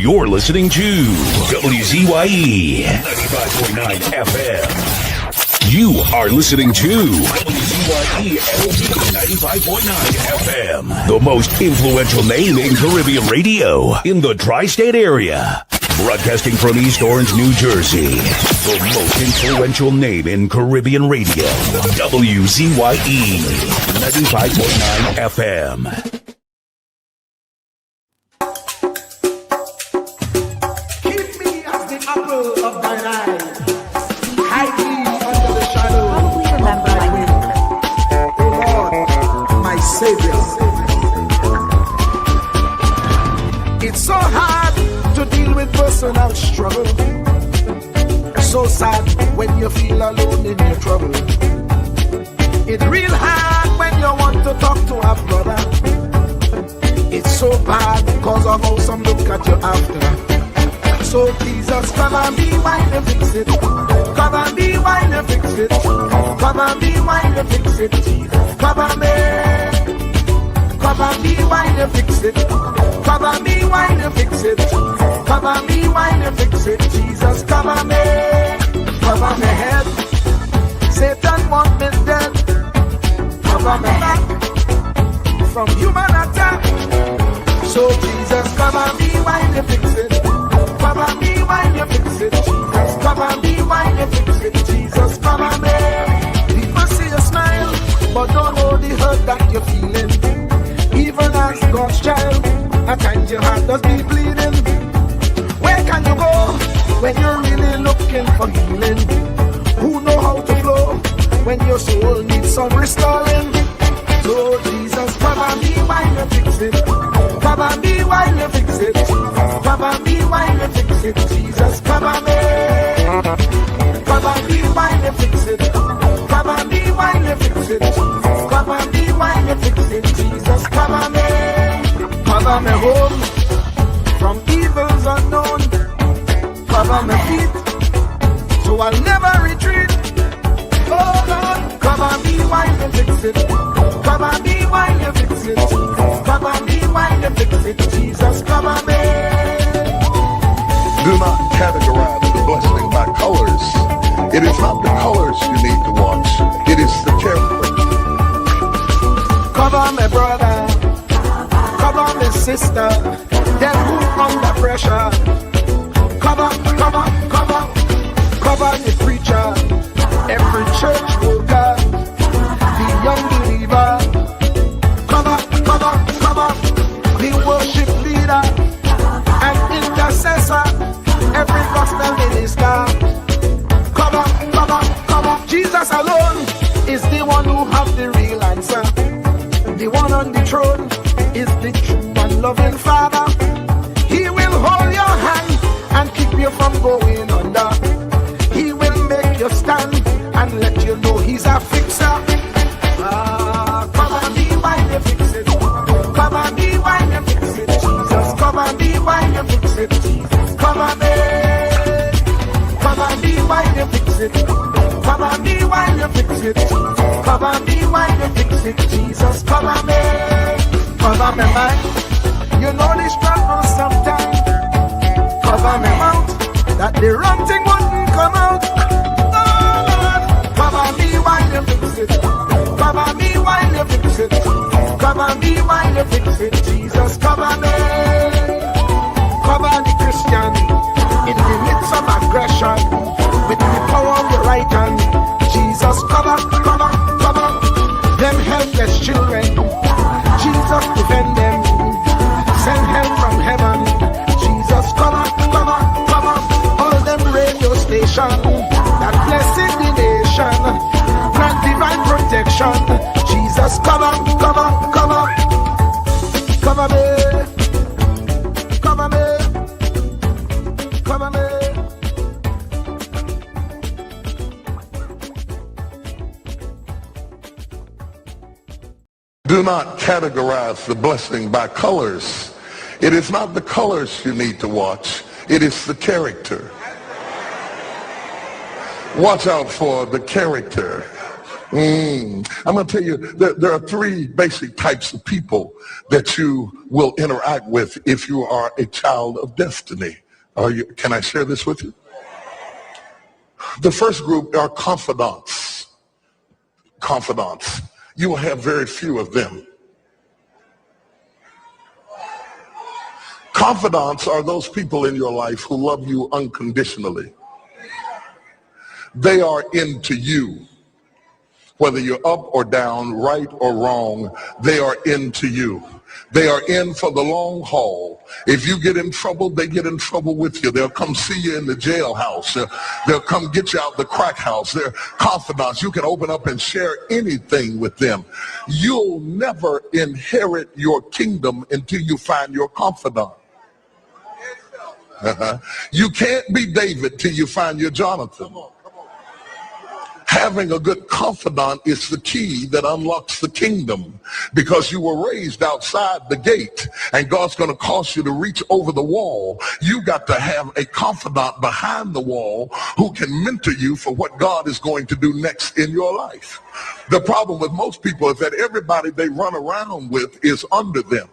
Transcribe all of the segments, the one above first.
You're listening to WZYE 95.9 FM. You are listening to WZYE 95.9 FM. The most influential name in Caribbean radio in the tri-state area. Broadcasting from East Orange, New Jersey. The most influential name in Caribbean radio. WZYE 95.9 FM. Of thine eye, hide me under the shadow of thy wing. O Lord, my Savior. It's so hard to deal with personal struggle. So sad when you feel alone in your trouble. It's real hard when you want to talk to a brother. It's so bad because of how some look at you after. So Jesus, come and be while you fix it. Come and be while you fix it. Come and be while you fix it. Jesus, come and be. Come and be while you fix it. Come and be while you fix it. Come and be while you fix it. Jesus, come and be. Cover my head. Satan want me dead. Cover my back from human attack. So Jesus, come and be while you fix it. Come and be while you fix it, Jesus. Come and be while you fix it, Jesus. Come and be. People see you smile, but don't know the hurt that you're feeling. Even as God's child, at times your heart does be bleeding. Where can you go when you're really looking for healing? Who know how to flow when your soul needs some restoring? So Jesus, come and be while you fix it. Come and be while you fix it. Come and be while you fix it, Jesus. Come and be. Come and be while you fix it. Come and be while you fix it. Come and be while you fix it, Jesus. Come and be. Cover me home from evils unknown. Cover my feet so I'll never retreat. Oh Lord, come and be while you fix it. Come and be while you fix it. Come and be while you fix it, Jesus. Come and be. Do not categorize the blessing by colors. It is not the colors you need to watch. It is the character. Cover my brother. Cover my sister. Them who under pressure. Cover the preacher. Every church worker. The young believer. Cover the worship leader and intercessor. Every gospel minister. Cover. Jesus alone is the one who have the real answer. The one on the throne is the true and loving Father. He will hold your hand and keep you from going under. He will make you stand and let you know he's a fixer. Come and be while you fix it. Come and be while you fix it, Jesus. Come and be while you fix it, Jesus. Come and be. Come and be while you fix it. Come and be while you fix it. Come and be while you fix it, Jesus. Come and be. Cover my mind. You know the struggle sometimes. Cover my mouth that the wrong thing wouldn't come out. Oh Lord, come and be while you fix it. Come and be while you fix it. Come and be while you fix it, Jesus. Come and be. Cover the Christian in the midst of aggression with the power of your right hand. Jesus, cover them helpless children. Jesus, defend them. Send help from heaven. Jesus, cover all them radio stations that blessing the nation. Grant divine protection. Jesus, cover me. Do not categorize the blessing by colors. It is not the colors you need to watch. It is the character. Watch out for the character. I'm going to tell you that there are three basic types of people that you will interact with if you are a child of destiny. Can I share this with you? The first group are confidants. Confidants. You will have very few of them. Confidants are those people in your life who love you unconditionally. They are into you. Whether you're up or down, right or wrong, they are into you. They are in for the long haul. If you get in trouble, they get in trouble with you. They'll come see you in the jailhouse. They'll come get you out the crack house. They're confidants. You can open up and share anything with them. You'll never inherit your kingdom until you find your confidant. You can't be David till you find your Jonathan. Having a good confidant is the key that unlocks the kingdom, because you were raised outside the gate and God's going to cause you to reach over the wall. You got to have a confidant behind the wall who can mentor you for what God is going to do next in your life. The problem with most people is that everybody they run around with is under them.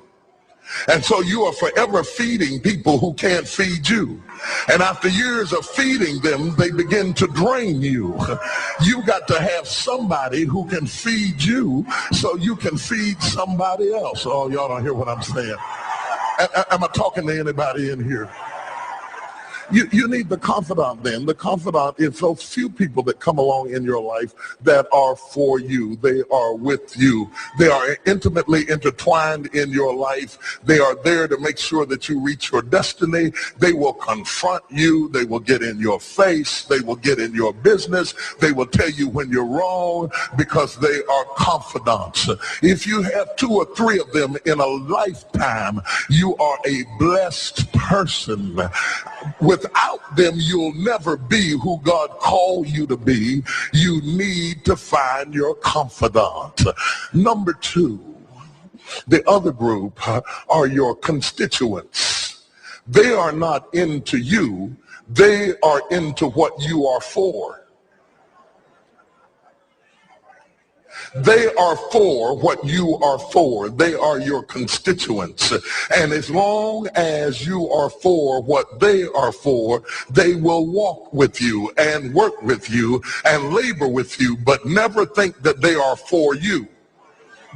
And so you are forever feeding people who can't feed you. And after years of feeding them, they begin to drain you. You got to have somebody who can feed you so you can feed somebody else. Oh, y'all don't hear what I'm saying. Am I talking to anybody in here? You need the confidant then. The confidant is those few people that come along in your life that are for you. They are with you. They are intimately intertwined in your life. They are there to make sure that you reach your destiny. They will confront you. They will get in your face. They will get in your business. They will tell you when you're wrong because they are confidants. If you have 2 or 3 of them in a lifetime, you are a blessed person. Without them, you'll never be who God called you to be. You need to find your confidant. Number 2, the other group are your constituents. They are not into you. They are into what you are for. They are for what you are for. They are your constituents. And as long as you are for what they are for, they will walk with you and work with you and labor with you, but never think that they are for you.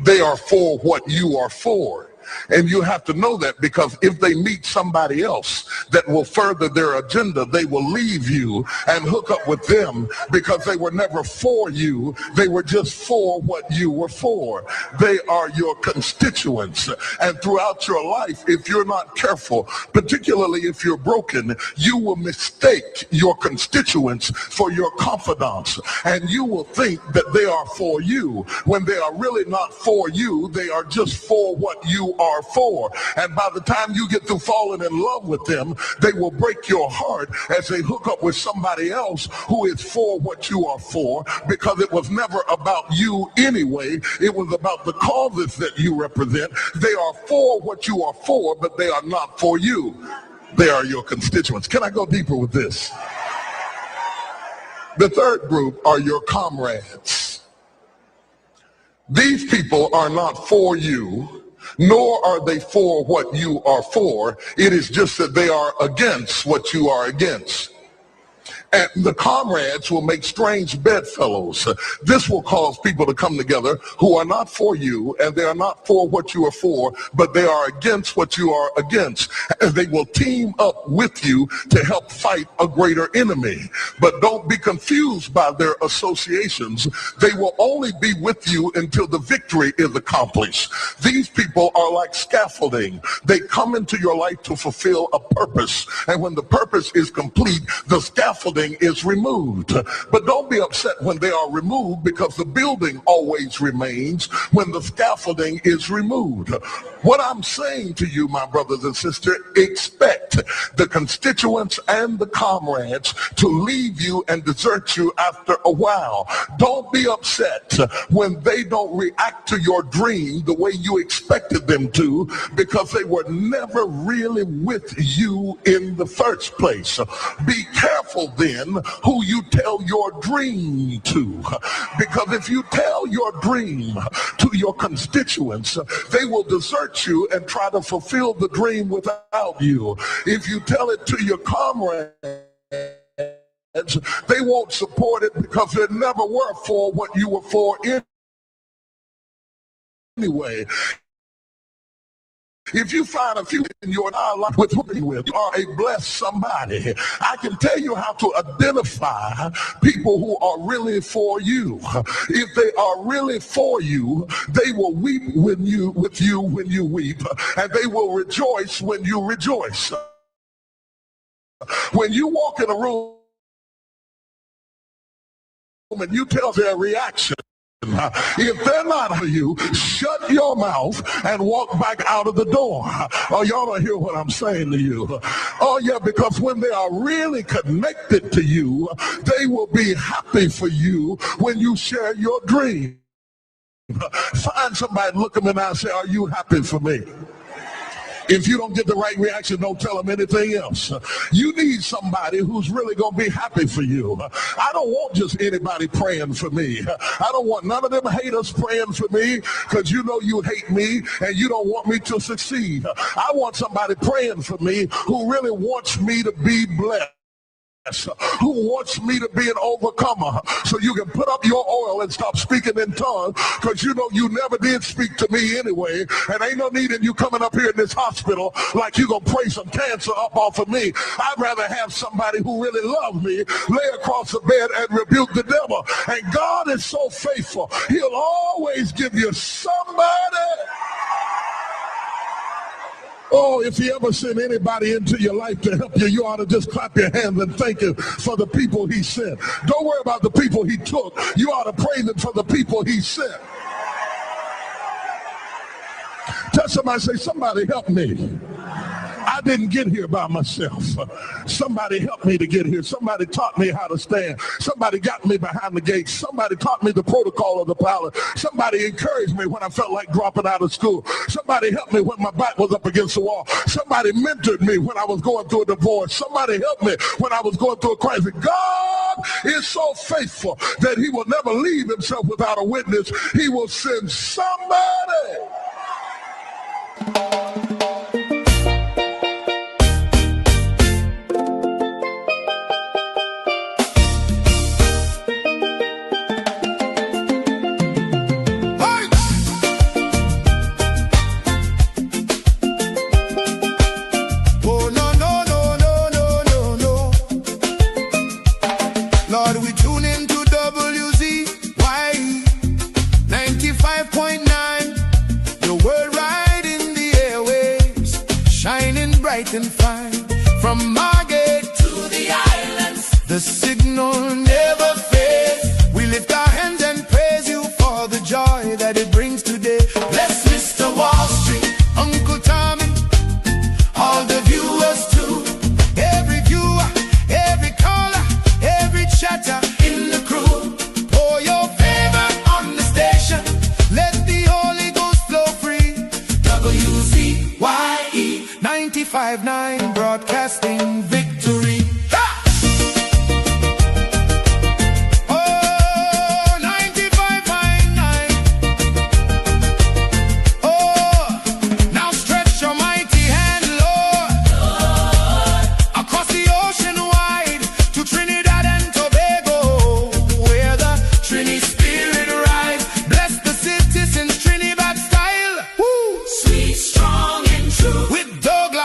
They are for what you are for. And you have to know that, because if they meet somebody else that will further their agenda, they will leave you and hook up with them, because they were never for you. They were just for what you were for. They are your constituents. And throughout your life, if you're not careful, particularly if you're broken, you will mistake your constituents for your confidants. And you will think that they are for you when they are really not for you. They are just for what you are for. And by the time you get through falling in love with them, they will break your heart as they hook up with somebody else who is for what you are for, because it was never about you anyway. It was about the causes that you represent. They are for what you are for, but they are not for you. They are your constituents. Can I go deeper with this? The third group are your comrades. These people are not for you, nor are they for what you are for. It is just that they are against what you are against. And the comrades will make strange bedfellows. This will cause people to come together who are not for you, and they are not for what you are for, but they are against what you are against. And they will team up with you to help fight a greater enemy. But don't be confused by their associations. They will only be with you until the victory is accomplished. These people are like scaffolding. They come into your life to fulfill a purpose. And when the purpose is complete, the scaffolding is removed. But don't be upset when they are removed, because the building always remains when the scaffolding is removed. What I'm saying to you, my brothers and sisters, expect the constituents and the comrades to leave you and desert you after a while. Don't be upset when they don't react to your dream the way you expected them to, because they were never really with you in the first place. Be careful then men who you tell your dream to. Because if you tell your dream to your constituents, they will desert you and try to fulfill the dream without you. If you tell it to your comrades, they won't support it because they never were for what you were for anyway. If you find a few in your life with whom you are a blessed somebody, I can tell you how to identify people who are really for you. If they are really for you, they will weep with you when you weep, and they will rejoice when you rejoice. When you walk in a room and you tell their reaction, if they're not for you, shut your mouth and walk back out of the door. Oh, y'all don't hear what I'm saying to you. Oh, yeah, because when they are really connected to you, they will be happy for you when you share your dream. Find somebody, look them in the eye and say, are you happy for me? If you don't get the right reaction, don't tell them anything else. You need somebody who's really going to be happy for you. I don't want just anybody praying for me. I don't want none of them haters praying for me because you know you hate me and you don't want me to succeed. I want somebody praying for me who really wants me to be blessed, who wants me to be an overcomer, so you can put up your oil and stop speaking in tongues, because you know you never did speak to me anyway, and ain't no need in you coming up here in this hospital like you gonna pray some cancer up off of me. I'd rather have somebody who really loves me lay across the bed and rebuke the devil. And God is so faithful, he'll always give you somebody. Oh, if he ever sent anybody into your life to help you, you ought to just clap your hands and thank him for the people he sent. Don't worry about the people he took. You ought to praise him for the people he sent. Tell somebody, say, somebody help me. I didn't get here by myself. Somebody helped me to get here. Somebody taught me how to stand. Somebody got me behind the gate. Somebody taught me the protocol of the pilot. Somebody encouraged me when I felt like dropping out of school. Somebody helped me when my back was up against the wall. Somebody mentored me when I was going through a divorce. Somebody helped me when I was going through a crisis. God is so faithful that he will never leave himself without a witness. He will send somebody. Lord, we tune into WZYE 95.9, your world right in the airwaves, shining bright and fine. From Margate to the islands, the signal never fades. We lift our hands and praise you for the joy that it brings today. Bless Mr. Wall Street, Uncle Tommy, all the viewers too. Every viewer, every caller, every chatter in the crew. Pour your favor on the station, let the Holy Ghost flow free. WZYE 95.9, broadcasting victory.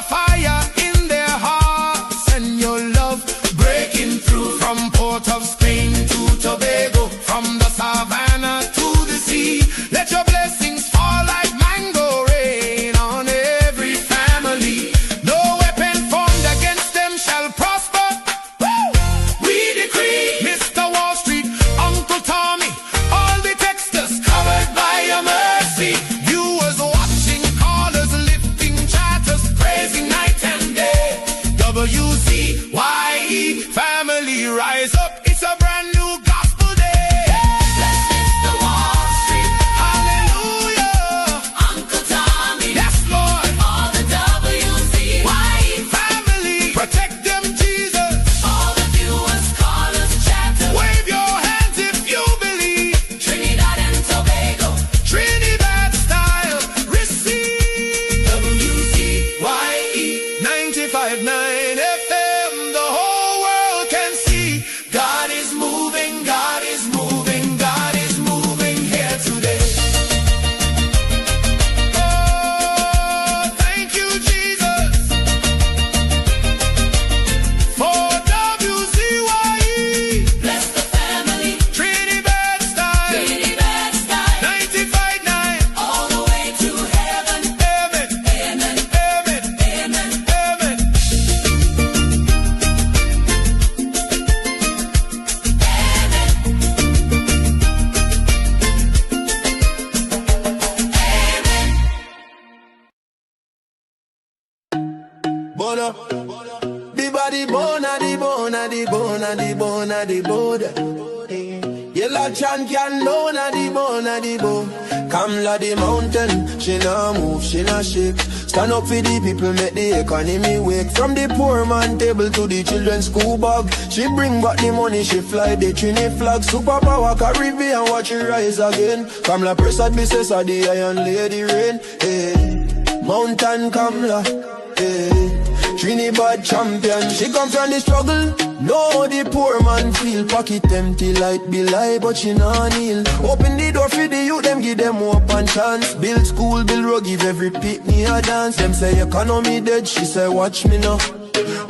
Fire in their hearts, Bona. The body bona, the bona, the bona, the bona, the bona. Yellow chan can bona, the bona, the bona. Kamla the mountain, she nah move, she nah shake. Stand up for the people, make the economy wake. From the poor man table to the children's school bag, she bring back the money, she fly the Trini flag. Superpower Caribbean, watch it rise again. Kamla Prasad, Mrs. the Iron Lady Rain. Hey, Mountain Kamla, hey. Trinidad champion, she come from the struggle. No, the poor man feel pocket empty, light be lie, but she nah kneel. Open the door for the youth, them give them hope and chance. Build school, build road, give every pitney a dance. Them say economy dead, she say watch me now.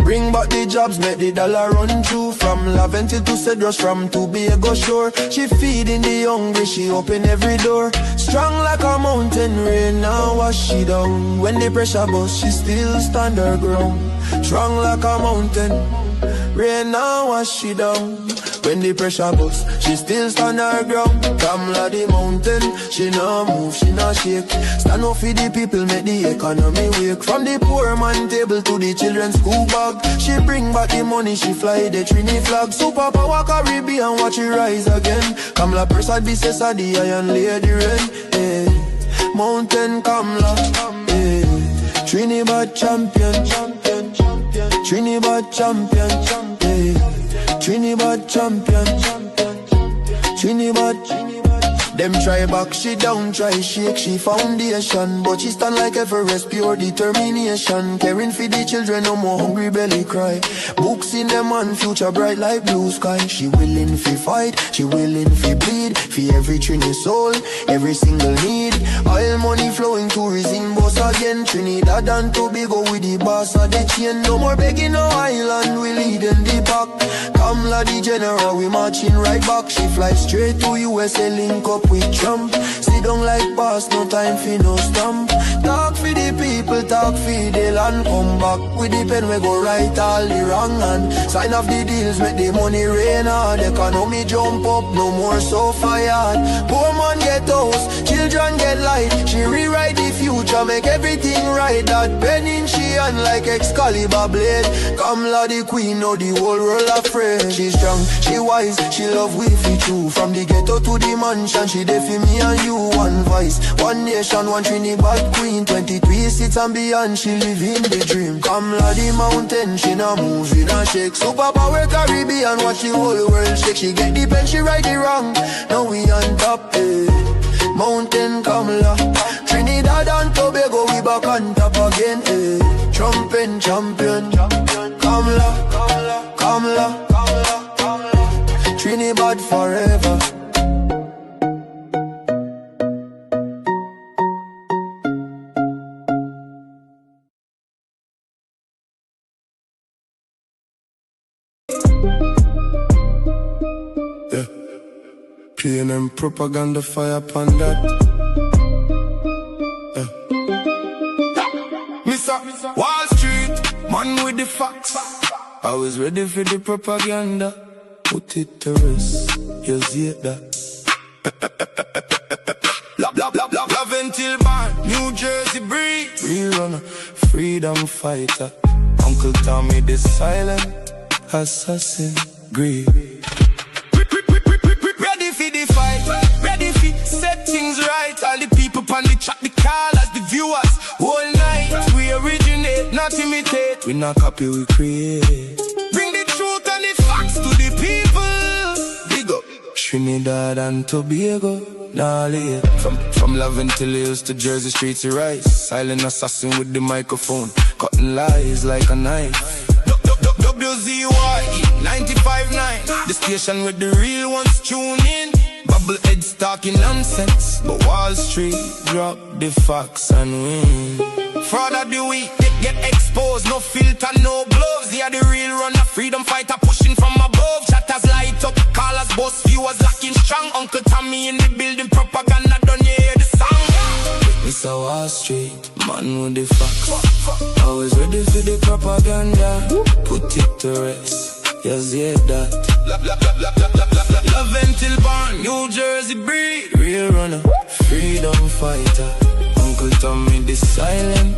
Bring back the jobs, make the dollar run through. From Laventil to Cedros, from Tobago shore. She feeding the hungry, she open every door. Strong like a mountain, rain now wash she down. When the pressure bust, she still stand her ground. Strong like a mountain, rain now wash she down. When the pressure bust, she still stand her ground. Kamla the mountain, she nah move, she nah shake. Stand up for the people, make the economy wake. From the poor man table to the children's school bag, she bring back the money, she fly the Trini flag. Superpower Caribbean, watch it rise again. Kamla Prasad, Mrs. the Iron Lady Rain. Hey, Mountain Kamla, hey. Trinidad champion, champion, champion. Trinidad champion, champion. Trinidad champion, Trinidad. Them try back, she down, try shake, she foundation. But she stand like Everest, pure determination. Caring for the children, no more hungry belly cry. Books in them and future bright like blue sky. She willing fi fight, she willing fi bleed. For every Trini soul, every single need. Oil money flowing, tourism boss again. Trinidad and Tobago with the boss of the chain. No more begging no island, we leading the pack. Kamla the general, we marching right back. She fly straight to USA, link up with Trump. Sit down like boss, no time for no stamp. Talk for the people, talk for the land. Come back with the pen, we go right all the wrong. And sign off the deals, make the money rain hard. Economy jump up, no more so fired. Poor man get house, children get light. She rewrite the future, make everything right. That pen in she hand like Excalibur blade. Kamla the queen, know the whole world afraid. She strong, she wise, she love we fi true. From the ghetto to the mansion, she there for me and you. One voice, one nation, one Trinidad queen. 23 seats and beyond, she live in the dream. Kamla the mountain, she nah move, she nah shake. Superpower Caribbean, watch the whole world shake. She get the pen, she right the wrong. Now we on top, eh. Mountain Kamla, Trinidad and Tobago, we back on top again, eh. Trumping champion, Kamla, Kamla, Kamla, Kamla, Kamla. Trinidad forever. P&M propaganda fire upon that. Mr. Wall Street, man with the facts. I was ready for the propaganda. Put it to rest, you see that. Laventil Bar, New Jersey breed. Real runner, freedom fighter. Uncle Tommy the silent assassin, greed. Ready for the fight, ready for set things right. All the people on the chat, the callers, the viewers. Whole night, we originate, not imitate. We not copy, we create. Bring the truth and the facts to the people. Big up Trinidad and Tobago, nah late. From Laventil Hills to Jersey streets to rise. Silent assassin with the microphone, cutting lies like a knife. WZYE 95.9, the station where the real ones tune in. Bubble heads talking nonsense, but Wall Street drop the facts and win. Fraud of the week, they get exposed, no filter, no gloves. They are the real runner, freedom fighter pushing from above. Chatters light up, callers, boss, viewers locking strong. Uncle Tommy in the building, propaganda done, you hear the song. Mr. Wall Street, man with the facts. Always ready for the propaganda. Put it to rest, yes, yeah, that. Laventil Barn, New Jersey breed. Real runner, freedom fighter. Uncle Tommy the silent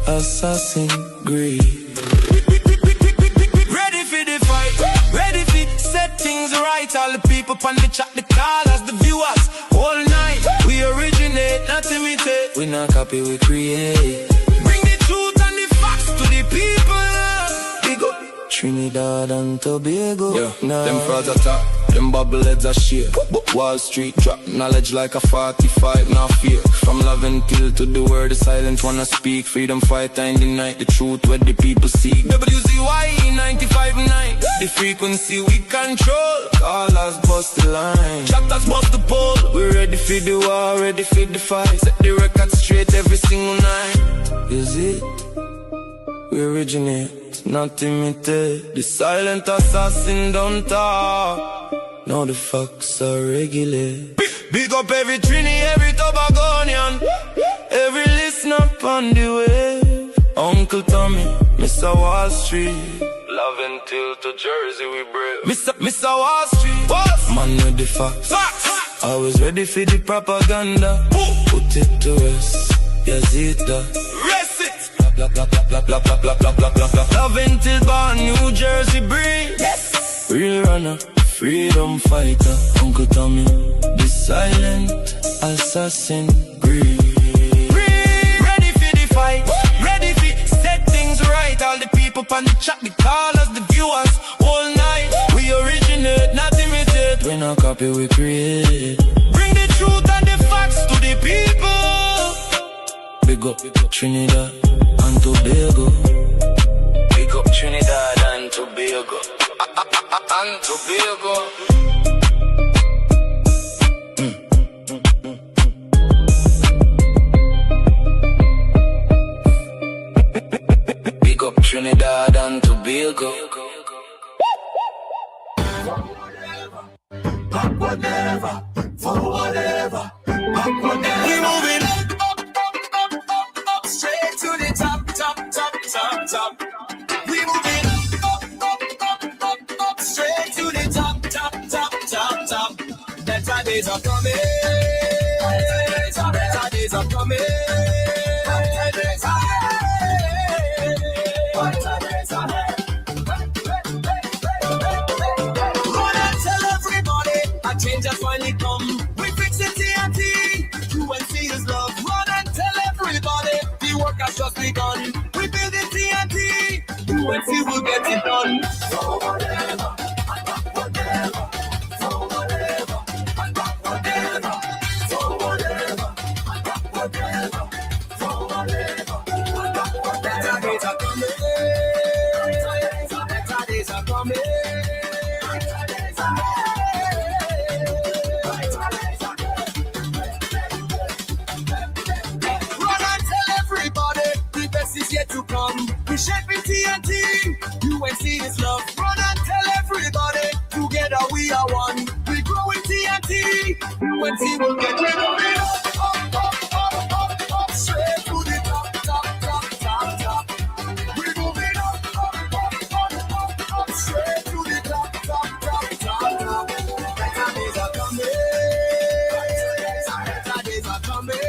assassin greed. Ready for the fight, ready for set things right. All the people on the chat, the callers, the viewers, all night. We originate, not imitate. We not copy, we create. Bring the truth and the facts to the people. Big up Trinidad and Tobago. Yeah, nah. Them frauds attack, them bubble heads are shake. Wall Street drop knowledge like a 45, now fear. From love and kill to the word, the silent wanna speak. Freedom fighter in the night, the truth where the people seek. WZYE 95.9, the frequency we control. Call us bust the line, chapters bust the pole. We ready for the war, ready for the fight. Set the record straight every single night. Is it? We originate, not imitate. The silent assassin don't talk. Now the facts are regular. Big up every Trini, every Tobagonian, every listener on the wave. Uncle Tommy, Mr. Wall Street. Love until to Jersey we brave. Mr. Wall Street, what? Man with the facts. Always ready for the propaganda. Put it to rest, yes it does. Rest it. Love until born, New Jersey breathe. Yes. Real runner, freedom fighter, Uncle Tommy, the silent assassin breathe. Ready for the fight, ready for set things right. All the people on the chat, the callers, the viewers, all night. We originate, not imitate. We not copy, we create. Bring the truth and the facts to the people. Big up Trinidad and Tobago. Big up Trinidad and Tobago. And Tobago. Big up Trinidad and Tobago. Back whatever, for whatever, back whatever. We moving up, straight to the top. We moving up, straight to the top. Better days are coming. Better days are coming. Better days are change has finally come. We fix it TNT. UNC is love. Run and tell everybody the work has just begun. We build it TNT. UNC will get it done. So whatever, and back whatever. So whatever, and back whatever. So whatever, and back whatever. So whatever, and back whatever. Better days are coming. Better days are coming. To come, we shaping TNT. UNC is love. Run and tell everybody. Together we are one. We grow in TNT. UNC will get rid of it. Up, straight to the top. We moving up, straight to the top. Better days are coming. Better days are coming.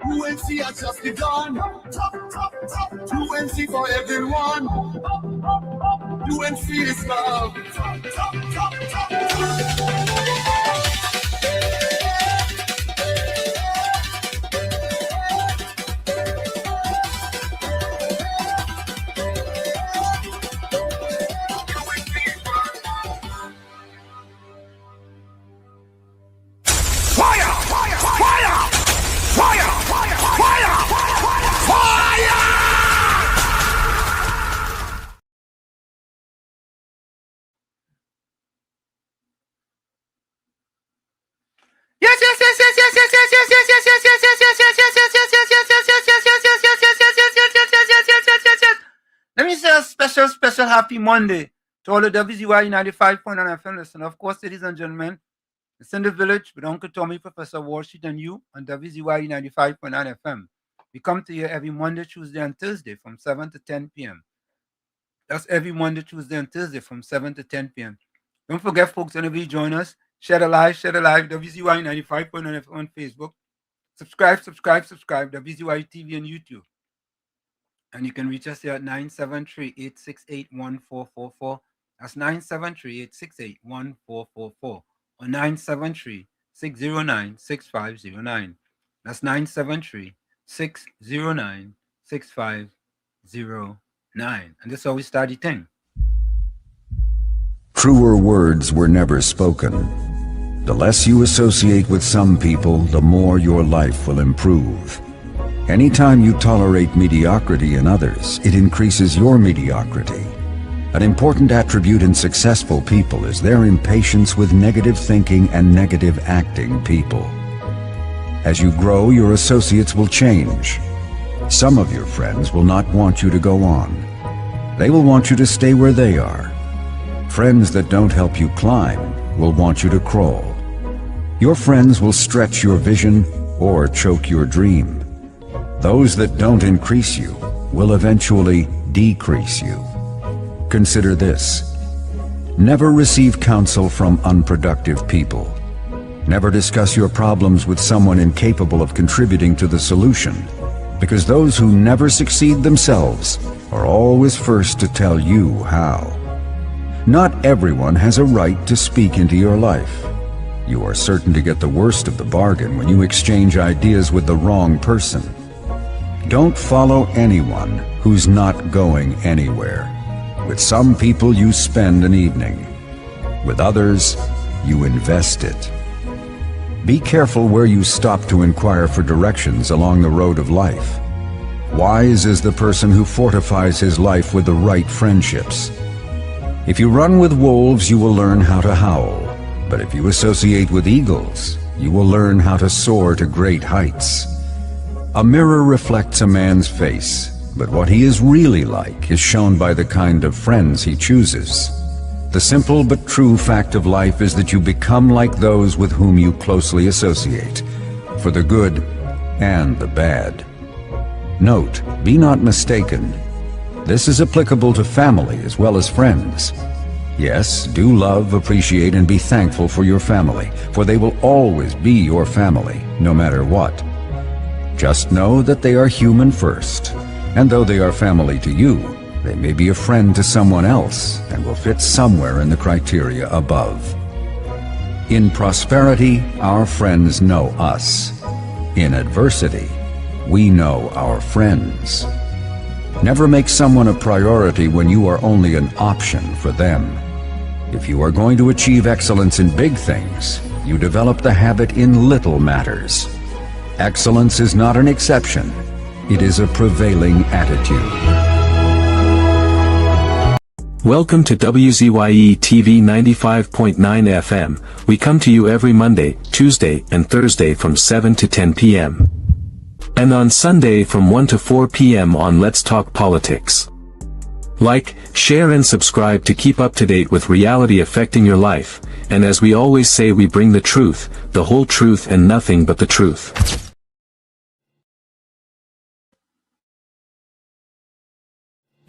UNC has just begun. UNC for everyone. UNC is love. special happy Monday to all the WZYE 95.9 FM listeners. Of course, ladies and gentlemen, it's in the village with Uncle Tommy, Professor Walsheet, and you on WZYE 95.9 FM. We come to you every Monday, Tuesday, and Thursday from 7 to 10 p.m. That's every Monday, Tuesday, and Thursday from 7 to 10 p.m. Don't forget, folks, whenever you join us, share the live, WZYE 95.9 FM on Facebook. Subscribe, WZYE TV and YouTube. And you can reach us here at 973-868-1444. That's 973-868-1444 or 973-609-6509. That's 973-609-6509. And this is how we start the thing. Truer words were never spoken. The less you associate with some people, the more your life will improve. Anytime you tolerate mediocrity in others, it increases your mediocrity. An important attribute in successful people is their impatience with negative thinking and negative acting people. As you grow, your associates will change. Some of your friends will not want you to go on. They will want you to stay where they are. Friends that don't help you climb will want you to crawl. Your friends will stretch your vision or choke your dream. Those that don't increase you will eventually decrease you. Consider this. Never receive counsel from unproductive people. Never discuss your problems with someone incapable of contributing to the solution, because those who never succeed themselves are always first to tell you how. Not everyone has a right to speak into your life. You are certain to get the worst of the bargain when you exchange ideas with the wrong person. Don't follow anyone who's not going anywhere. With some people you spend an evening. With others, you invest it. Be careful where you stop to inquire for directions along the road of life. Wise is the person who fortifies his life with the right friendships. If you run with wolves, you will learn how to howl. But if you associate with eagles, you will learn how to soar to great heights. A mirror reflects a man's face, but what he is really like is shown by the kind of friends he chooses. The simple but true fact of life is that you become like those with whom you closely associate, for the good and the bad. Note, be not mistaken. This is applicable to family as well as friends. Yes, do love, appreciate, and be thankful for your family, for they will always be your family, no matter what. Just know that they are human first, and though they are family to you, they may be a friend to someone else and will fit somewhere in the criteria above. In prosperity, our friends know us. In adversity, we know our friends. Never make someone a priority when you are only an option for them. If you are going to achieve excellence in big things, you develop the habit in little matters. Excellence is not an exception. It is a prevailing attitude. Welcome to WZYE TV 95.9 FM. We come to you every Monday, Tuesday, and Thursday from 7 to 10 p.m. and on Sunday from 1 to 4 p.m. on Let's Talk Politics. Like, share and subscribe to keep up to date with reality affecting your life, and as we always say, we bring the truth, the whole truth and nothing but the truth.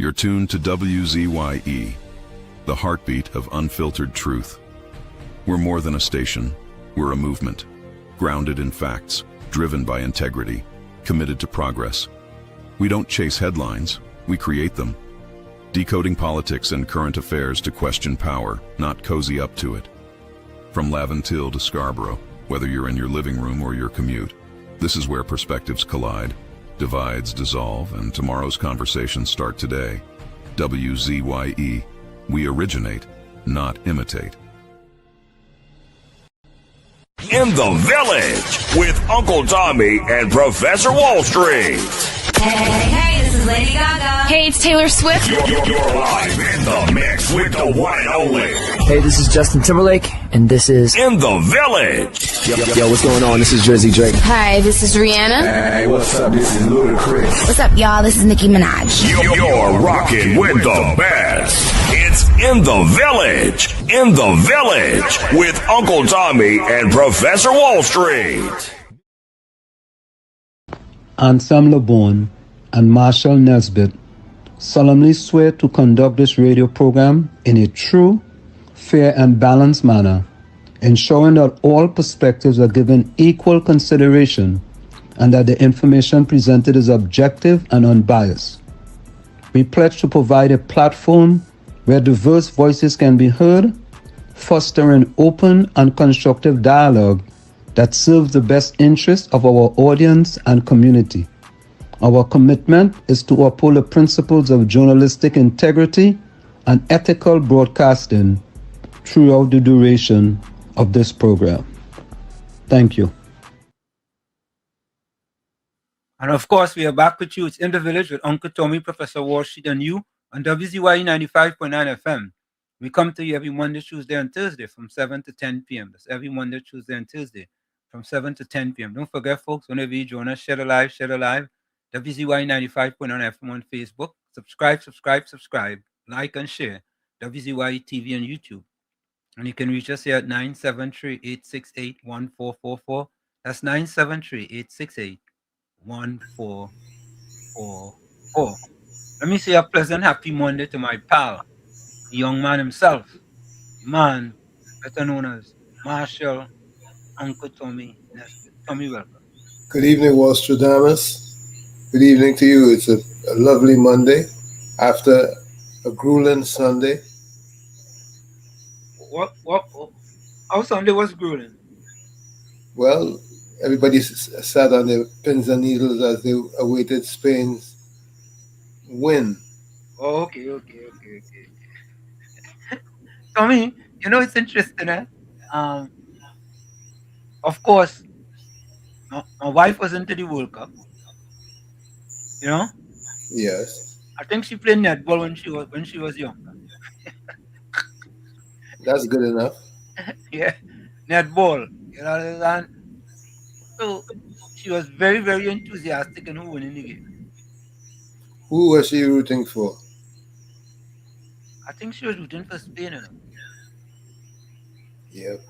You're tuned to WZYE, the heartbeat of unfiltered truth. We're more than a station, we're a movement, grounded in facts, driven by integrity, committed to progress. We don't chase headlines, we create them. Decoding politics and current affairs to question power, not cozy up to it. From Laventille to Scarborough, whether you're in your living room or your commute, this is where perspectives collide, divides dissolve, and tomorrow's conversations start today. WZYE, we originate, not imitate. In the Village with Uncle Tommy and Professor Wall Street. Hey, this is Lady Gaga. Hey, it's Taylor Swift. You're live in the mix with the one and only Hey, this is Justin Timberlake, and this is In the Village. Yo, what's going on? This is Drizzy Drake. Hi, this is Rihanna. Hey, what's up? This is Ludacris. What's up, y'all? This is Nicki Minaj. You're rocking with the best. It's In the Village. In the Village with Uncle Tommy and Professor Wall Street. Ansam LeBon and Marshall Nesbitt solemnly swear to conduct this radio program in a true, fair, and balanced manner, ensuring that all perspectives are given equal consideration and that the information presented is objective and unbiased. We pledge to provide a platform where diverse voices can be heard, fostering open and constructive dialogue that serves the best interests of our audience and community. Our commitment is to uphold the principles of journalistic integrity and ethical broadcasting throughout the duration of this program. Thank you. And of course, we are back with you. It's In the Village with Uncle Tommy, Professor Wall Street, and you on WZYE 95.9 FM. We come to you every Monday, Tuesday, and Thursday from 7 to 10 p.m. That's every Monday, Tuesday, and Thursday from 7 to 10 p.m. Don't forget, folks, whenever you join us, share the live. WZYE 95.9 FM on Facebook. Subscribe, like and share WZYE TV on YouTube. And you can reach us here at 973-868-1444. That's 973-868-1444. Let me say a pleasant, happy Monday to my pal, the young man himself, the man better known as Marshall Uncle Tommy Nesbitt. Tommy, welcome. Good evening, Wall Street Damas. Good evening to you. It's a lovely Monday after a grueling Sunday. What? Our Sunday was grueling. Well, everybody sat on their pins and needles as they awaited Spain's win. Oh, okay. Tommy, it's interesting, eh? Of course, my wife was into the World Cup. Yes. I think she played netball when she was younger. That's good enough. Yeah, netball. And so she was very, very enthusiastic in who winning the game. Who was she rooting for? I think she was rooting for Spain. Yep.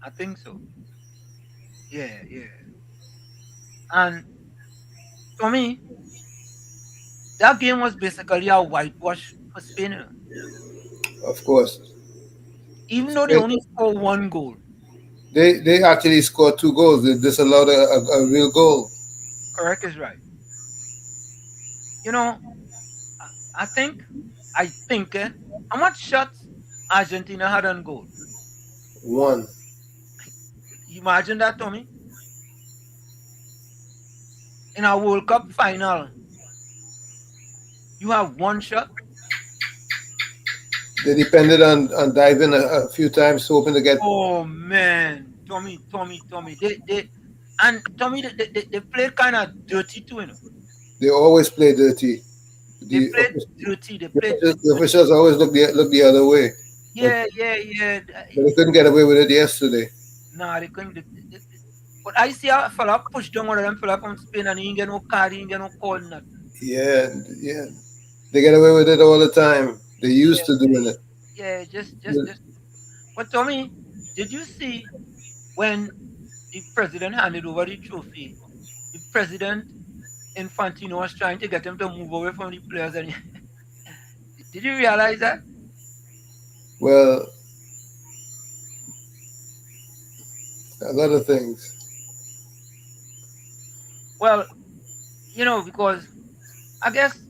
I think so. Yeah. And for me, that game was basically a whitewash for Spain. Of course. Even though they only scored one goal. They actually scored 2 goals. They disallowed a real goal. Correct is right. I think, how much shots Argentina had on goal? 1. Imagine that, Tommy. In a World Cup final, you have 1 shot. They depended on diving a few times, hoping to get. Oh man, Tommy. They played kind of dirty too, They always play dirty. They played dirty. The officials always look the other way. Yeah. But they couldn't get away with it yesterday. Nah, they couldn't. But I see a fella push down one of them fella from Spain and he ain't get no card, he ain't get no call, nothing. Yeah. They get away with it all the time. They used to doing it. Yeah, just. But Tommy, did you see when the president handed over the trophy? The president Infantino was trying to get him to move away from the players. And did you realize that? Well, a lot of things. Well, because I guess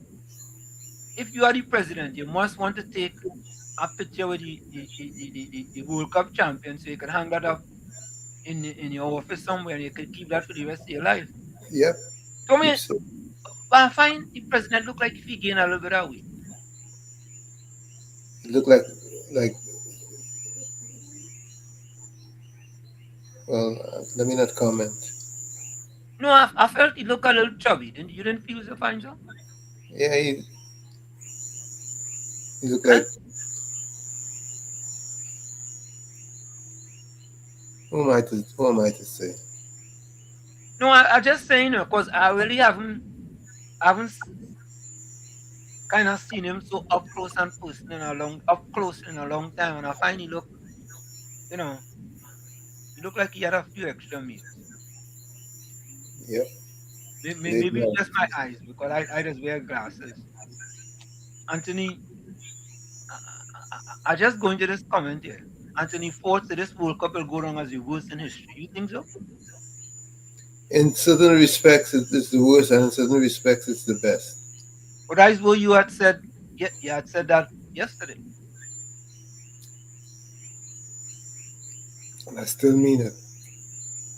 if you are the president, you must want to take a picture with the World Cup champion so you can hang that up in your office somewhere and you can keep that for the rest of your life. Yep. Tommy, I find the president look like if he gained a little bit of weight. It looked like well, let me not comment. No, I felt he looked a little chubby. You didn't feel so fine, so? Yeah, he looked like Who am I to say? No, I just saying, because I really haven't kind of seen him so up close and personal up close in a long time, and I find you know, he looked like he had a few extra meals. Yep. Maybe it's just my eyes because I just wear glasses. Anthony, I just go into this comment here. Anthony Ford said this World Cup will go down as the worst in history. You think so? In certain respects, it's the worst, and in certain respects, it's the best. But that is what you had said. Yeah, you had said that yesterday. And I still mean it.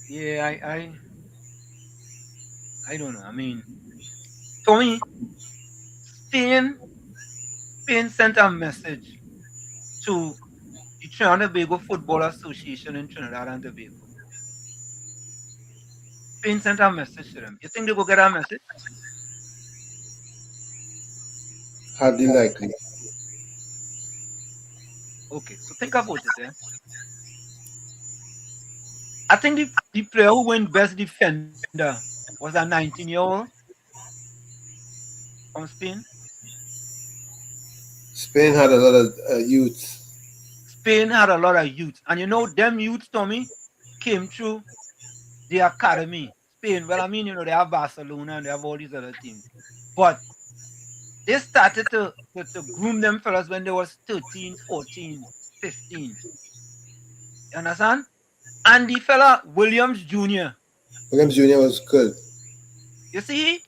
Yeah, I don't know. I mean, to me, Spain sent a message to the Trinidad and Tobago Football Association in Trinidad and Tobago. Spain sent a message to them. You think they will get a message? Hardly likely. Okay, so think about it. I think the player who won Best Defender was a 19-year-old from Spain. Spain had a lot of youths. Spain had a lot of youth. And you know, them youths, Tommy, came through the academy. Spain, well, I mean, they have Barcelona and they have all these other teams. But they started to groom them fellas when they was 13, 14, 15. You understand? And the fella, Williams Jr., Williams Jr. was good. you see,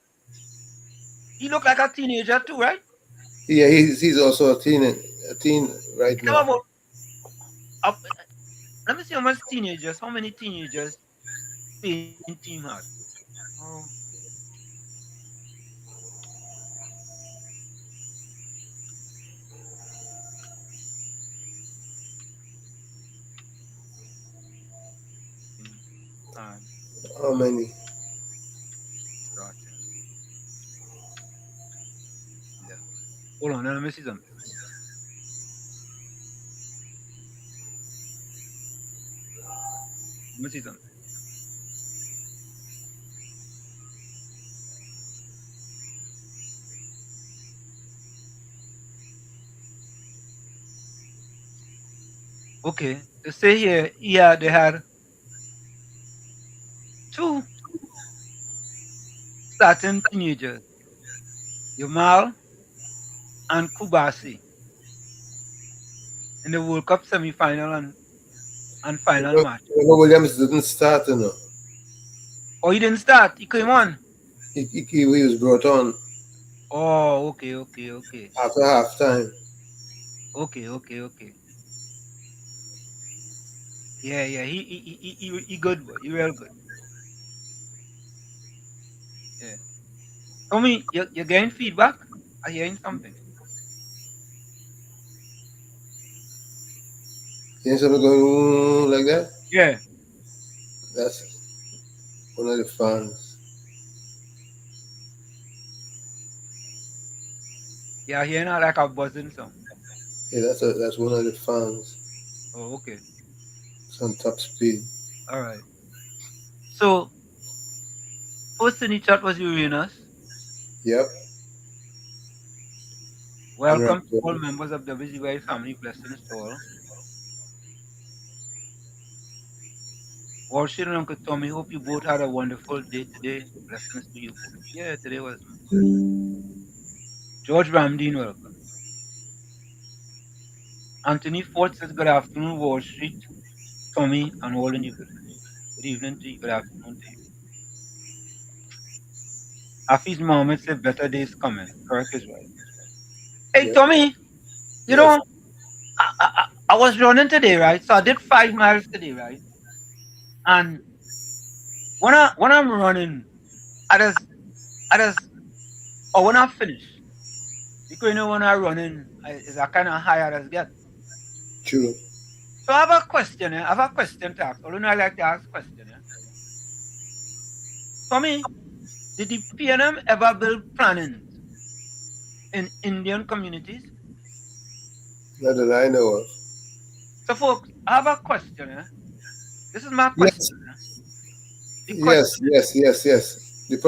he looked like a teenager too, right? Yeah, he's also a teen right now. About, let me see how many teenagers Spain team had. Oh. How many? Starting. Yeah. Hold on, let me see something. Let me see something. Okay, they say here, yeah, they had two starting teenagers, Yamal and Kubasi, in the World Cup semi-final and final match. Williams didn't start, you know. Oh, he didn't start. He came on. He was brought on. Oh, okay. After half time. Okay. Yeah. He good, boy. He real good. Yeah. Tell me, you're getting feedback? I'm hearing something. You something going like that? Yeah. That's one of the fans. Yeah, hearing like a buzzing sound. Yeah, that's one of the fans. Oh, okay. It's on top speed. All right. So, first in the chat was Uranus. Yep. Welcome to all members of the WZYE family. Blessings to all. Worship and Uncle Tommy, hope you both had a wonderful day today. Blessings to you both. Yeah, today was good. George Ramdeen, welcome. Anthony Ford says, good afternoon, Wall Street, Tommy, and all in the village. Good evening to you. Good afternoon to you. Hafiz Mohammed said, better days coming. Correct is right. Hey, Tommy, you know, I was running today, right? So I did 5 miles today, right? And when I'm running, or when I finish, because you know when I'm running, it's a kind of high I just get. True. So I have a question. I have a question to ask. Although I like to ask questions. Tommy, did the PNM ever build plannings in Indian communities? Not that I know of. So, folks, I have a question. This is my question. Yes, yes. The Yes?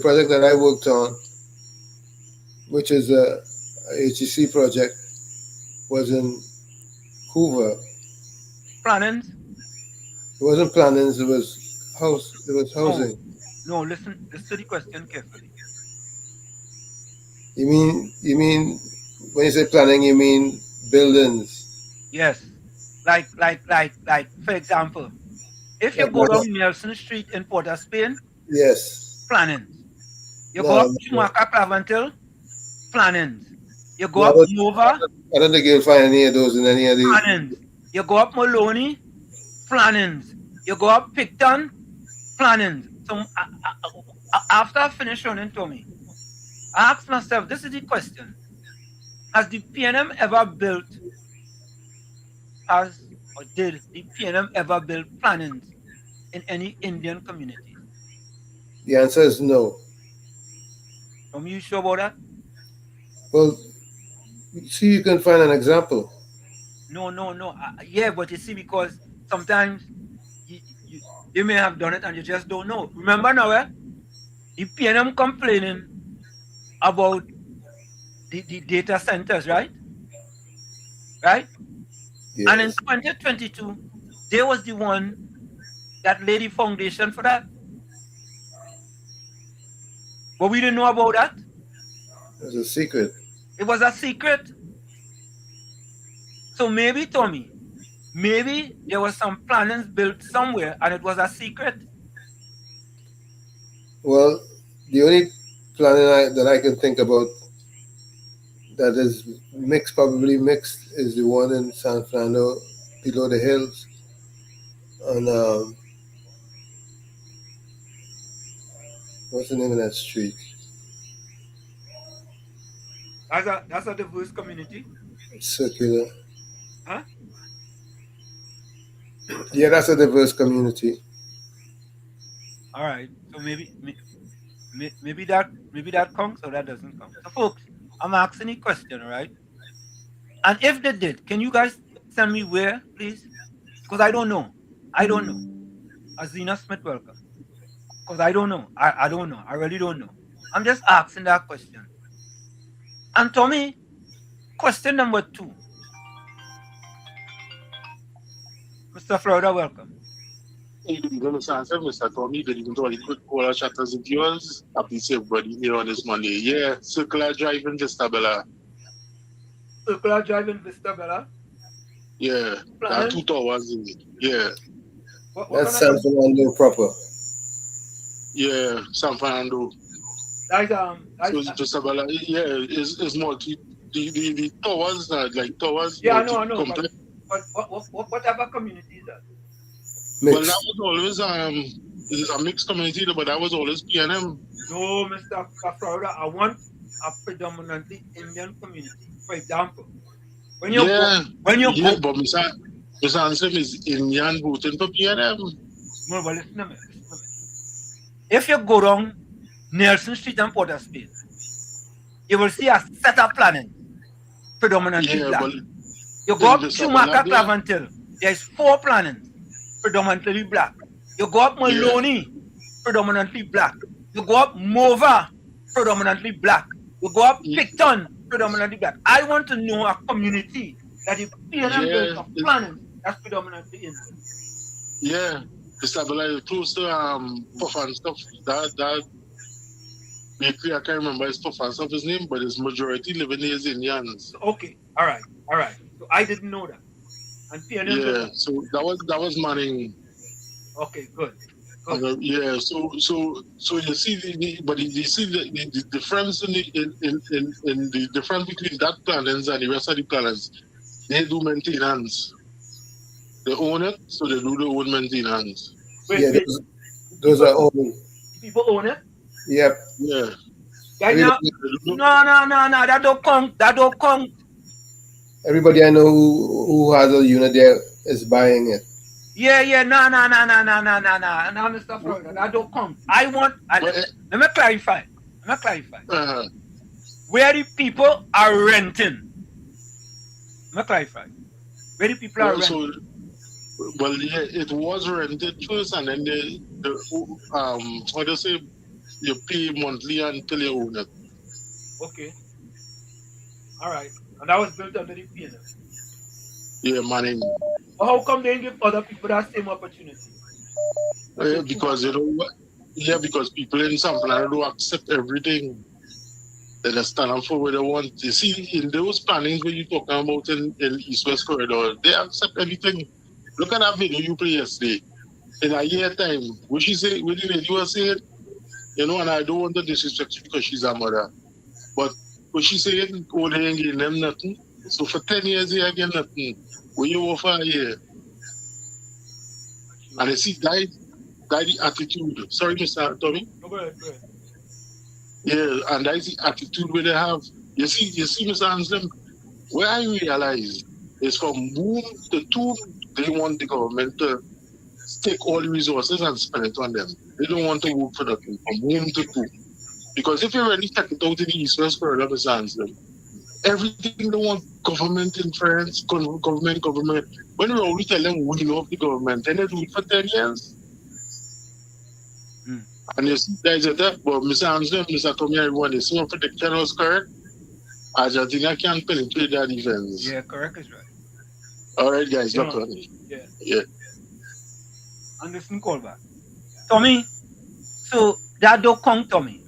project that I worked on, which is a HEC project, was in Hoover. Plannings? It wasn't plannings. It was house. It was No. housing. No, listen to the question carefully. You mean when you say planning, you mean buildings? Yes. Like, for example, if you Like go my, down Nelson Street in Port of Spain, yes. plannings. You go No, up no. Schumacher Claventil, plannings. You go Yeah, up Nova, I don't think you'll find any of those in any of the. plannings. You go up Maloney, plannings. You go up Picton, plannings. So after I finish running to me, I asked myself, this is the question. Has the PNM ever built, did the PNM ever build plannings in any Indian communities? The answer is no. Are you sure about that? Well, see, you can find an example. No. Yeah, but you see, because sometimes you may have done it and you just don't know. Remember now, the PNM complaining about the data centers, right? Right? Yes. And in 2022, they was the one that laid the foundation for that. But we didn't know about that. It was a secret. It was a secret. So maybe, Tommy, maybe there was some plannings built somewhere and it was a secret. Well, the only planning that I can think about that is probably mixed, is the one in San Fernando, below the hills, on what's the name of that street? That's a diverse community. It's circular. Huh? Yeah, that's a diverse community. All right. So maybe that counts or that doesn't count. So folks, I'm asking a question, all right? And if they did, can you guys send me where, please? Because I don't know. Azina Smith, welcome. Because I don't know. I don't know. I really don't know. I'm just asking that question. And Tommy, question number 2. Mr. Florida, welcome. Mr. Tommy, good evening to all the good caller chatters and viewers. Happy to see everybody here on this Monday. Yeah, Circular Drive in Vistabella. Circular Drive in Vistabella? Yeah, there are 2 towers in it. Yeah. That's San Fernando proper. Yeah, San Fernando. So Vistabella, yeah, is multi. The towers are like towers. Yeah, I know. But whatever community is that? Well, that was always it's a mixed community, but that was always PNM. No, Mr. Florida, I want a predominantly Indian community. For example, when you go, but Mr. Ansem is Indian voting for PNM. No, but listen to me. If you go down Nelson Street and Port of Spain, you will see a set of planning predominantly black. You go up Schumacher Claventil, there's 4 plannings predominantly black. You go up Maloney, predominantly black. You go up Mova, predominantly black. You go up Picton, predominantly black. I want to know a community that is PNM of planning that's predominantly Indian. Yeah, it's like close to Puff and stuff. That bakery, I can't remember his Puff and stuff his name, but his majority living here is Indians. Okay, all right. So I didn't know that. And PNM so that was Manning. Okay, good. Yeah, so you see the difference in the difference between that plannings and the rest of the plannings. They do maintenance. They own it, so they do their own maintenance. Wait. Those are owned. People own it? Yep. Yeah. No, that don't count. Everybody I know who has a unit there is buying it. Yeah, no, Mr. Florida, that don't count. Let me clarify. Where the people are renting. Let me clarify. Where the people are renting. Well, yeah, it was rented first, and then what do you say? You pay monthly until you own it. Okay. All right. And that was built under the PNM. Yeah, money. But how come they didn't give other people that same opportunity? Because you know what? Yeah, because people in San Fernando don't accept everything. They just stand up for what they want. You see, in those plannings when you're talking about in East-West Corridor, they accept everything. Look at that video you played yesterday. In a year time, what she say, what the lady was saying, you know, and I don't want to disrespect you because she's a mother. But what she saying, oh, they ain't getting them nothing. So for 10 years, they ain't getting nothing. When you offer a year. And you see, that the attitude. Sorry, Mr. Tommy. Go ahead, go ahead. Yeah, and that's the attitude where they have. You see, Mr. Anselm, where I realize is from whom the two they want the government to take all the resources and spend it on them. They don't want to work for nothing. From whom to two. Because if you really check it out in the East West Corridor, Mr. Anselm, everything they want government interference, government. When we always tell them we love the government, then they do it for 10 years. And you see, there's a death, but Mr. Anselm, Mr. Tommy, everyone, the same prediction was correct. Argentina can't penetrate that defense. Yeah, correct is right. All right, guys, Yeah. look on it. Yeah. Anderson call back. Tommy, so that don't come, Tommy.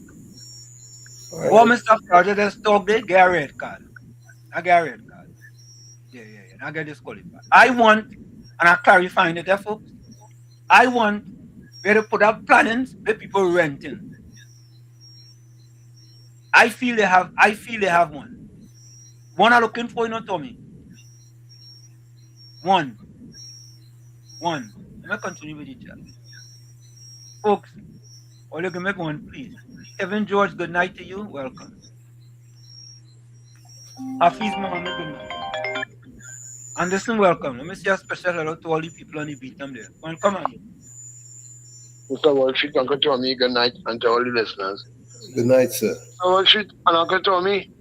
What Mr. Project has talked, they get a red card. I get a red card. Yeah. I get disqualified. I want, and I'm clarifying it there, folks. I want where to put up plannings where people renting. I feel they have one. One I'm looking for, you know, Tommy. One. Let me continue with the chat. Folks, all you can make one, please. Kevin George, good night to you. Welcome. Hafiz Mohammed, good night. Anderson, welcome. Let me say a special hello to all the people on the beat them there. Come on. Mr. Wall Street, Uncle Tommy, good night, and to all the listeners. Good night, sir. Mr. Wall Street and Uncle Tommy,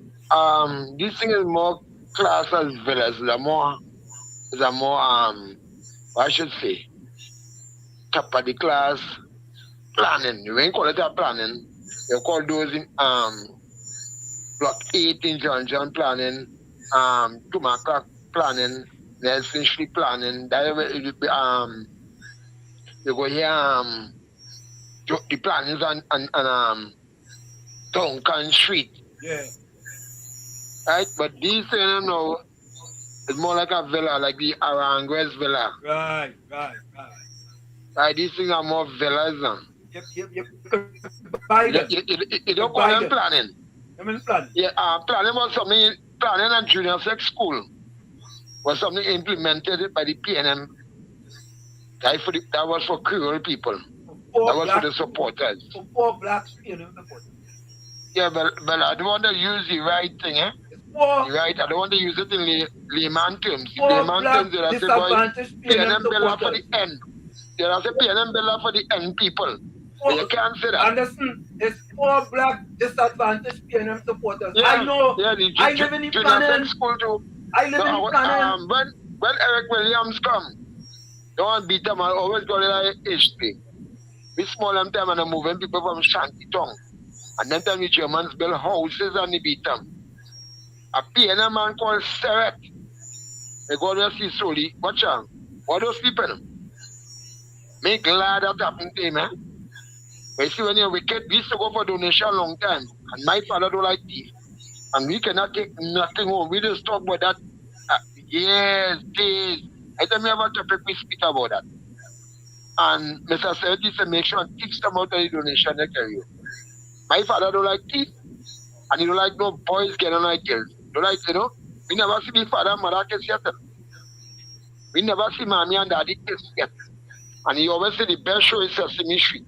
this thing is more class as villas. It's a more, what I should say, top of the class planning. You ain't call it a planning. You call those in Block 8 in John planning, Tumaka planning, Nelson Street planning. That you go here the plannings on Duncan Street. Yeah. Right? But these things now it's more like a villa, like the Aranguez Villa. Right. Right, these things are more villas now. Yep. You don't call them planning. I mean planning. Yeah, planning was something, planning and junior sex school was something implemented by the PNM. That was for Creole people. That was for the supporters. For poor black PNM supporters. Yeah, but I don't want to use the right thing, eh? The right, I don't want to use it in layman terms. Poor Layman black terms, they say, disadvantaged PNM bill for supporters. the end. They say PNM bill for the end people. But you can't say that. Anderson, it's poor black disadvantaged PNM supporters. Yeah, I know. Yeah, I live in the planning. School too. I live in the planning. When Eric Williams come, don't beat them. I always got it like history. We small them time and moving people from Shantytown. And then time the Germans build houses and they beat them. A PNM man called Seret. They go there see slowly. Watch out. What are sleeping? Me glad that happened to him, eh? But you see, when you're wicked, we used to go for donation a long time. And my father don't like this. And we cannot take nothing home. We just talk about that. Yes, this. I tell me about topic we speak about that. And Mr. Seret used to make sure and teach them out of the donation they carry you. My father don't like this. And he don't like no boys getting like girls. Don't like, you know. We never see my father and mother kiss yet. We never see mommy and daddy kiss yet. And he always say the best show is Sesame Street.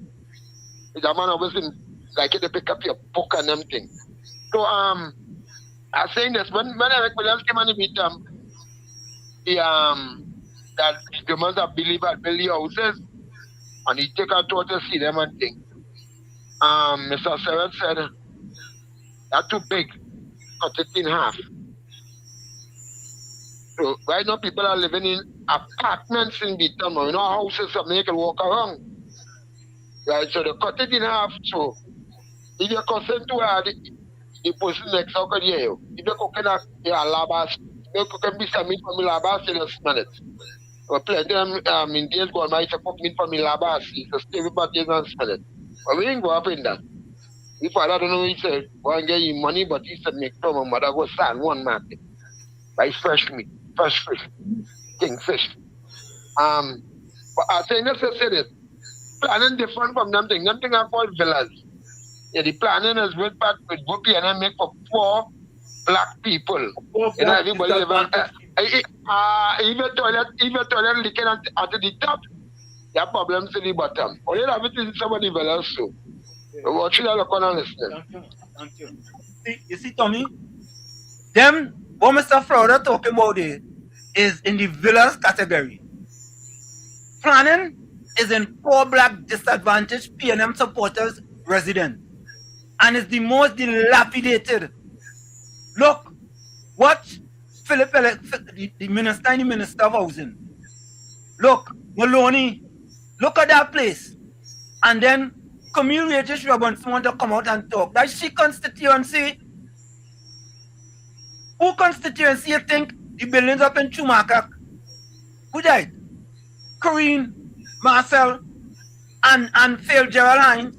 The man always like it to pick up your book and them thing. So I saying this when Eric Williams came on the meet that the ones that believe at Billy houses and he take her to see them and thing. Mr. Seret said that's too big. Cut it in half. So right now people are living in apartments in Beaton, you know, houses that you can walk around. Right, so they cut it in half. So if you cut it too hard, the person next how could you? If you cook in a labas, you cook be some meat from the labas in a minute. But plenty of in days go my cook meat from the labas, so stay with about 10 minutes. But we didn't go up in that. If I don't know, he said, go and get you money, but he said, make some mother go stand one market. Buy fresh meat, fresh fish, king fish. But I say, let's say this. Planning different from them things. Them things are called villas. Yeah, the planning is with Whoopi and I make for 4 black people. You know, everybody live even toilet leaking at the top. There are problems in the bottom. Only have it in some of the villas too. So watch it look on and listen. Thank you. You see, Tommy? Them, what Mr. Florida talking about is in the villas category. Planning is in poor black disadvantaged PNM supporters resident. And it's the most dilapidated. Look, watch Philip, the minister of housing. Look, Maloney, look at that place. And then Camille Regis Robinson want to come out and talk. That's she constituency. Who constituency you think the buildings up in Chumakak? Who died? Corinne, Marcel, and Phil Geraldine.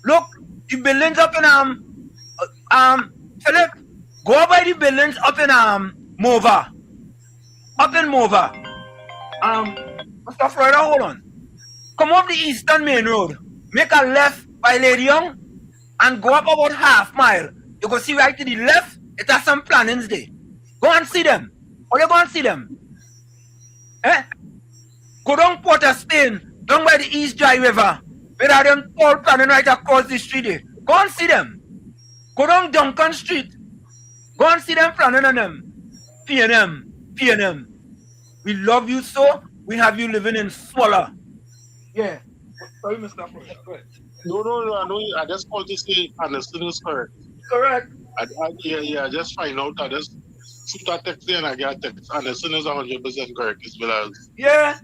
Look, the buildings up in Philip, go by the buildings up in Mova. Up in Mova. Mr. Florida, hold on. Come up the Eastern Main Road, make a left by Lady Young, and go up about half mile. You go see right to the left, it has some plannings there. Go and see them. Or you go and see them. Go down Port of Spain, down by the East Dry River. Where are them tall planning right across the street there. Go and see them. Go down Duncan Street. Go and see them planning on them. PNM. We love you so, we have you living in Swallow. Yeah. Sorry, Mr. Fresh. Go ahead. No, I just called to say understood is correct. Correct. I just find out, I just shoot a text there and I get a text. Understood is 100% correct. It's villas. Yeah.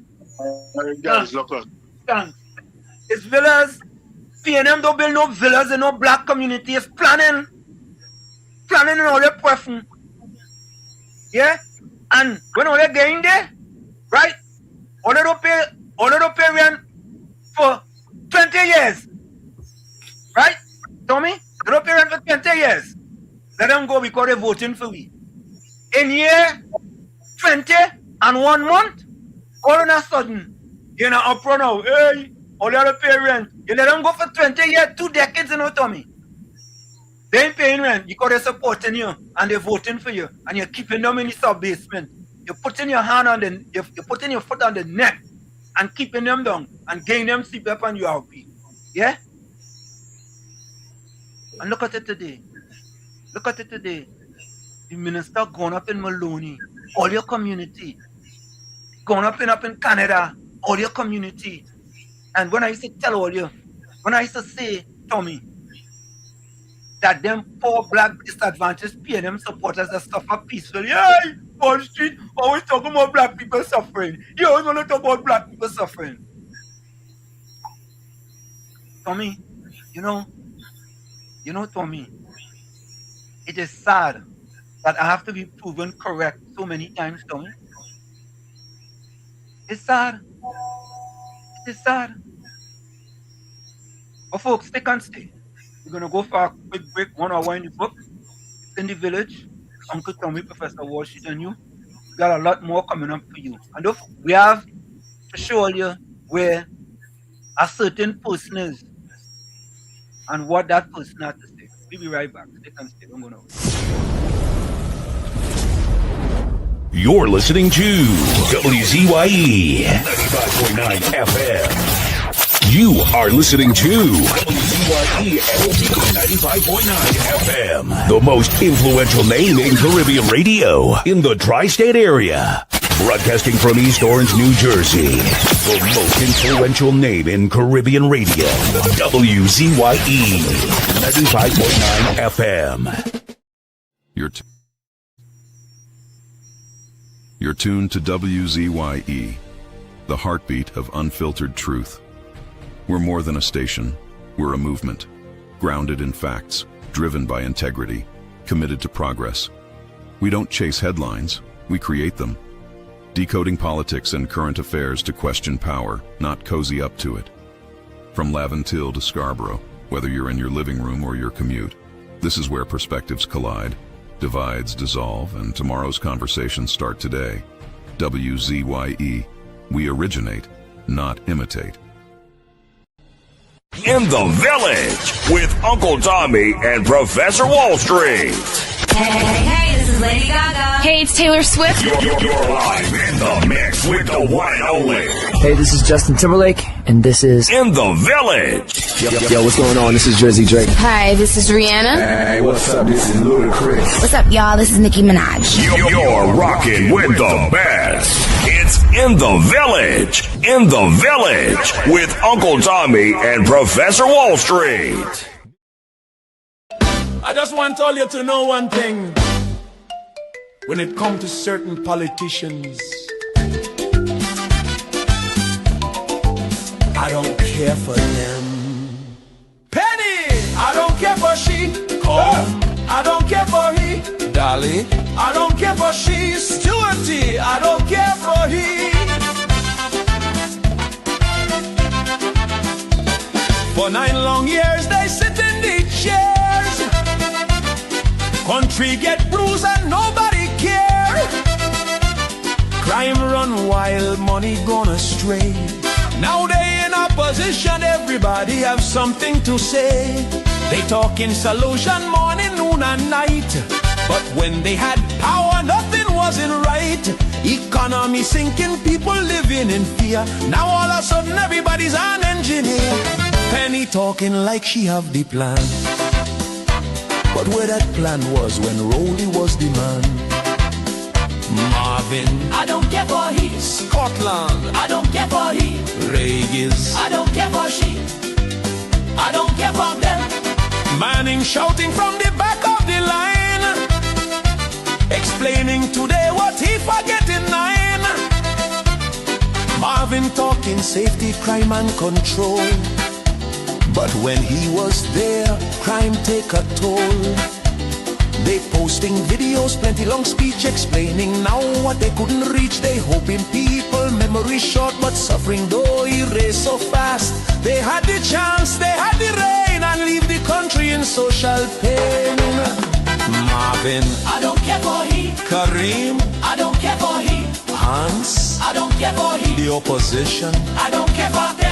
Guys, look on. Thanks. It's villas. PNM don't build no villas in no black community. It's planning. Planning in all their preference. Yeah? And when all they're getting there, right? All they don't pay rent for 20 years. Right? Tommy? They don't pay rent for 20 years. Let them go because they're voting for me. In year 20 and 1 month, all of a sudden, you're not up for now. Hey, all the other pay rent. You let them go for 20 years, 2 decades, you know, Tommy. They ain't paying rent because they're supporting you and they're voting for you and you're keeping them in the sub-basement. You're putting your hand on the, you're putting your foot on the neck and keeping them down and getting them CPF and URP. Yeah? And look at it today. Look at it today. The minister gone up in Maloney, all your community. Gone up in Canada, all your community. And when I used to tell all you, when I used to say, Tommy, that them poor black disadvantaged PNM supporters that suffer peacefully. Hey, Wall Street, always talking about black people suffering. You always want to talk about black people suffering. Tommy, you know, Tommy, it is sad that I have to be proven correct so many times, Tommy. It's sad. It is sad. But folks, stay and stay. We're going to go for a quick break, 1 hour in the book. It's in the village. Uncle Tommy, Professor Walsh, and you. We got a lot more coming up for you. And we have to show you where a certain person is and what that person has to say. We'll be right back. Stay and stay. Don't go nowhere. You're listening to WZYE 95.9 FM. You are listening to WZYE 95.9 FM, the most influential name in Caribbean radio in the tri-state area. Broadcasting from East Orange, New Jersey, the most influential name in Caribbean radio, WZYE 95.9 FM. You're tuned to WZYE, the heartbeat of unfiltered truth. We're more than a station, we're a movement, grounded in facts, driven by integrity, committed to progress. We don't chase headlines, we create them. Decoding politics and current affairs to question power, not cozy up to it. From Laventille to Scarborough, whether you're in your living room or your commute, this is where perspectives collide, divides dissolve, and tomorrow's conversations start today. WZYE, we originate, not imitate. In the Village with Uncle Tommy and Professor Wall Street. Hey, this is Lady Gaga. Hey, it's Taylor Swift. You're live in the mix with the one and only. Hey, this is Justin Timberlake, and this is In the Village. Yo, what's going on? This is Jersey Hi, this is Rihanna. Hey, what's up? This is Ludacris. What's up, y'all? This is Nicki Minaj. You're rocking with the best. It's In the Village. In the Village with Uncle Tommy and Professor Wall Street. I just want all you to know one thing. When it comes to certain politicians, I don't care for them. Penny, I don't care for she. Come, I don't care for he. Dolly, I don't care for she. Stewarty, I don't care for he. For 9 long years they sit in the chairs. Country get bruised and nobody care. Crime run wild, money gone astray. Now they in opposition, everybody have something to say. They talking solution morning, noon and night. But when they had power, nothing wasn't right. Economy sinking, people living in fear. Now all of a sudden everybody's an engineer. Penny talking like she have the plan. But where that plan was when Rolly was the man. Marvin, I don't care for he. Scotland, I don't care for he. Regis, I don't care for she. I don't care for them. Manning shouting from the back of the line, explaining today what he forget in 9. Marvin talking safety, crime and control. But when he was there, crime take a toll. They posting videos, plenty long speech explaining now what they couldn't reach. They hoping people memory short, but suffering though erase so fast. They had the chance, they had the rain, and leave the country in social pain. Marvin, I don't care for he. Kareem, I don't care for he. Hans, I don't care for he. The opposition, I don't care for them.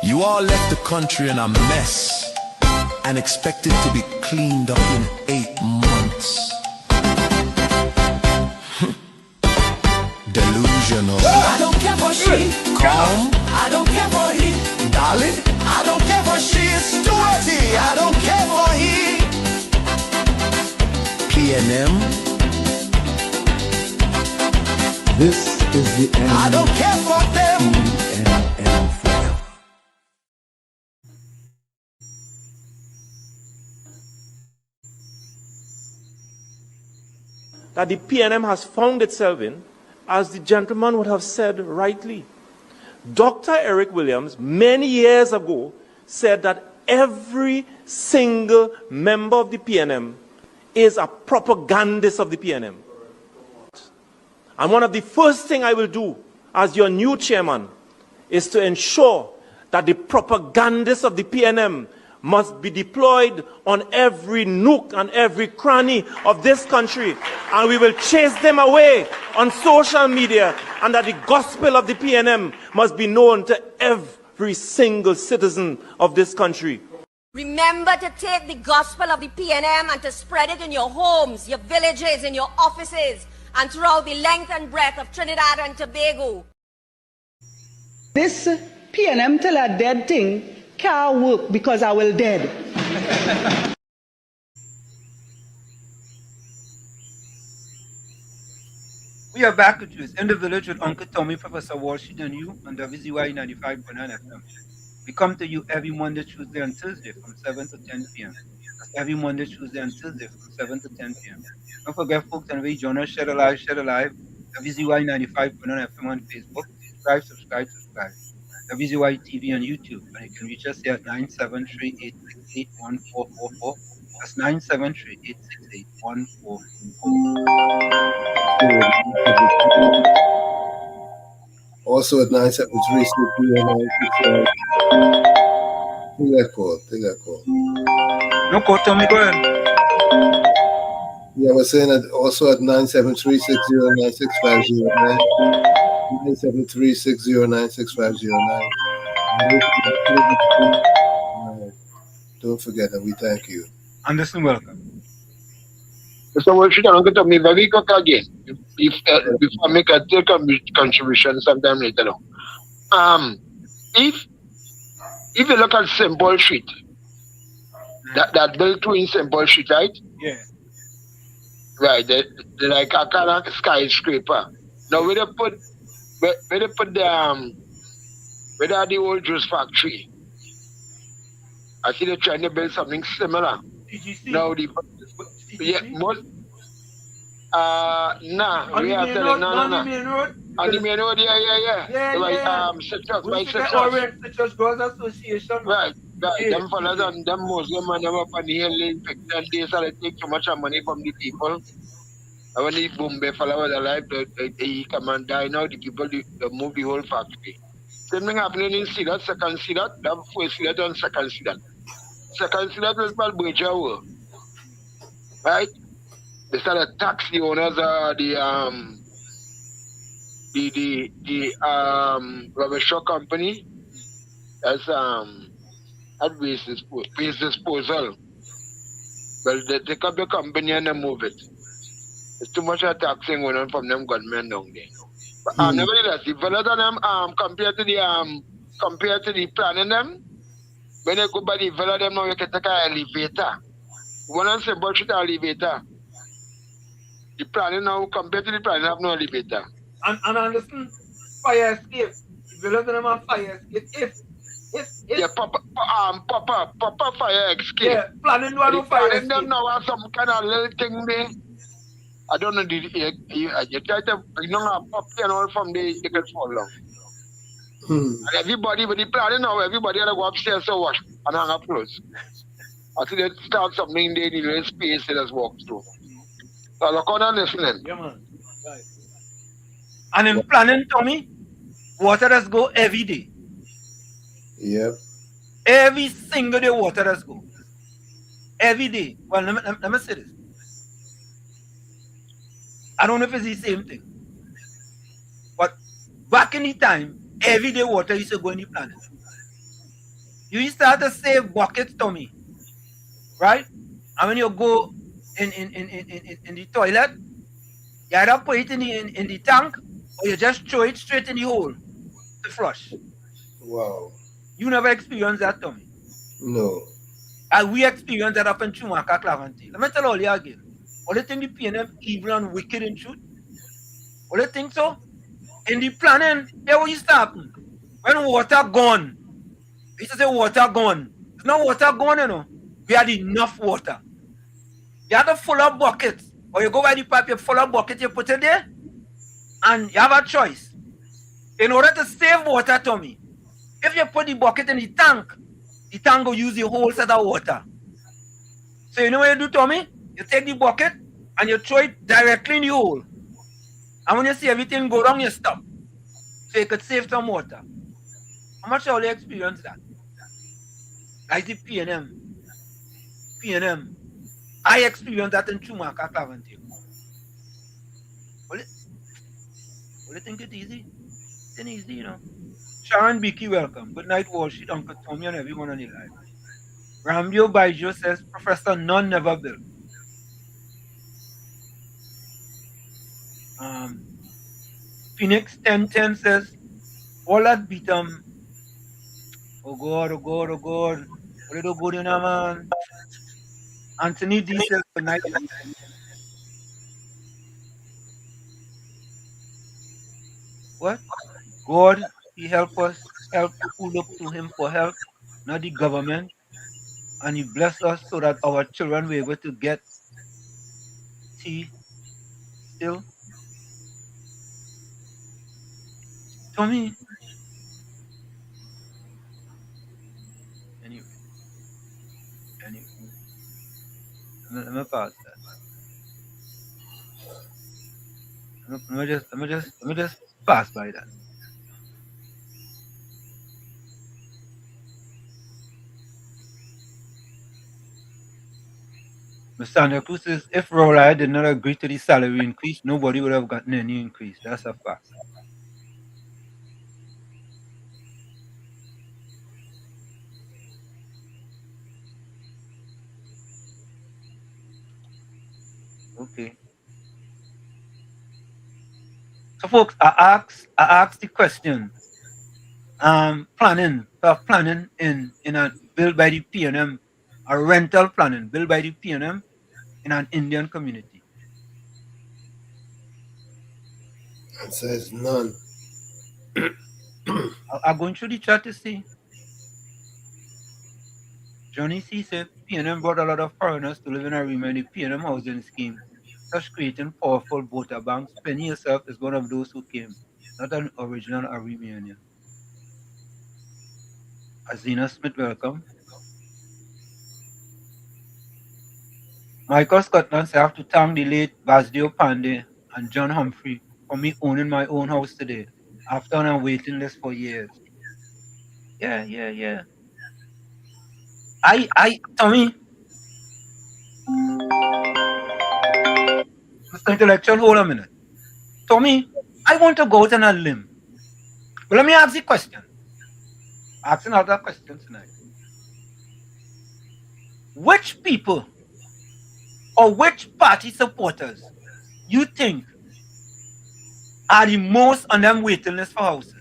You all left the country in a mess and expect it to be cleaned up in 8 months. Delusional. I don't care for she. Come. I don't care for he. Dolly. I don't care for she. Stewarty. I don't care for he. PNM. This is the end. I don't care for them. That the PNM has found itself in, as the gentleman would have said rightly. Dr. Eric Williams, many years ago, said that every single member of the PNM is a propagandist of the PNM. And one of the first things I will do as your new chairman is to ensure that the propagandists of the PNM must be deployed on every nook and every cranny of this country, and we will chase them away on social media, and that the gospel of the PNM must be known to every single citizen of this country. Remember to take the gospel of the PNM and to spread it in your homes, your villages, in your offices, and throughout the length and breadth of Trinidad and Tobago. This PNM tell a dead thing can't work because I will dead. We are back with you. It's In the Village with Uncle Tommy, Professor Walsh, and you on WZYE 95.9 FM. We come to you every Monday, Tuesday, and Thursday from 7 to 10 p.m. That's every Monday, Tuesday, and Thursday from 7 to 10 p.m. Don't forget, folks, and we join us, share alive, WZYE 95.9 FM on Facebook. Subscribe. WZYE TV on YouTube. And you can reach us here at 973-868-1444. That's 973-868-1444. Also at 973 Take that call. No call, Tommy, go ahead. Yeah, we're saying that also at 973-609-6509. 973-609-6509. Don't forget that we thank you. Anderson, welcome. So we should not get to me very quick again. Before I make a take a contribution sometime later on. If you look at St. Paul Street, that built two in St. Paul Street, right? Yeah. Right, they're like a kind of skyscraper. Now where they put the where the old juice factory. I see they're trying to build something similar. TGC. Now most we have to no. On the main road, yeah. Like Citrus Growers Association. Right. Them fellas and them Muslim and them up on the hill in 10 days so they take so much money from the people. And when the Bombay fella was alive, he come and die now, the people they move the whole factory. Same thing happening in Sedat, second Sedat, that first Sedat and second Sedat. Second Sedat was called Bojawa. Right? They started tax the owners of the rubber shop company. That's at waste disposal. Well, they take up the company and they move it. There's too much taxing going on from them gunmen down there. But nevertheless, the fellas of them compared to the planning them, when they go by the fellas them now you can take an elevator. One and say bullshit elevator. The planning now compared to the planning have no elevator. And understand fire escape. The fellas of them have fire escape. Yeah, proper fire escape. Yeah, planning one no fire escape. Them now have some kind of little thing there. I don't know, you try to pop and all from the they can fall down. And everybody with the planning now, everybody had to go upstairs to wash and hang up clothes. Until they start something there, the little space they just walk through. So look on and listening. Yeah, man. Right. And in planning, Tommy, water does go every day. Yep. Every single day water does go. Every day. Well, let me say this. I don't know if it's the same thing. But back in the time, every day water used to go in the planet. You start to save buckets, Tommy. Right? And when you go in the toilet, you either put it in the tank or you just throw it straight in the hole to flush. Wow. You never experienced that, Tommy? No. And we experienced that up in Chumaka, Clavante. Let me tell all you again. All you think the PNM evil and wicked in truth? All you think so? In the planning, there what used to happen. When water gone, we used to say water gone. There's no water gone, you know. We had enough water. You have to full up buckets. Or you go by the pipe, you full up bucket, you put it there, and you have a choice. In order to save water, Tommy, if you put the bucket in the tank will use the whole set of water. So you know what you do, Tommy? You take the bucket and you throw it directly in the hole. And when you see everything go wrong, you stop. So you could save some water. How much have you experienced that? Like the PNM. I experienced that in Chumaka, Clavante. Will you think it's easy? It's easy, you know. Sharon Beaky, welcome. Good night, Walsh, Uncle Tommy, and everyone on the line. Rambio Baijo says, Professor, none never built. Phoenix 1010 says, all that beat them. Oh God. What did you go in, man? Anthony D says, good night. what? God, He help us, help who look to Him for help, not the government. And He bless us so that our children were able to get tea still. To me, anyway, anyway, let me pass that. Let me just pass by that. Mr. Santa Cruz says, if Rowley did not agree to the salary increase, nobody would have gotten any increase. That's a fact. Okay. So, folks, I asked the question. Planning in a built by the PNM, a rental planning built by the PNM in an Indian community. Answer is none. I'm going through the chat to see. Johnny C said PNM brought a lot of foreigners to live in Arima in the PNM housing scheme, thus creating powerful voter banks. Penny herself is one of those who came, not an original Arimianian. Azina Smith, welcome. Michael Scotland said I have to thank the late Basdio Pandey and John Humphrey for me owning my own house today after on a waiting list for years. Yeah. Tommy, Mr. Intellectual, hold a minute. Tommy, I want to go out on a limb. But let me ask you a question. Asking another question tonight. Which people or which party supporters you think are the most on them waiting list for houses?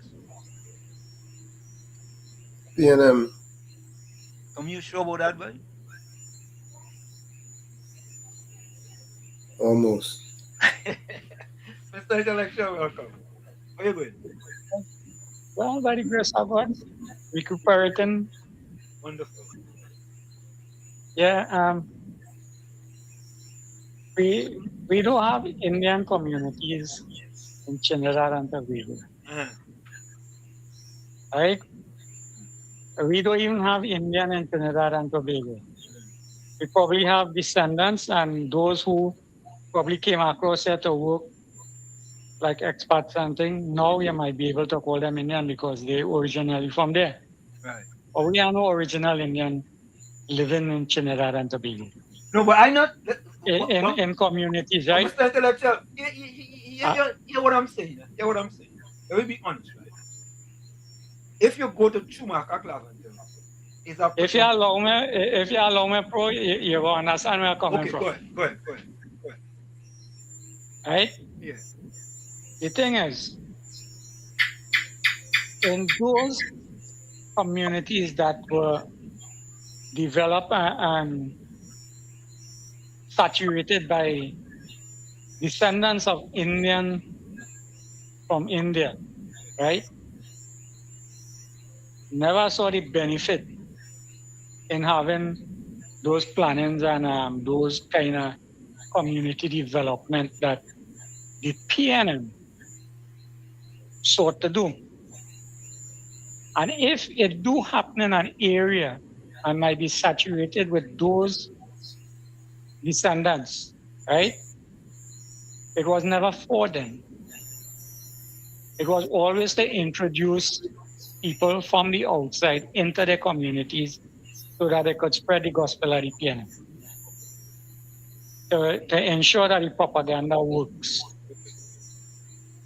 PNM. Tommy, you sure about that, boy? Almost. Mr. Intellectual, welcome. Where you going? Well, by the grace of God, recuperating. Wonderful. Yeah, we don't have Indian communities in Trinidad and Tobago. Right? We don't even have Indian in Trinidad and Tobago. We probably have descendants and those who probably came across here to work like expats and things. Now you might be able to call them Indian because they originally from there. Right. But we are no original Indian living in Trinidad and Tobago. No, but I not in communities, right? Mr. Intellectual, hear what I'm saying. Hear what I'm saying. Let me be honest, right? If you go to Chumaka Clavendale, if you allow me, pro, you will understand where I'm coming from. Okay, go ahead. Right? Yeah. The thing is, in those communities that were developed and saturated by descendants of Indian from India, right? Never saw the benefit in having those plannings and those kind of community development that the PNM sought to do. And if it do happen in an area and might be saturated with those descendants, right? It was never for them. It was always to introduce people from the outside into their communities so that they could spread the gospel of the PNM. To ensure that the propaganda works.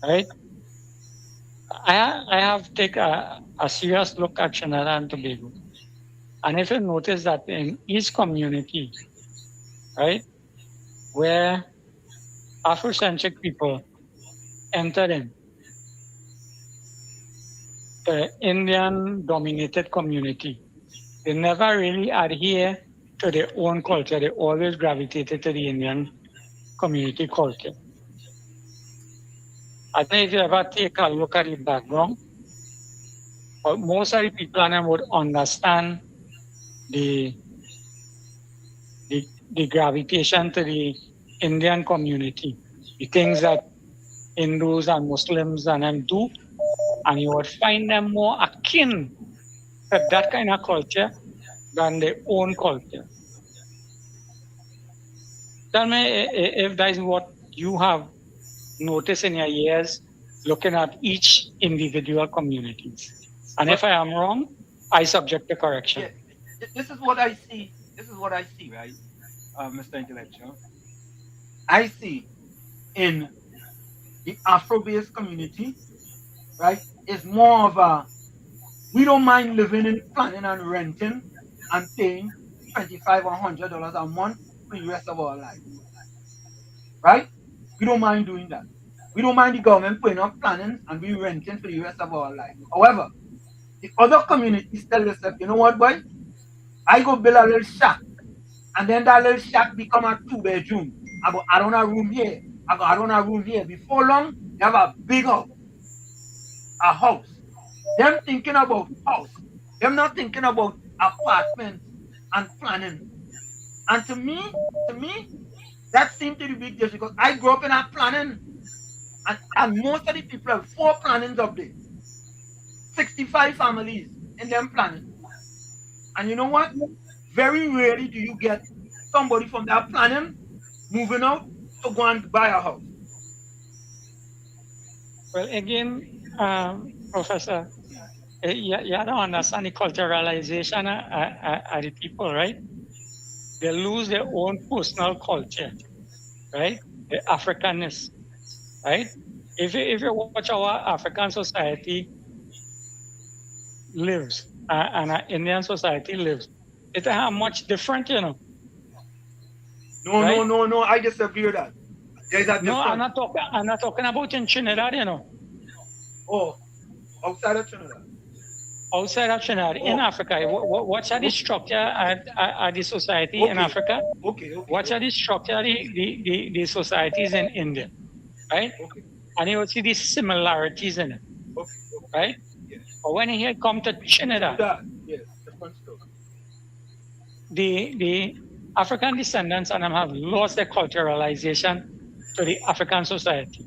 Right? I have taken a serious look at Trinidad and Tobago. And if you notice that in each community, right, where Afrocentric people entered in, the Indian-dominated community, they never really adhere to their own culture. They always gravitated to the Indian community culture. I think if you ever take a look at the background, but most of the people on them would understand the gravitation to the Indian community, the things that Hindus and Muslims and them do, and you would find them more akin to that kind of culture than their own culture. Tell me if that is what you have noticed in your years looking at each individual communities. And if I am wrong, I subject to correction. Yeah. This is what I see. This is what I see, right, Mr. Intellectual? I see in the Afro-based community, right, is more of a, we don't mind living in planning and renting and paying $25 or $100 a month for the rest of our life. Right? We don't mind doing that. We don't mind the government putting up planning and we renting for the rest of our life. However, the other communities tell themselves, you know what, boy? I go build a little shack, and then that little shack become a 2-bedroom. I go add on a room here. I go add on a room here. Before long, they have a big house. A house. Them thinking about house. Them not thinking about apartments and planning. And to me, that seemed to be big deal because I grew up in a planning, and most of the people have 4 plannings up there. 65 families in them planning. And you know what? Very rarely do you get somebody from that planning moving out to go and buy a house. Well, again, Professor, you don't understand the culturalization of the people, right? They lose their own personal culture, right? The Africanness, right? If you watch our African society lives and our Indian society lives, it's much different, you know. No, right? no, I disagree with that. There's a difference. No, I'm not talking about in Trinidad, you know. Oh, outside of Trinidad. Outside of Trinidad, in Africa, what's the structure of the society in Africa? Okay. What's the structure of the societies in India, right? Okay. And you will see these similarities in it, right? Yes. But when you come to Trinidad, yes, different story. The African descendants and them have lost their culturalization to the African society,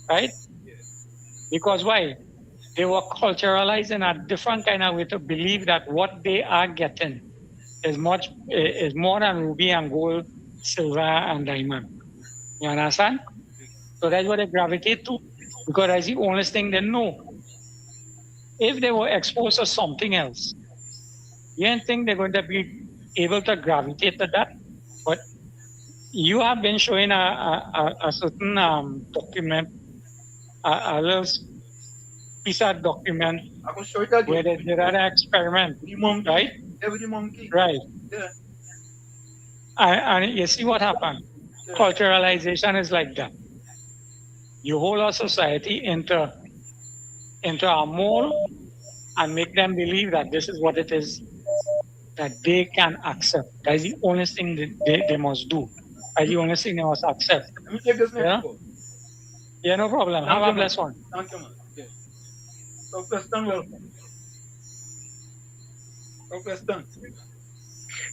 right? Yes. Because why? They were culturalized in a different kind of way to believe that what they are getting is more than ruby and gold, silver and diamond. You understand? So that's what they gravitate to, because that's the only thing they know. If they were exposed to something else, you don't think they're going to be able to gravitate to that? But you have been showing a certain document, a little piece of document where they did an experiment, right? Every monkey. Right. Yeah. And you see what happened. Yeah. Culturalization is like that. You hold our society into a mold and make them believe that this is what it is that they can accept. That is the only thing that they must do. That's the only thing they must accept. Let me take this next call. Yeah, no problem. Have a blessed one. Thank you, man. Yes. So, Preston, welcome. So, Preston.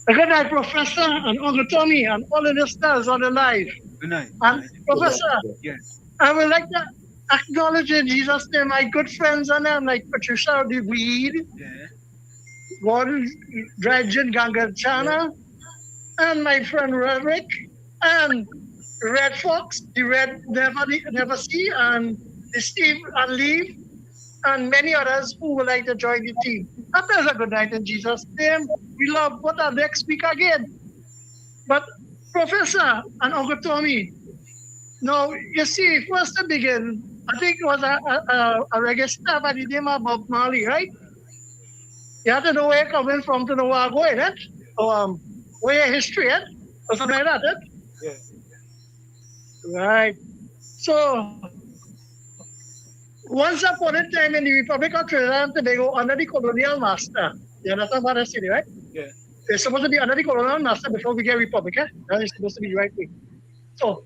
Good night, Professor, and Uncle Tommy, and all the listeners on the live. Good night. And Professor, yes, I would like to acknowledge in Jesus' name my good friends on them, like Patricia the Weed, Gordon Dragon Gangarchana, and my friend Roderick, and Red Fox, the Red Never See, and the Steve and Lee, and many others who would like to join the team. Have a good night in Jesus' name. We love what our next week again. But Professor and Uncle Tommy, now you see, first to begin, I think it was a reggae star by the name of Bob Marley, right? You have to know where you're coming from to know where you're going, right? Or where your history, right? Or something like that, right? Yeah. Right. So, once upon a time in the Republic of Trinidad and Tobago, under the colonial master, you understand what I said, right? Yeah. They're supposed to be under the colonial master before we get Republic, eh? That is supposed to be the right thing. So,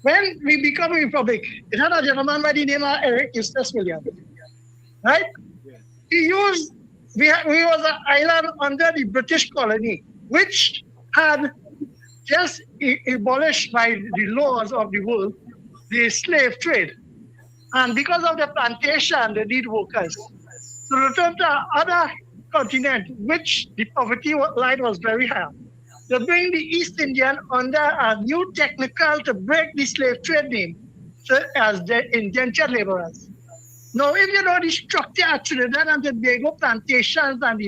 when we become a republic, it had a gentleman by the name of Eric Eustace Williams, right? He used, we was an island under the British colony, which had just abolished by the laws of the world the slave trade. And because of the plantation, they need workers. So return to other continent, which the poverty line was very high. They bring the East Indian under a new technical to break the slave trade name, so as the indentured laborers. Now, if you know the structure at Trinidad and Tobago plantations and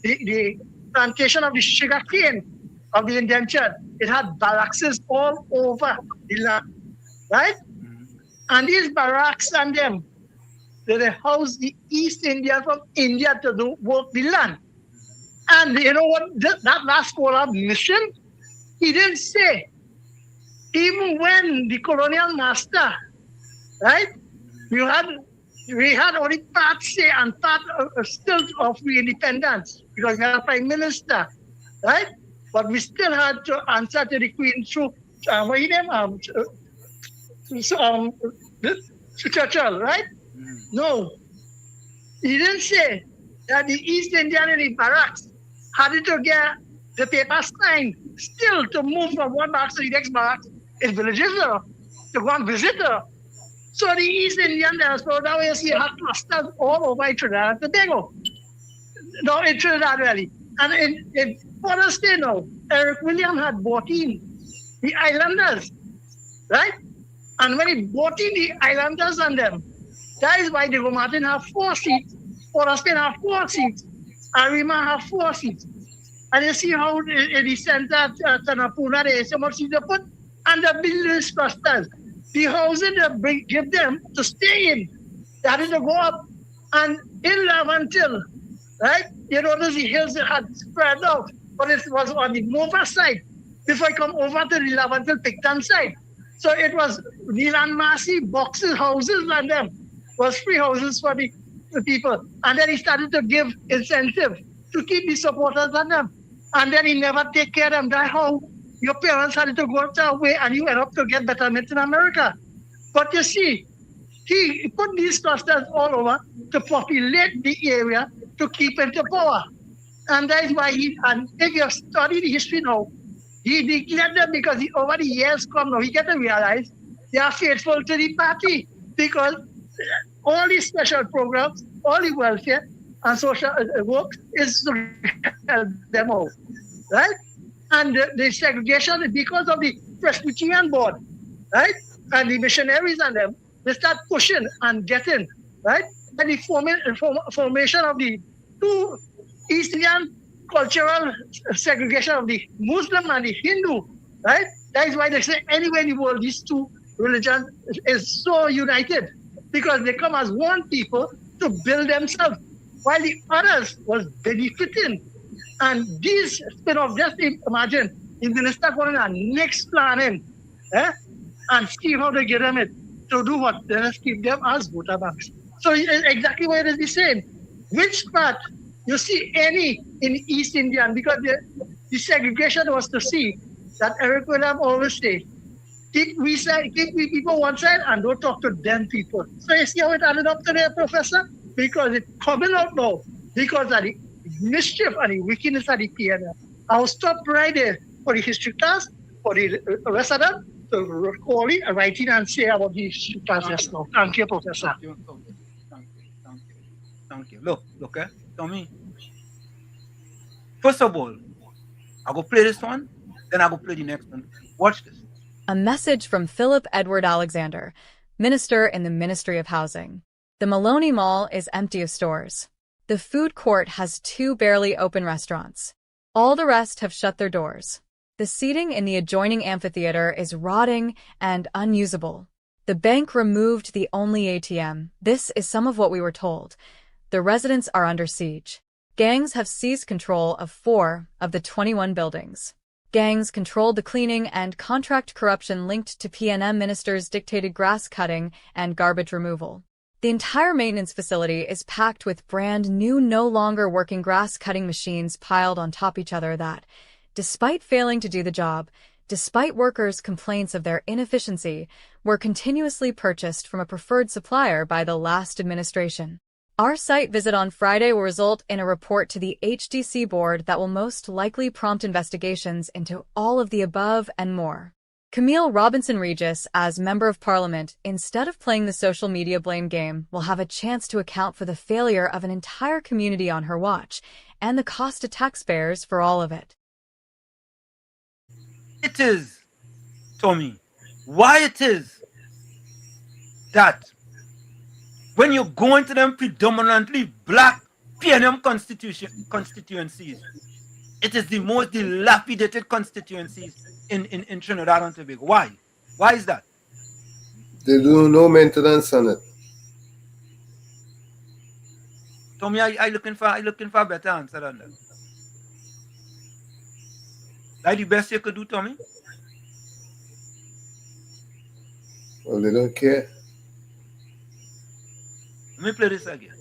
the plantation of the sugar cane of the indentured, it had barracks all over the land, right? And these barracks and them, they house the East Indian from India to do work the land. And you know what? That last scholar mission, he didn't say, even when the colonial master, right? We had only part say and part still of the independence because we had a prime minister, right? But we still had to answer to the Queen through what his name? Churchill, right? No, he didn't say that the East Indian in the barracks had to get the paper signed still to move from one barracks to the next barracks in villages to go and visit her. So the East Indian diaspora, now you see, had clusters all over Trinidad and Tobago. No, in Trinidad Valley. And in Forest State now, Eric Williams had bought in the islanders, right? And when he bought in the islanders and them, that is why the Martin have 4 seats, Forest State have 4 seats, Arima have 4 seats. And you see how in the center at Tanapuna, there is so much seats to put, and the buildings clusters. The housing they give them to stay in. They had to go up. And in Lavantil, right, you notice the hills that had spread out, but it was on the Nova side before I come over to the Lavantil Picton side. So it was Nilan Masi boxes, houses, and them was free houses for the people. And then he started to give incentive to keep the supporters on them. And then he never take care of them. That's how your parents had to go away and you end up to get betterment in America. But you see, he put these clusters all over to populate the area to keep into power. And that is why and if you study the history now, he declared them because over the years come now, he get to realize they are faithful to the party because all these special programs, all the welfare and social work is to help them out, right? And the segregation, because of the Presbyterian board, right? And the missionaries and them, they start pushing and getting, right? And the formation of the 2 East Indian cultural segregation of the Muslim and the Hindu, right? That is why they say anywhere in the world, these 2 religions is so united because they come as one people to build themselves, while the others was benefiting. And these spin-off, just imagine, if minister going on next planning, and see how they get them it to do what? They just keep them as voter banks. So exactly what it is the same. Which part you see any in East Indian, because the segregation was to see that Eric Williams always say, keep we people one side and don't talk to them people. So you see how it added up today, Professor? Because it's coming out now because of the mischief and the wickedness of the PNL. I'll stop right there for the history class, for the rest of them, to recording and writing and say about the history class just now. Thank you, Professor. Thank you. Look, Tommy. First of all, I'll go play this one, then I'll go play the next one. Watch this. A message from Philip Edward Alexander, Minister in the Ministry of Housing. The Maloney Mall is empty of stores. The food court has 2 barely open restaurants. All the rest have shut their doors. The seating in the adjoining amphitheater is rotting and unusable. The bank removed the only ATM. This is some of what we were told. The residents are under siege. Gangs have seized control of 4 of the 21 buildings. Gangs controlled the cleaning and contract corruption linked to PNM ministers dictated grass cutting and garbage removal. The entire maintenance facility is packed with brand new, no longer working grass cutting machines piled on top each other that, despite failing to do the job, despite workers' complaints of their inefficiency, were continuously purchased from a preferred supplier by the last administration. Our site visit on Friday will result in a report to the HDC board that will most likely prompt investigations into all of the above and more. Camille Robinson Regis, as Member of Parliament, instead of playing the social media blame game, will have a chance to account for the failure of an entire community on her watch and the cost to taxpayers for all of it. It is, Tommy, why it is that when you go into them predominantly black PNM constituencies, it is the most dilapidated constituencies in Trinidad and Tobago. Why? Why is that? They do no maintenance on it. Tommy, I looking for a better answer than that. That's the best you could do, Tommy? Well, they don't care. Let me play this again.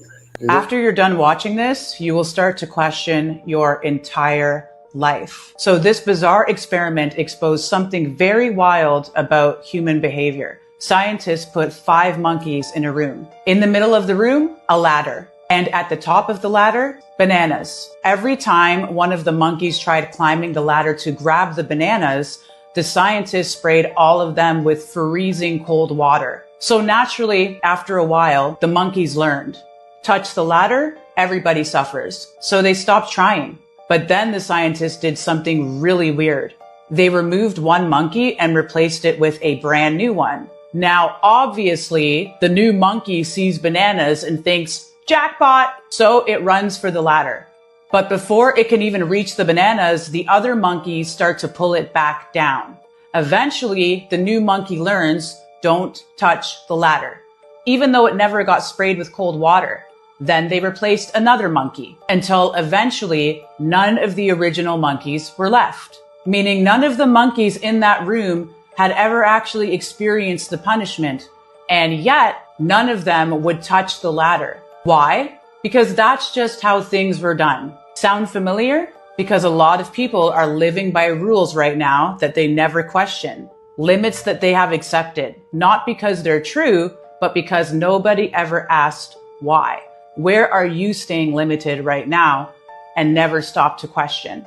After you're done watching this, you will start to question your entire life. So this bizarre experiment exposed something very wild about human behavior. Scientists put 5 monkeys in a room. In the middle of the room, a ladder. And at the top of the ladder, bananas. Every time one of the monkeys tried climbing the ladder to grab the bananas, the scientists sprayed all of them with freezing cold water. So naturally, after a while, the monkeys learned. Touch the ladder, everybody suffers. So they stopped trying. But then the scientists did something really weird. They removed one monkey and replaced it with a brand new one. Now, obviously, the new monkey sees bananas and thinks, jackpot! So it runs for the ladder. But before it can even reach the bananas, the other monkeys start to pull it back down. Eventually, the new monkey learns, don't touch the ladder, even though it never got sprayed with cold water. Then they replaced another monkey until eventually none of the original monkeys were left, meaning none of the monkeys in that room had ever actually experienced the punishment, and yet none of them would touch the ladder. Why? Because that's just how things were done. Sound familiar? Because a lot of people are living by rules right now that they never question. Limits that they have accepted, not because they're true, but because nobody ever asked why. Where are you staying limited right now and never stop to question?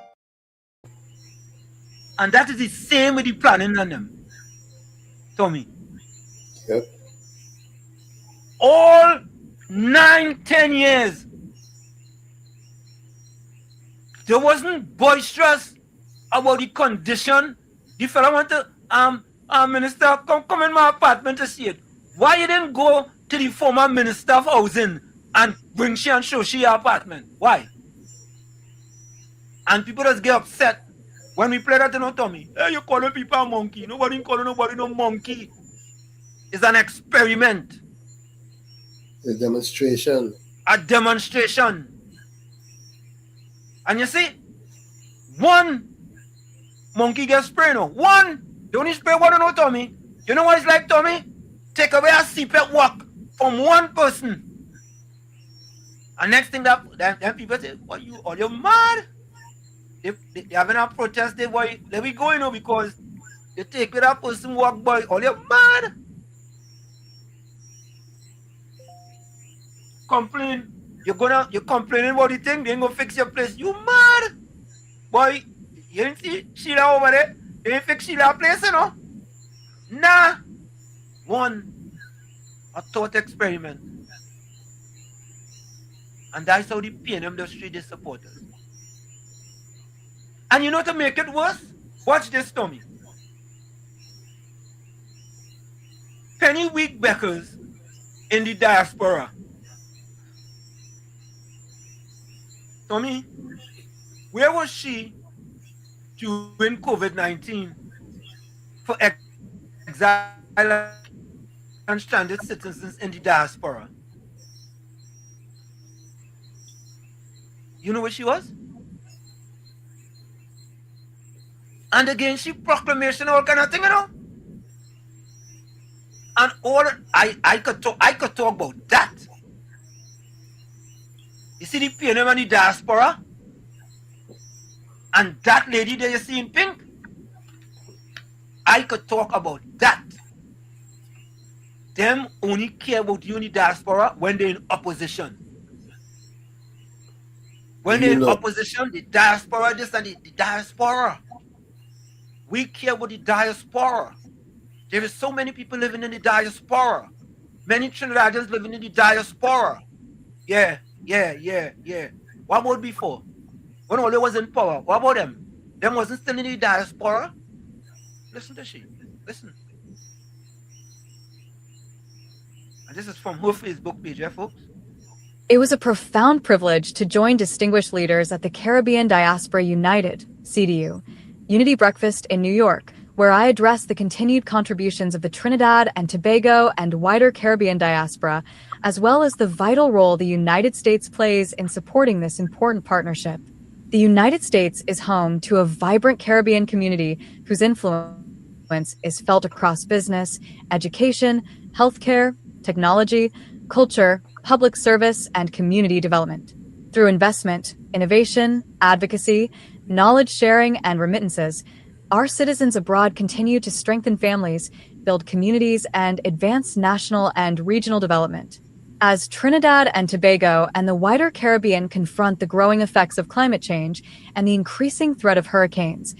And that is the same with the planning on them, Tommy. Yep. All 9-10 years, there wasn't boisterous about the condition. The fellow went to minister, come in my apartment to see it. Why you didn't go to the former minister of housing and bring she and show she her apartment? Why? And people just get upset when we play that, you know, Tommy. Hey, you calling people a monkey. Nobody calling nobody no monkey. It's an experiment. A demonstration. A demonstration. And you see, one monkey gets sprayed, no? One. You only spray one, no, Tommy. You know what it's like, Tommy? Take away a CPAP work from one person. And next thing that then people say, "What you all you mad?" They having a protest. They let me go, you know, because they take with that person walk by. All you mad? Complain. You're complaining about the thing. They ain't gonna fix your place. You mad? Boy, you didn't see Sheila over there. They ain't fix Sheila place, you know. Nah. A thought experiment. And that's how the PNM industry is supporters. And you know, to make it worse, watch this, Tommy. Penny Week Beckers in the diaspora. Tommy, where was she during COVID-19 for exile and stranded citizens in the diaspora? You know where she was? And again, she proclamation, all kind of thing, you know? And all I could talk about that. You see the PNM and the diaspora? And that lady that you see in pink? I could talk about that. Them only care about you in the diaspora when they're in opposition. When they're in opposition, the diaspora, this and the diaspora. We care about the diaspora. There is so many people living in the diaspora. Many Trinidadians living in the diaspora. Yeah. What about before? When Ole was in power, what about them? Them wasn't still in the diaspora? Listen to she. Listen. And this is from her Facebook page, yeah, folks? It was a profound privilege to join distinguished leaders at the Caribbean Diaspora United, CDU, Unity Breakfast in New York, where I addressed the continued contributions of the Trinidad and Tobago and wider Caribbean diaspora, as well as the vital role the United States plays in supporting this important partnership. The United States is home to a vibrant Caribbean community whose influence is felt across business, education, healthcare, technology, culture, public service, and community development. Through investment, innovation, advocacy, knowledge sharing, and remittances, our citizens abroad continue to strengthen families, build communities, and advance national and regional development. As Trinidad and Tobago and the wider Caribbean confront the growing effects of climate change and the increasing threat of hurricanes,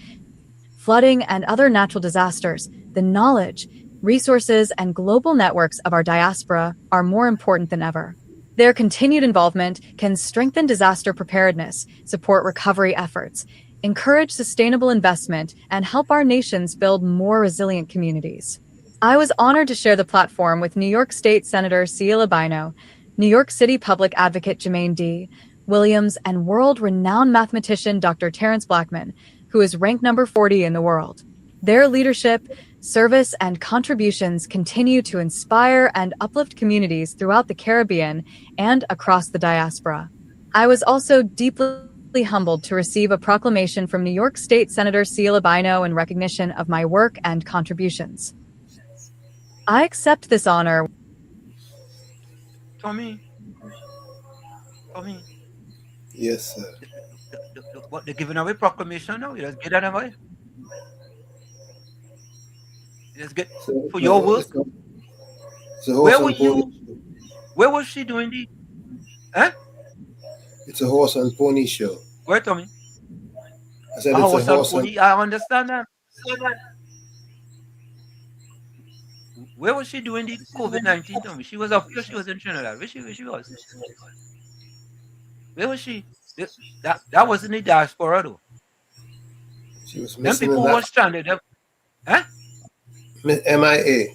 flooding, and other natural disasters, the knowledge, resources, and global networks of our diaspora are more important than ever. Their continued involvement can strengthen disaster preparedness, support recovery efforts, encourage sustainable investment, and help our nations build more resilient communities. I was honored to share the platform with New York State Senator Celia Bino, New York City Public Advocate Jermaine D. Williams, and world-renowned mathematician Dr. Terrence Blackman, who is ranked number 40 in the world. Their leadership, service, and contributions continue to inspire and uplift communities throughout the Caribbean and across the diaspora. I was also deeply humbled to receive a proclamation from New York State Senator Celia Bino in recognition of my work and contributions. I accept this honor. Tommy. Yes, sir. What they're giving away proclamation now? You just get that away. You just get for your work. Where were you? Where was she doing the? Huh? It's a horse and pony show. Where, Tommy? I said it's a horse and pony. I understand that. Where was she doing the COVID-19, Tommy? She was up here. She was in Trinidad. Where she was? Where was she? That wasn't the diaspora though. She was them missing. People were stranded. Huh? MIA.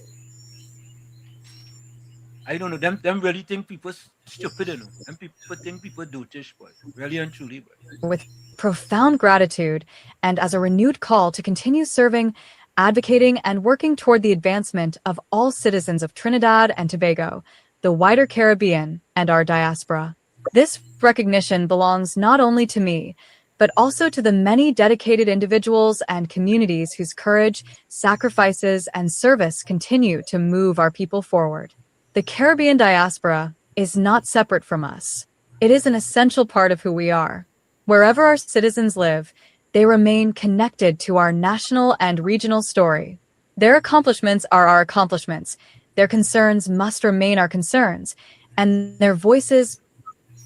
I don't know. Them really think people stupid, you know. Them people think people dotish, boy. Really and truly, boy. With profound gratitude and as a renewed call to continue serving, advocating, and working toward the advancement of all citizens of Trinidad and Tobago, the wider Caribbean, and our diaspora. This recognition belongs not only to me, but also to the many dedicated individuals and communities whose courage, sacrifices, and service continue to move our people forward. The Caribbean diaspora is not separate from us. It is an essential part of who we are. Wherever our citizens live, they remain connected to our national and regional story. Their accomplishments are our accomplishments. Their concerns must remain our concerns, and their voices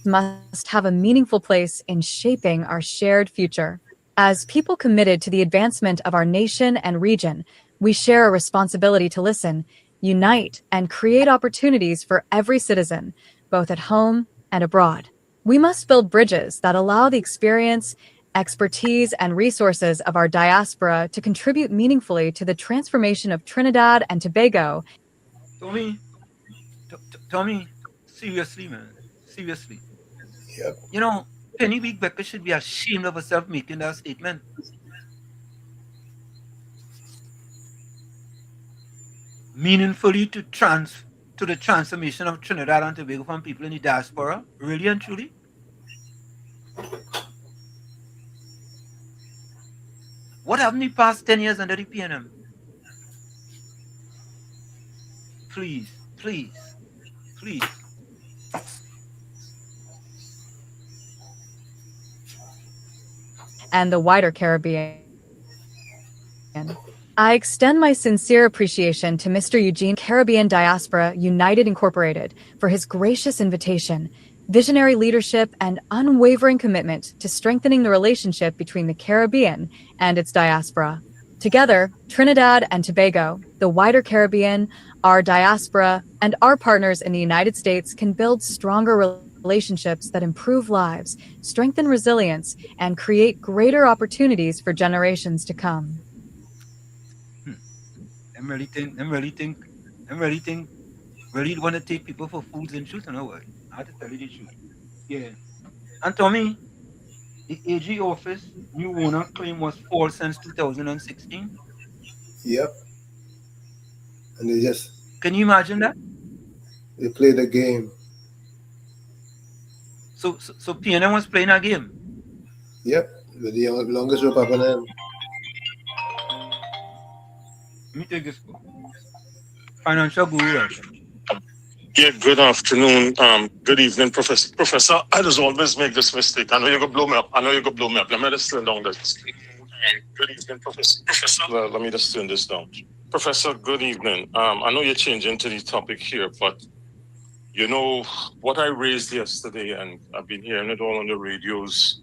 must have a meaningful place in shaping our shared future. As people committed to the advancement of our nation and region, we share a responsibility to listen, unite, and create opportunities for every citizen, both at home and abroad. We must build bridges that allow the experience, expertise, and resources of our diaspora to contribute meaningfully to the transformation of Trinidad and Tobago. Tommy, seriously, man. Seriously. Yep. You know, Penny Big Becker should be ashamed of herself making that statement. Meaningfully to the transformation of Trinidad and Tobago from people in the diaspora, really and truly. What happened in the past 10 years under the PNM? Please. And the wider Caribbean. I extend my sincere appreciation to Mr. Eugene Caribbean Diaspora United Incorporated for his gracious invitation, visionary leadership, and unwavering commitment to strengthening the relationship between the Caribbean and its diaspora. Together, Trinidad and Tobago, the wider Caribbean, our diaspora, and our partners in the United States can build stronger relationships that improve lives, strengthen resilience, and create greater opportunities for generations to come. Them really want to take people for fools and truth, you know what? I have to tell you the truth. Yeah. And Tommy, the AG office new owner claim was false since 2016. Yep. And Can you imagine that? they play the game. So PNM was playing a game. Yep. With the longest rope up and them. Let me take this call. Financial guru right here. Yeah, good afternoon. Good evening, Professor. Professor, I just always make this mistake. I know you're going to blow me up. Let me just turn down this. Good evening, Professor. Let me just turn this down. Professor, good evening. I know you're changing to the topic here, but you know what I raised yesterday, and I've been hearing it all on the radios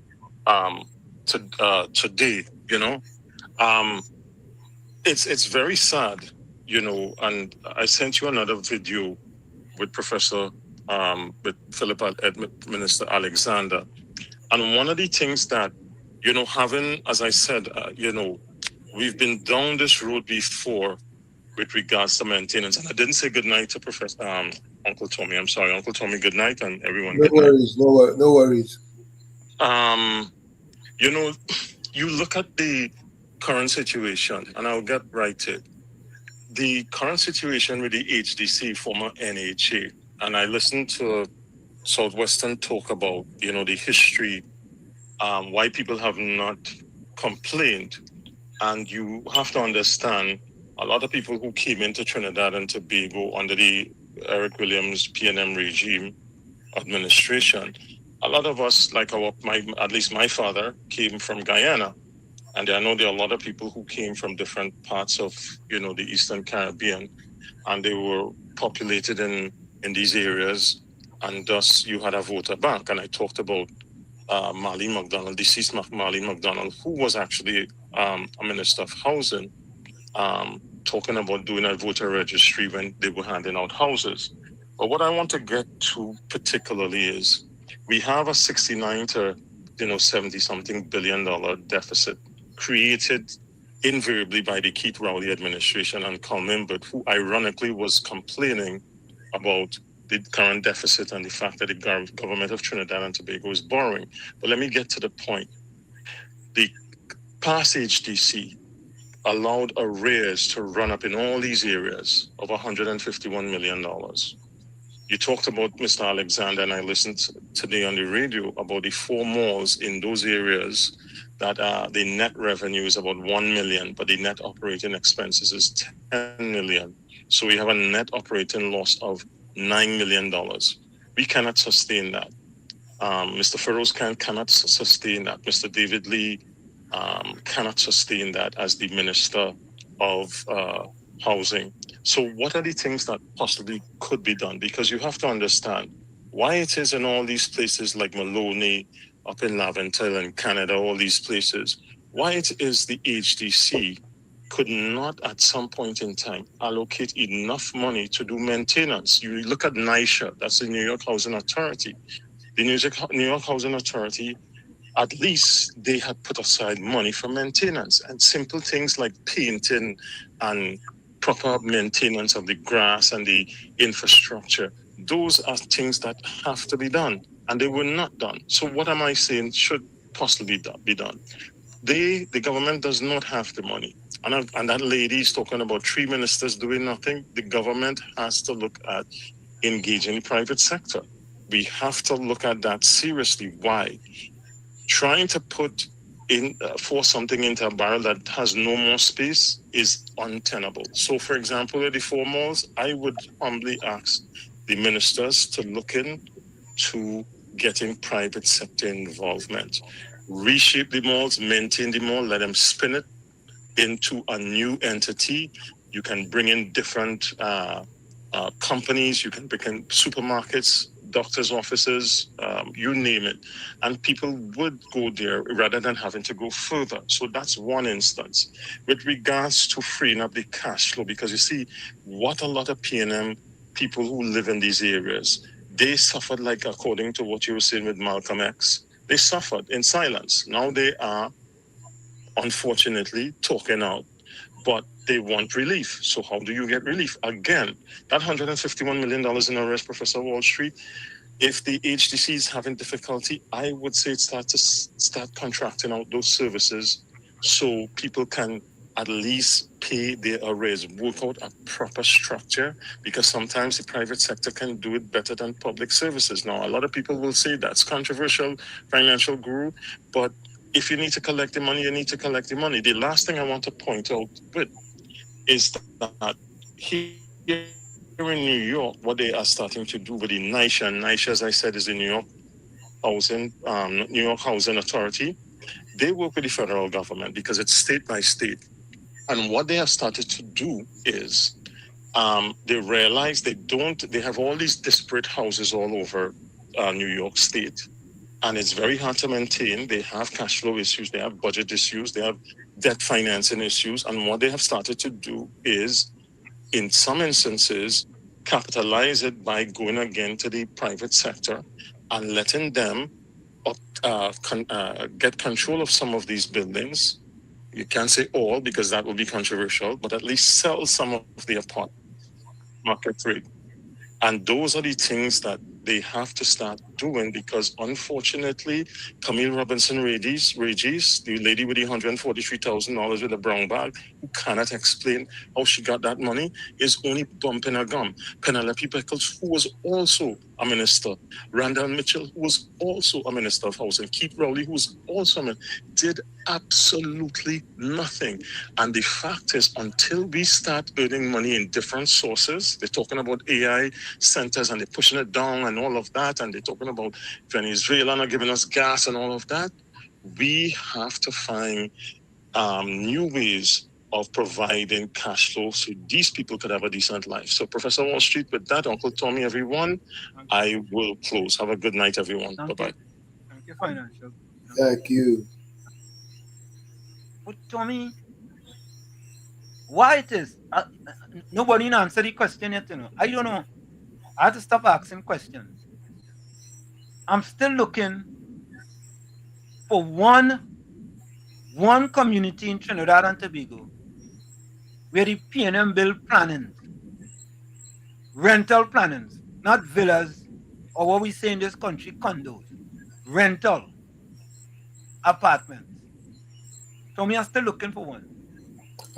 today, you know. It's very sad, you know, and I sent you another video with with Minister Alexander. And one of the things that, you know, having, as I said, you know, we've been down this road before with regards to maintenance. And I didn't say good night to Professor Uncle Tommy. I'm sorry, Uncle Tommy, good night, and everyone. No worries, no worries. You know, you look at the current situation, and I'll get right to it. The current situation with the HDC, former NHA, and I listened to Southwestern talk about, you know, the history, why people have not complained. And you have to understand, a lot of people who came into Trinidad and Tobago under the Eric Williams PNM regime administration, a lot of us, like at least my father, came from Guyana. And I know there are a lot of people who came from different parts of, you know, the Eastern Caribbean, and they were populated in these areas. And thus you had a voter bank. And I talked about Marlene McDonald, deceased Marlene McDonald, who was actually a minister of housing, talking about doing a voter registry when they were handing out houses. But what I want to get to particularly is we have a 69 to 70 something billion dollar deficit created invariably by the Keith Rowley administration and Carl Mimbert, who ironically was complaining about the current deficit and the fact that the government of Trinidad and Tobago is borrowing. But let me get to the point. The past HDC allowed arrears to run up in all these areas of $151 million. You talked about Mr. Alexander, and I listened today on the radio about the 4 malls in those areas that the net revenue is about 1 million, but the net operating expenses is 10 million. So we have a net operating loss of $9 million. We cannot sustain that. Mr. Feroz cannot sustain that. Mr. David Lee cannot sustain that as the Minister of Housing. So what are the things that possibly could be done? Because you have to understand why it is in all these places like Maloney, up in Laventille and Canada, all these places, why it is the HDC could not at some point in time allocate enough money to do maintenance. You look at NYSHA, that's the New York Housing Authority. The New York Housing Authority, at least they had put aside money for maintenance and simple things like painting and proper maintenance of the grass and the infrastructure. Those are things that have to be done, and they were not done. So what am I saying should possibly be done? The government does not have the money. And that lady is talking about 3 ministers doing nothing. The government has to look at engaging the private sector. We have to look at that seriously. Why? Trying to put force something into a barrel that has no more space is untenable. So, for example, at the 4 malls, I would humbly ask the ministers to look into getting private sector involvement. Reshape the malls, maintain the mall, let them spin it, into a new entity. You can bring in different companies, you can bring in supermarkets, doctors' offices, you name it. And people would go there rather than having to go further. So that's one instance. With regards to freeing up the cash flow, because you see, what a lot of PNM people who live in these areas, they suffered, like according to what you were saying with Malcolm X, they suffered in silence. Now they are, unfortunately, talking out, but they want relief. So how do you get relief? Again, that $151 million in arrest, Professor Wall Street, if the HDC is having difficulty, I would say start contracting out those services so people can at least pay their arrears, work out a proper structure, because sometimes the private sector can do it better than public services. Now, a lot of people will say that's controversial, financial guru, but if you need to collect the money, you need to collect the money. The last thing I want to point out with is that here in New York, what they are starting to do with the NYCHA, as I said, is the New York Housing Authority. They work with the federal government because it's state by state. And what they have started to do is they realize they have all these disparate houses all over New York State. And it's very hard to maintain. They have cash flow issues, they have budget issues, they have debt financing issues. And what they have started to do is, in some instances, capitalize it by going again to the private sector and letting them get control of some of these buildings. You can't say all because that will be controversial, but at least sell some of the apartment market rate. And those are the things that they have to start doing, because unfortunately, Camille Robinson Regis, the lady with the $143,000 with a brown bag, who cannot explain how she got that money, is only bumping her gum. Penelope Beckles, who was also a minister, Randall Mitchell, who was also a minister of housing, Keith Rowley, who was also a minister, did absolutely nothing. And the fact is, until we start earning money in different sources, they're talking about AI centers and they're pushing it down and all of that, and they're talking about Venezuela not giving us gas and all of that. We have to find new ways of providing cash flow so these people could have a decent life. So, Professor Wall Street, with that, Uncle Tommy, everyone, I will close. Have a good night, everyone. Bye-bye. Thank you, financial. Thank you. But Tommy, why it is? Nobody answered the question yet, you know. I don't know. I have to stop asking questions. I'm still looking for one community in Trinidad and Tobago where the PNM build plannings, rental plannings, not villas or what we say in this country, condos, rental apartments. Tommy, I'm still looking for one.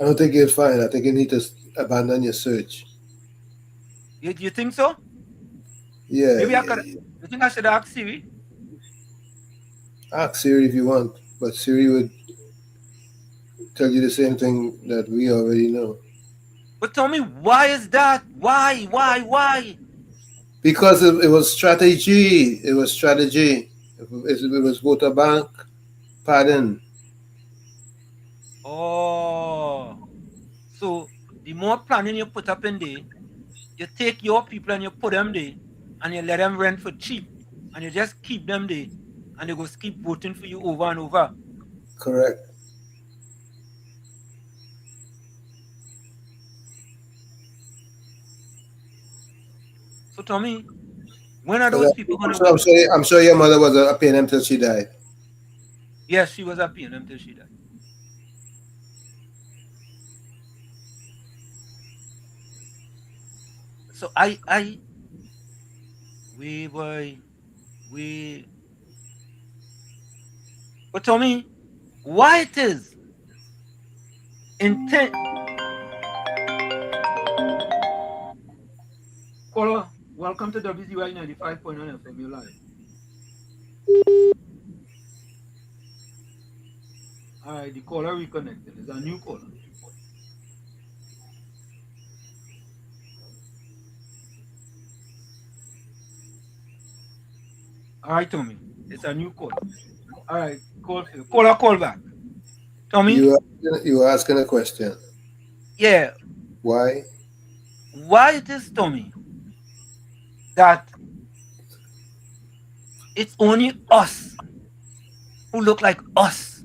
I don't think you'll find. I think you need to abandon your search. You think so? Yeah. Maybe I could. You think I should ask Siri? Ask Siri if you want, but Siri would tell you the same thing that we already know. But tell me, why is that? Why? Because it was strategy. It was strategy. It was voter bank pardon. Oh. So the more planning you put up in there, you take your people and you put them there and you let them rent for cheap and you just keep them there and they go keep voting for you over and over. Correct. So Tommy, when are those people going to I'm sure your mother was a PNM till she died. Yes, she was a PNM till she died. So but Tommy, why it is intent? Caller, welcome to WZYE 95.9 FM. You're live. All right, the caller reconnected. It's a new caller. All right, Tommy. It's a new caller. All right, call back. Tommy? You were asking a question. Yeah. Why? Why it is, Tommy, that it's only us who look like us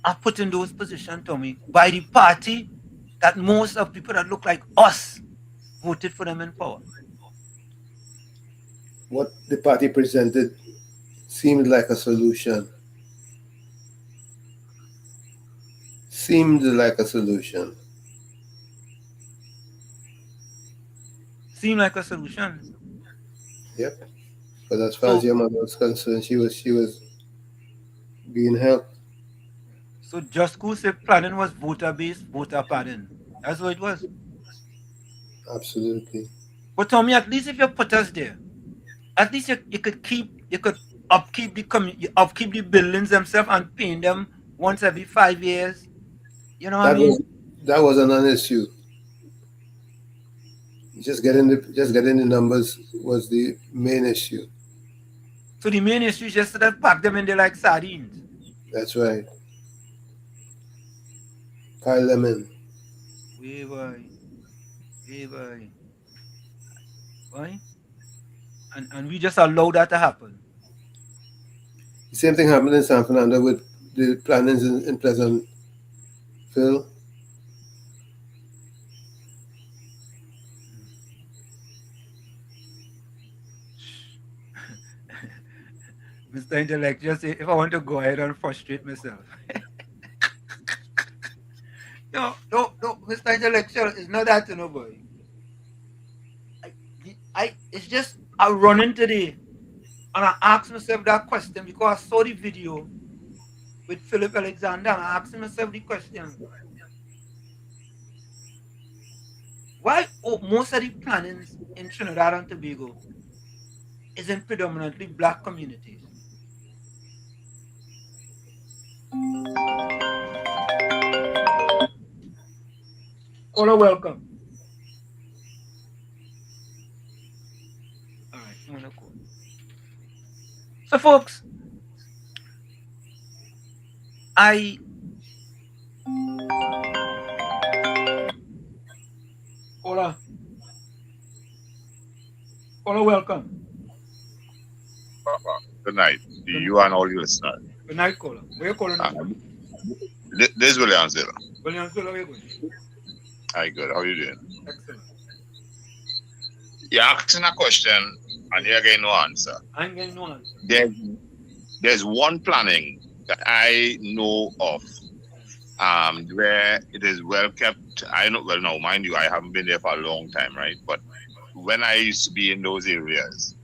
are put in those positions, Tommy, by the party that most of people that look like us voted for them in power? What the party presented seemed like a solution. Seemed like a solution. Seemed like a solution. Yep. But as far So, as your mother was concerned, she was being helped. so Just School said planning was voter based, voter pardon. That's what it was. Absolutely. But Tommy, at least if you put us there, at least you could upkeep upkeep the buildings themselves and paint them once every 5 years. You know what I That mean? was that was a non-issue. Just getting the numbers was the main issue. So the main issue is just to pack them in there like sardines. That's right. Pile them in. Way boy. Way boy. Why? And we just allow that to happen. The same thing happened in San Fernando with the plannings in Pleasantville. Mr. Intellectual say, if I want to go ahead and frustrate myself. No, Mr. Intellectual, it's not that, boy. It's just, I run into the, and I asked myself that question because I saw the video with Philip Alexander, and I asked myself the question, why most of the plannings in Trinidad and Tobago is in predominantly black communities? Caller, welcome. All right, I'm gonna call. So, folks, Caller, welcome. Good night to you and all your listeners. Good night, caller. Where you calling from? This is Williamsville. Williamsville, how are you going? Hi, good. How are you doing? Excellent. You're asking a question and you're getting no answer. I'm getting no answer. There's one planning that I know of where it is well kept. I know, well, now, mind you, I haven't been there for a long time, right? But when I used to be in those areas,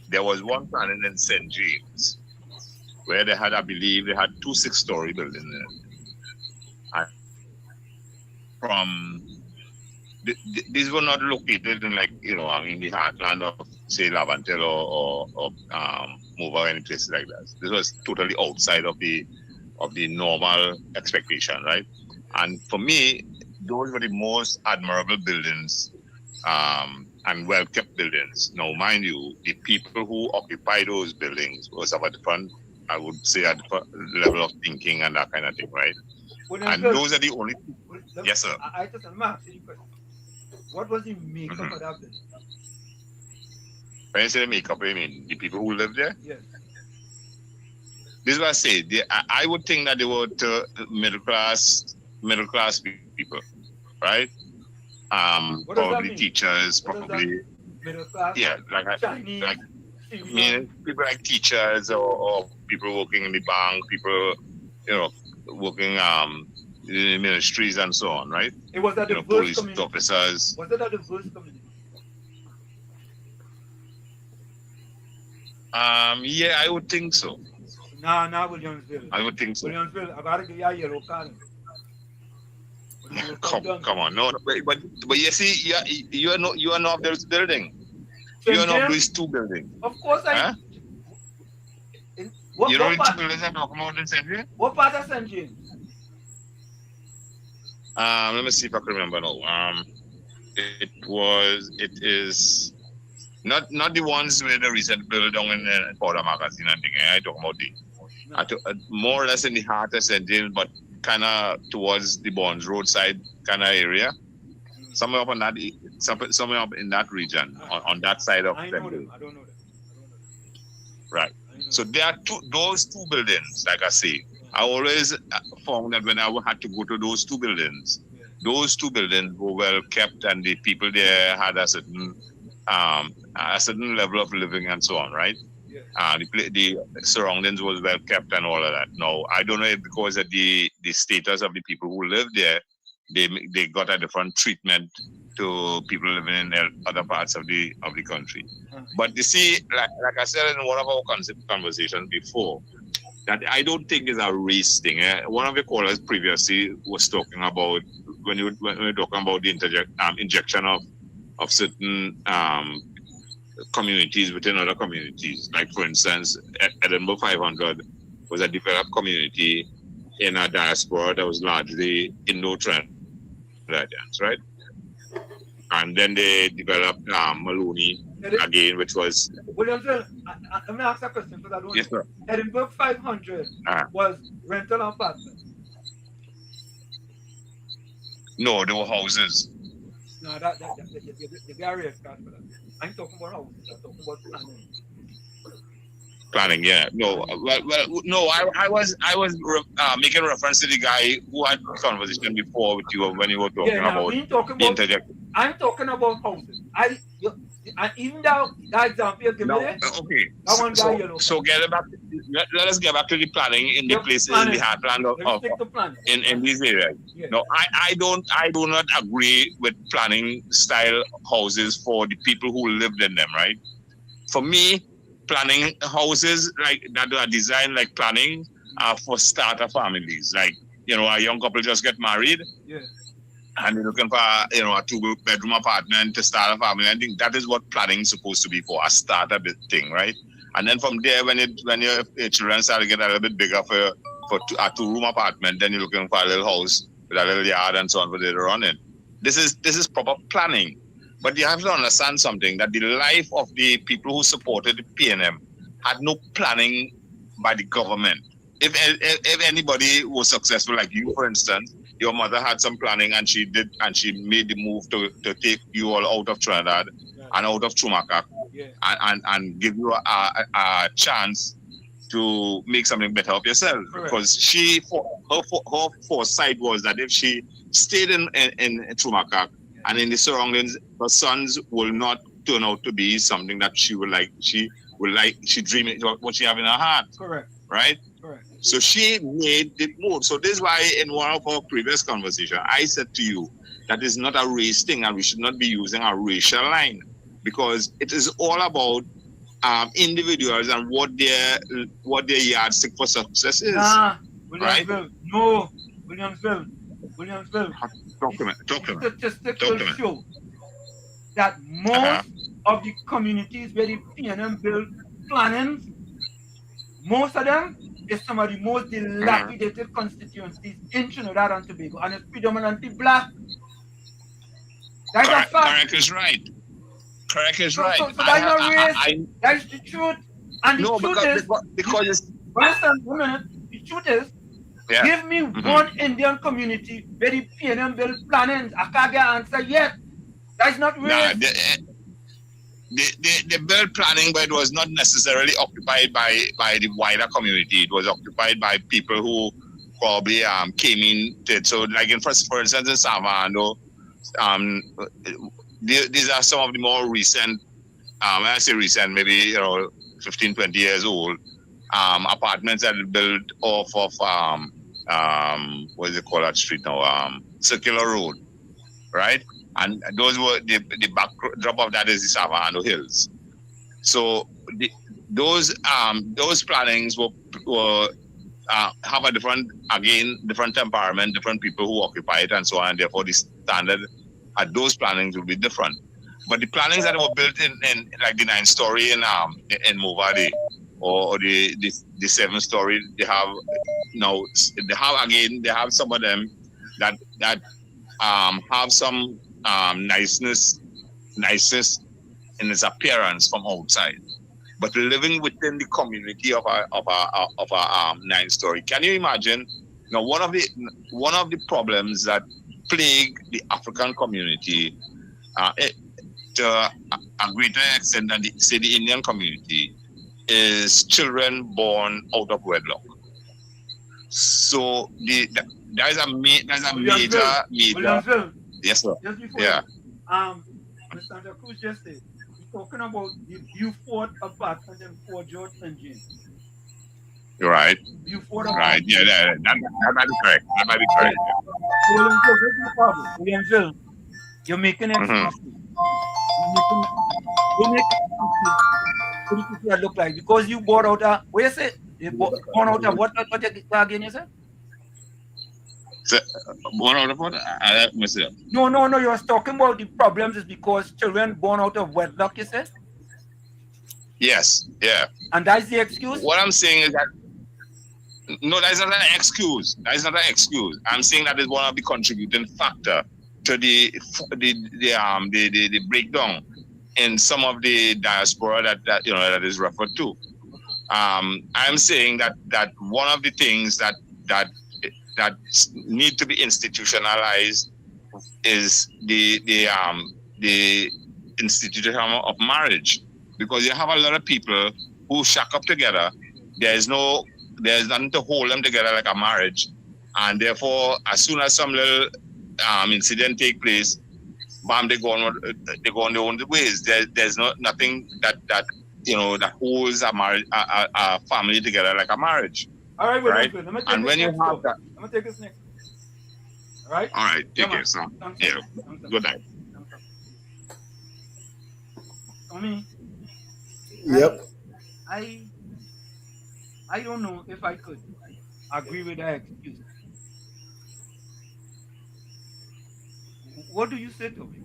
there was one planning in St. James where they had, I believe, they had 2 6-story buildings in it. And from these were not located in, like, the heartland of, say, Lavantel or Mova or any places like that. This was totally outside of the normal expectation, right? And for me, those were the most admirable buildings and well-kept buildings. Now, mind you, the people who occupy those buildings was of a different, I would say, a different level of thinking and that kind of thing, right? And those are the only... Yes, sir. I just want to ask you a question. What was the makeup of that building? When you say the makeup, you mean the people who live there? Yes. This is what I say. I would think that they were middle class people, right? Probably teachers, probably. Middle class? Yeah, Chinese, people like teachers or people working in the bank, people, working in ministries and so on, right? It was that the police community. officers. Was it a diverse community? Yeah, I would think so. Nah, Williamsville. I would think so. Williamsville, I gotta give you a yellow card. Come on, no, but you see, you are not of this building. You are not these 2 buildings. Of course, Huh? You know the 2 buildings I'm talking about in St. James? What part of St. James? Let me see if I can remember now. It is not the ones where the recent build down in Powder Magazine and thing. I talk about more or less in the heart of St. James, but kind of towards the Bonds roadside kind of area. Somewhere up on that, somewhere up in that region, on that side of St. James. I don't know that. Right. So there are those two buildings, like I say. I always found that when I had to go to those two buildings were well kept, and the people there had a certain level of living and so on, right? The surroundings was well kept and all of that. Now, I don't know if because of the status of the people who live there, they got a different treatment to people living in other parts of the country. But you see, like I said in one of our conversations before, that I don't think is a race thing. One of the callers previously was talking about when we were talking about the injection of certain communities within other communities. Like for instance, Edinburgh 500 was a developed community in a diaspora that was largely Indo-Trinidadians, right? And then they developed Maloney again, which was. Williamsville, I'm going to ask a question because I don't know. Edinburgh 500 was rental apartments. No, they were houses. No, the barrier is for that. I'm talking about houses. I'm talking about planning. Planning, yeah. No, no. I was making reference to the guy who had a conversation before with you when you were talking about the I'm talking about houses. Even that example you give me there. Okay. That one guy, you know. So let us get back to the planning in the places in the heartland of in these areas. Yeah. No, I do not agree with planning style houses for the people who lived in them, right? For me, planning houses like that are designed like planning for starter families. Like, you know, a young couple just get married. Yeah. And they're looking for, you know, a 2-bedroom apartment to start a family. I think that is what planning is supposed to be for, a starter thing, right? And then from there, when your children start to get a little bit bigger for a 2-room apartment, then you're looking for a little house with a little yard and so on for later on in. This is proper planning. But you have to understand something, that the life of the people who supported the PNM had no planning by the government. If anybody was successful, like you, for instance, your mother had some planning and she made the move to take you all out of Trinidad and out of Chumakak and give you a chance to make something better of yourself. Correct. Because her foresight was that if she stayed in Chumakak and in the surroundings, her sons will not turn out to be something that she would like. She dreamed what she have in her heart. Correct. Right? Correct. So she made the move. So this is why in one of our previous conversations, I said to you that it's not a race thing and we should not be using a racial line, because it is all about individuals and what their yardstick for success is. Williamsville. Right? No, Williamsville. Talk to me. Statistics will show that most of the communities where the PNM build plannings, most of them is some of the most dilapidated constituencies in Trinidad and Tobago, and it's predominantly black. That's a fact. Correct is right. Correct is right. So that's not race. That's the truth. And the truth is, because listen, 1 minute. The truth is, give me one Indian community where the PNM build plannings. I can't get an answer yet. That's not race. The build planning, but it was not necessarily occupied by the wider community. It was occupied by people who probably came in. So, like for instance, in Savando, these are some of the more recent. When I say recent, maybe 15, 20 years old, apartments that are built off of what is it called that street now? Circular Road, right? And those were the backdrop of that is the Savando Hills. So those plannings were have a different temperament, different people who occupy it and so on, and therefore the standard at those plannings will be different. But the plannings that were built in like the 9-story in Movadi or the 7-story, they have some of them that have some niceness in its appearance from outside. but living within the community of our 9-story. Can you imagine? Now, one of the problems that plague the African community, to a greater extent than the Indian community, is children born out of wedlock. So there's a major. Williamsville. Yes, sir. Just before Yeah. Mr. Santa Cruz just said, he's talking about the Beaufort apartment in Fort George, St. James. Right. Beaufort Right. Yeah, that might be correct. That might be correct. Williamsville, you're making excuses. You're making excuses. What do you think look like? Because you bought out a, what you say? You bought out a what again, you said? Born out of what? I myself. No, you was talking about the problems is because children born out of wedlock, you said? Yes, yeah. And that's the excuse? What I'm saying is that no, that is not an excuse. That is not an excuse. I'm saying that is one of the contributing factor to the breakdown in some of the diaspora that is referred to. I'm saying that one of the things that need to be institutionalized is the institution of marriage, because you have a lot of people who shack up together. There's nothing to hold them together like a marriage, and therefore, as soon as some little incident take place, bam, they go on their own ways. There's nothing that holds a marriage, a family together like a marriage. All right, right? And when you have that, I'm gonna take this next. All right. All right. Take care, son. Yeah. Good night. Yep. I don't know if I could agree with that excuse. What do you say to me?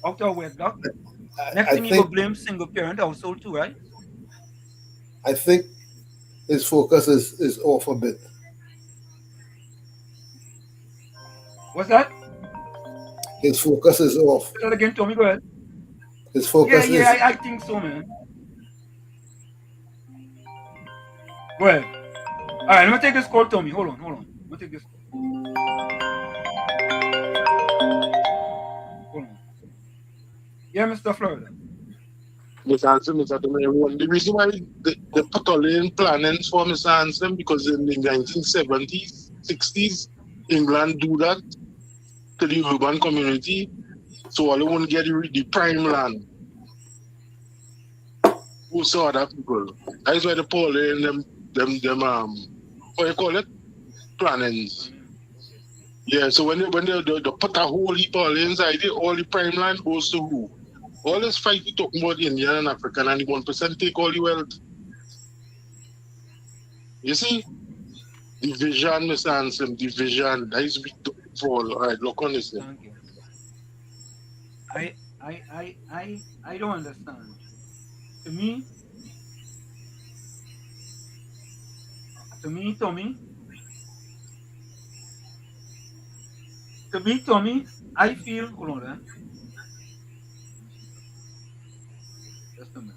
After wedlock, next thing you go blame single parent household too, right? I think his focus is off a bit. What's that? His focus is off. Say that again, Tommy. Go ahead. His focus is. I think so, man. Go ahead. All right, let me take this call, Tommy. Hold on. Let me take this call. Hold on. Yeah, Mr. Florida. Mr. Tommy, the reason why they put all in planning for Mr. Hansen, because in the 1970s, 60s, England do that to the urban community, so all they want to get the prime land. Who saw that people? That's why they put in them what you call it? Plannings. Yeah, so when they put a whole heap all inside it, all the prime land goes to who? All this fight we talking about Indian and African, and the 1% take all the wealth. You see? Division, Mr. Hansen, division. That is big fall. All right, look on this thing. I don't understand. To me, Tommy, I feel, hold on there. Just a minute.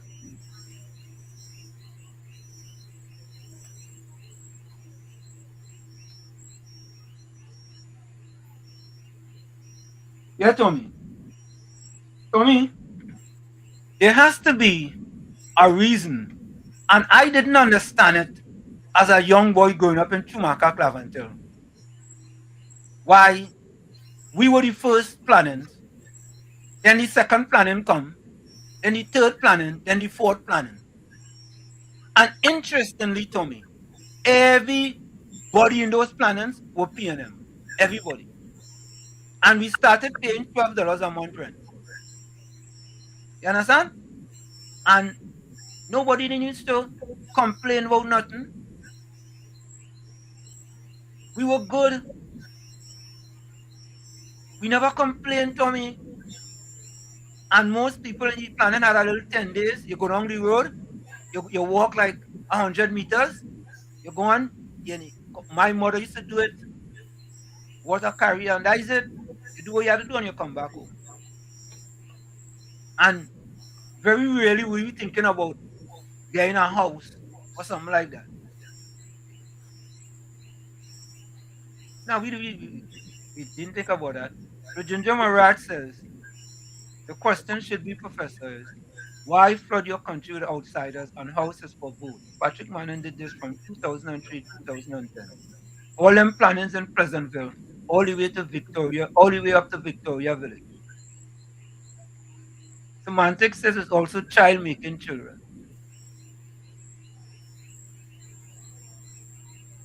Yeah, Tommy, there has to be a reason, and I didn't understand it as a young boy growing up in Chumaka, Claventel. Why we were the first plannings, then the second planning come, then the third planning, then the fourth planning. And interestingly, Tommy, everybody in those plannings were PNM. Everybody. And we started paying $12 a month rent. You understand? And nobody needs to complain about nothing. We were good. We never complained, Tommy. And most people in the planet had a little 10 days. You go down the road, you walk like 100 meters, you go on. My mother used to do it. Water carrier, and that is it. You do what you have to do and you come back home. And Very rarely will you thinking about getting a house or something like that. Now we didn't think about that. So Ginger Marat says the question should be, professors, why flood your country with outsiders and houses for both? Patrick Manning did this from 2003 to 2010. All them plannings in Pleasantville, all the way to Victoria, all the way up to Victoria Village. Semantic says it's also child making children.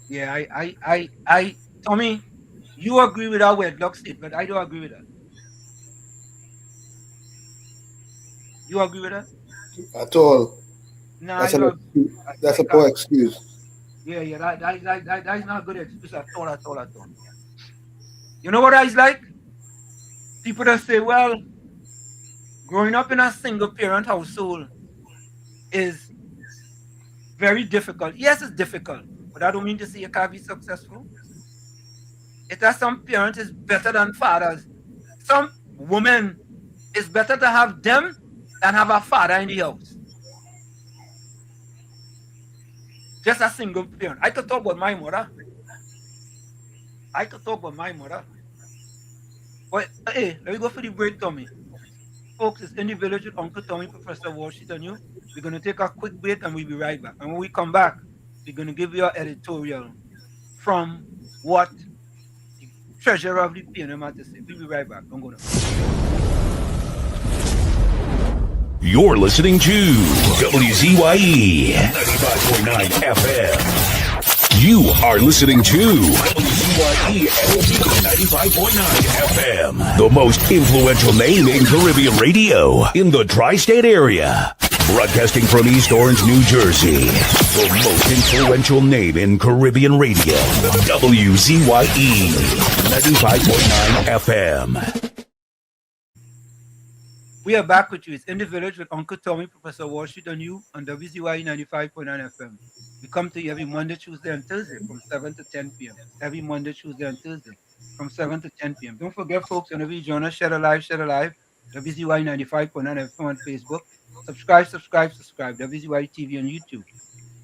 Yeah, Tommy, you agree with our wedlock statement. I don't agree with that. You agree with that? At all. No, I That's an don't. excuse. That's I a can't. poor excuse. Yeah, that is not a good excuse at all, at all, at all. You know what I like? People that say, well, growing up in a single parent household is very difficult. Yes, it's difficult, but I don't mean to say you can't be successful. It has some parents is better than fathers. Some women it's better to have them than have a father in the house. Just a single parent. I could talk about my mother. I could talk about my mother. But hey, let me go for the break, Tommy. Folks, it's in the village with Uncle Tommy, Professor Washington. You. We're gonna take a quick break and we'll be right back. And when we come back, we're gonna give you an editorial from what the treasurer of the PNM had to say. We'll be right back. Don't go now. You're listening to WZYE 95.9 FM. You are listening to WZYE 95.9 FM, the most influential name in Caribbean radio in the tri-state area. Broadcasting from East Orange, New Jersey, the most influential name in Caribbean radio, WZYE 95.9 FM. We are back with you. It's in the village with Uncle Tommy, Professor Washington, you on WZYE 95.9 FM. We come to you every Monday, Tuesday, and Thursday from 7 to 10 p.m. Every Monday, Tuesday, and Thursday from 7 to 10 p.m. Don't forget, folks, whenever you join us, share a live, WZYE 95.9 FM on Facebook. Subscribe. WZYE TV on YouTube.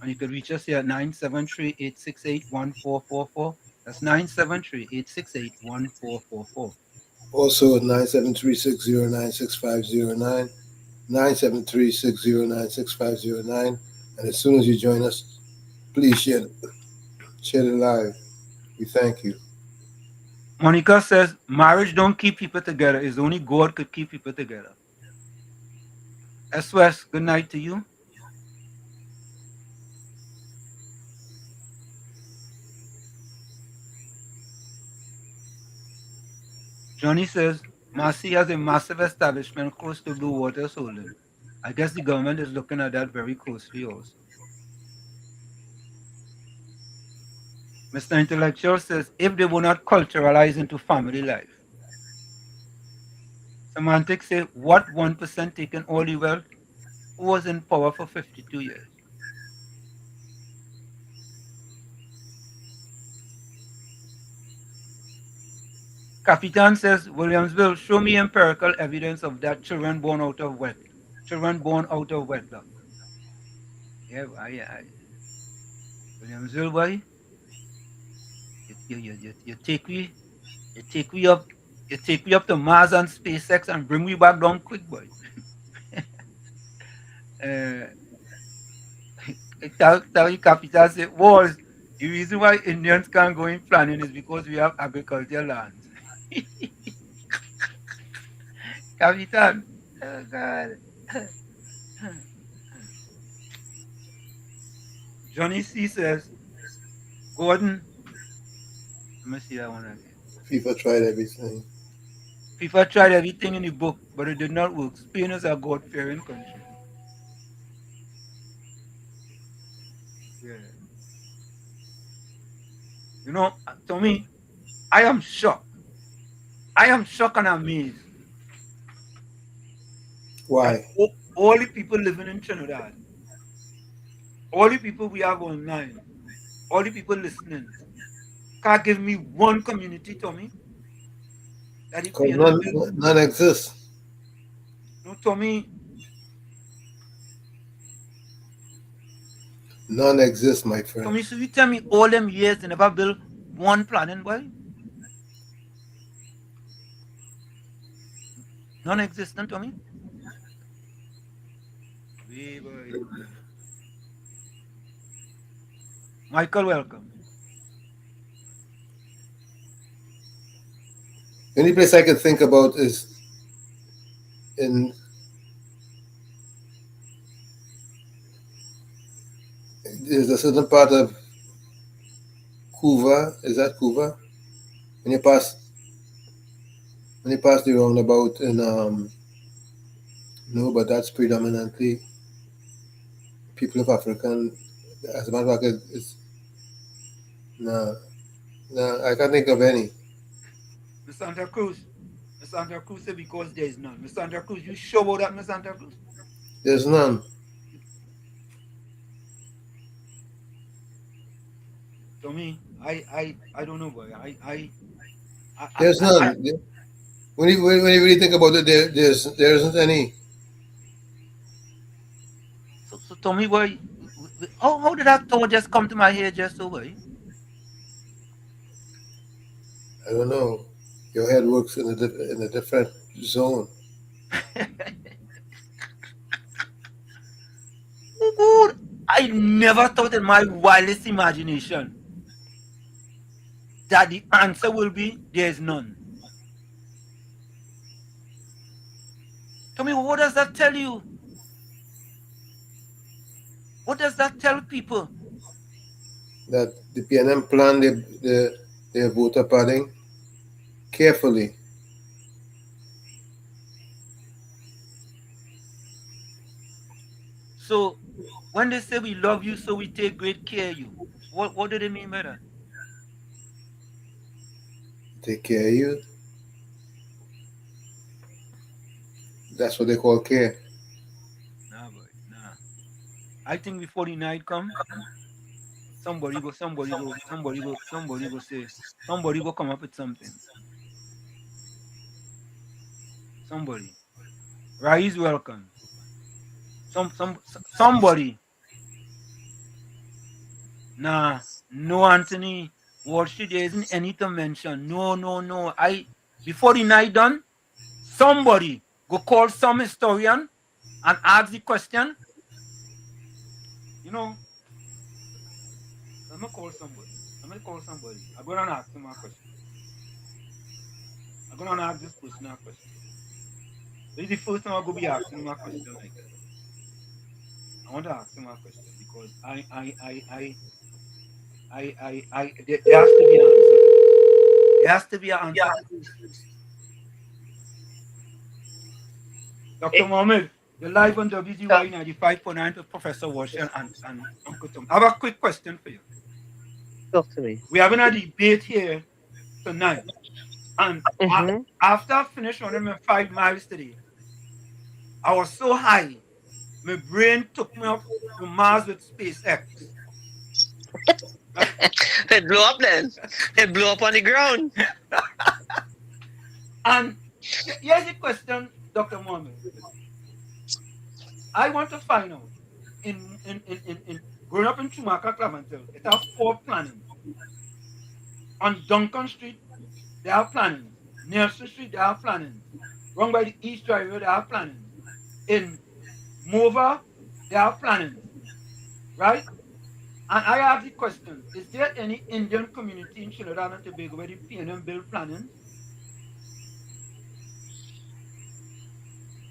And you can reach us here at 973-868-1444. That's 973-868-1444. Also at 973-609-6509, 973-609-6509. And as soon as you join us, please share it live. We thank you. Monica says, marriage don't keep people together. It's only God could keep people together. SOS, good night to you. Johnny says, Marcy has a massive establishment close to Blue Water's holding. I guess the government is looking at that very closely also. Mr. Intellectual says, if they were not culturalized into family life. Semantics say, what 1% taking all the wealth? Who was in power for 52 years? Capitan says, Williamsville, show me empirical evidence of that children born out of wedlock. Yeah, Williamsville, boy, you take me up to Mars and SpaceX and bring me back down quick, boy. Tell you, Capitan say, was the reason why Indians can't go in planning is because we have agricultural lands. Capitan, oh God. Johnny C says, Gordon, let me see that one again. FIFA tried everything. FIFA tried everything in the book, but it did not work. Spain is a God-fearing country. Yeah. You know, to me, I am shocked. I am shocked and amazed. Why? All the people living in Trinidad, all the people we have online, all the people listening, can't give me one community, Tommy. That None exists. No, Tommy, None exist, my friend. Tommy, so you tell me all them years they never build one planning, boy? Non-existent, Tommy? Wee, boy. Michael, welcome. The only place I can think about is in there's a certain part of Cuba. Is that Cuba? When you pass the roundabout in no, but that's predominantly people of African. As a matter of fact, it's no, I can't think of any. Miss Santa Cruz. Miss Santa Cruz say because there is none. Miss Santa Cruz, you sure about that, Miss Santa Cruz? There's none. To me, I don't know, boy. There's none. When you really think about it, there isn't any. So to me, boy, how did that thought just come to my head just so, boy? I don't know. Your head works in a different zone. Good. I never thought in my wildest imagination that the answer will be there's none. Tell me, what does that tell you? What does that tell people? That the PNM plan their voter padding carefully. So when they say we love you, so we take great care of you, what do they mean by that? Take care of you. That's what they call care. Nah, boy, nah. I think before the night come, somebody go say, somebody go come up with something. Somebody. Rise welcome. Somebody. Nah, no Anthony. Worship there isn't any to mention. No. Before the night done, somebody go call some historian and ask the question. You know, let me call somebody. I'm going to ask him a question. I'm going to ask this person a question. This is the first time I'm going to be asking him a question like that. I want to ask him a question because there has to be an answer to this. There has to be an answer to this. Dr. Mohammed, you're live on WZYE 95.9 with Professor Washington and Uncle Tom. I have a quick question for you. Talk to me. We're having a debate here tonight. And after I finished running my 5 miles today, I was so high, my brain took me up to Mars with SpaceX. It blew up then. It blew up on the ground. And here's the question, Dr. Mohammed. I want to find out, in growing up in Chumaka, Clamantel, it has 4 plannings. On Duncan Street, they have plannings. Nelson Street, they have plannings. Wrong by the East Driveway, they have plannings. In Mova, they have plannings. Right? And I ask the question, is there any Indian community in Trinidad and Tobago where the PNM build plannings?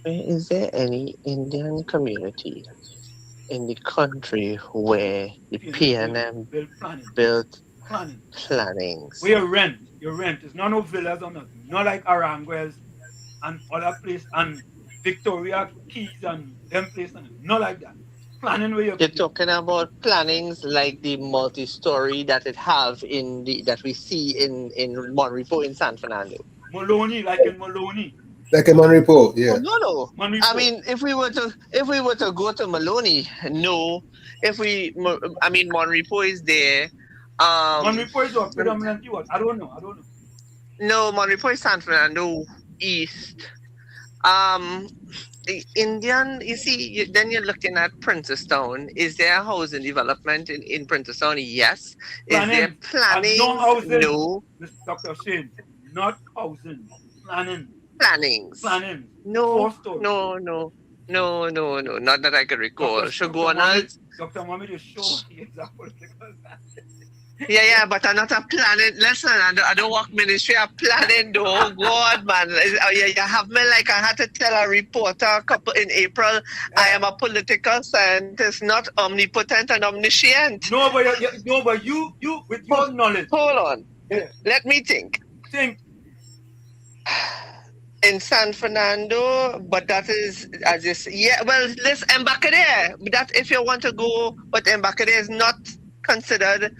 Is there any Indian community in the country where the PNM built plannings? Where you rent. It's not no villas or nothing. Not like Aranguez and other place and Victoria Keys and them place and not like that. Planning where you're talking about plannings like the multi-story that it have that we see in Monrepo in San Fernando. Maloney, like in Maloney. Like in Monrepo, yeah. Oh, no. I mean, if we were to go to Maloney, no. Monrepo is there. Monrepo is what predominantly what? I don't know. No, Monrepo is San Fernando East. Indian, you see, then you're looking at Princestown. Is there housing development in Princestown? Yes. Is there Planning. No plannings? housing. No. Dr. Shane, not housing. Planning. Plannings? Planning. No, 4 stories. no. Not that I can recall. Shogunas? Dr. Mohammed is sure he is a political Yeah, but I'm not a planning. Listen, I don't work ministry. I'm planning, though. God, man. You have me like I had to tell a reporter a couple in April. I am a political scientist, not omnipotent and omniscient. No, but you with your knowledge. Hold on. Yeah. Let me think. Think. In San Fernando, but that is as you say, yeah. Well, let's Embacadere. That if you want to go, but Embacadere is not considered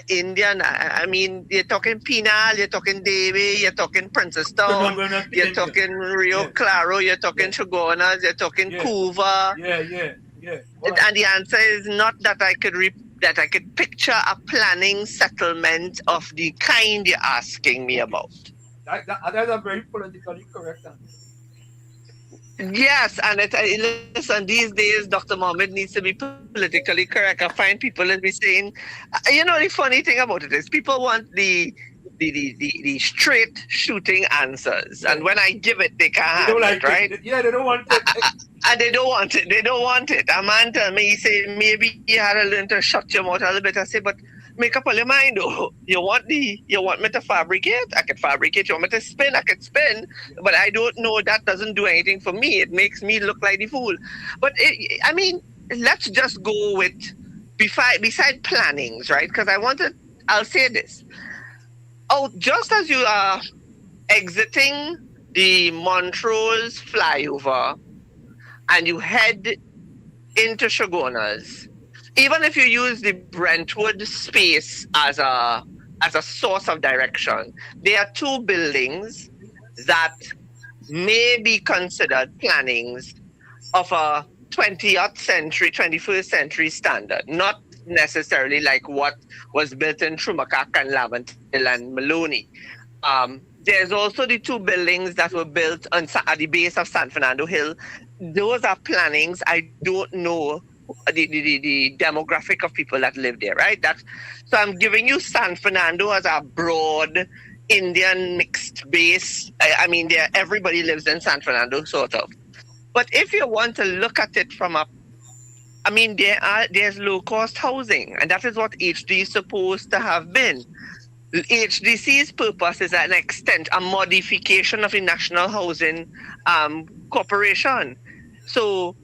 Indian. I mean, you're talking Pinal, you're talking Davie, you're talking Princestown, you're talking Rio Claro, you're talking Chaguanas, you're talking Cuba. Yeah. And the answer is not that I could picture a planning settlement of the kind you're asking me about. That's a very politically correct answer. Yes, and listen, these days, Dr. Mohammed needs to be politically correct. I find people will be saying, the funny thing about it is people want the straight shooting answers. And when I give it, they can't have it, right? Yeah, they don't want it. And they don't want it. They don't want it. A man tell me, he say, maybe you had to learn to shut your mouth a little bit. I say, but make up all your mind, though. You want me to fabricate? I can fabricate. You want me to spin? I can spin. But I don't know. That doesn't do anything for me. It makes me look like the fool. But let's just go with beside plannings, right? Because I'll say this. Oh, just as you are exiting the Montrose flyover and you head into Chaguanas, even if you use the Brentwood space as a source of direction, there are 2 buildings that may be considered plannings of a 20th century, 21st century standard, not necessarily like what was built in Trumacak and Laventille and Maloney. There's also the 2 buildings that were built at the base of San Fernando Hill. Those are plannings. I don't know the demographic of people that live there, right? So I'm giving you San Fernando as a broad Indian mixed base. I mean, everybody lives in San Fernando, sort of. But if you want to look at it from there's low-cost housing, and that is what HD is supposed to have been. HDC's purpose is an a modification of the National Housing Corporation. So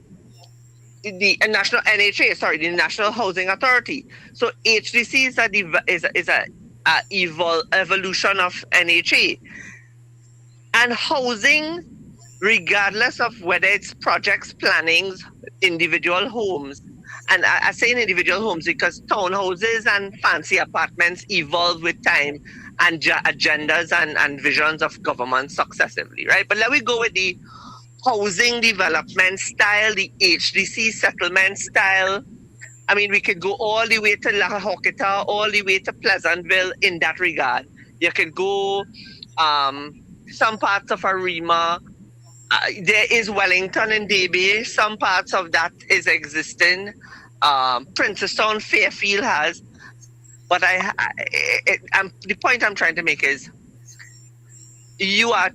the National NHA, the National Housing Authority. So HDC is a evolution of NHA. And housing, regardless of whether it's projects, plannings, individual homes, and I say individual homes because townhouses and fancy apartments evolve with time and agendas and visions of government successively, right? But let me go with the housing development style, the HDC settlement style. I mean, we could go all the way to La Joquita, all the way to Pleasantville in that regard. You could go some parts of Arima. There is Wellington and Davie. Some parts of that is existing. Princestown, Fairfield has. But the point I'm trying to make is you are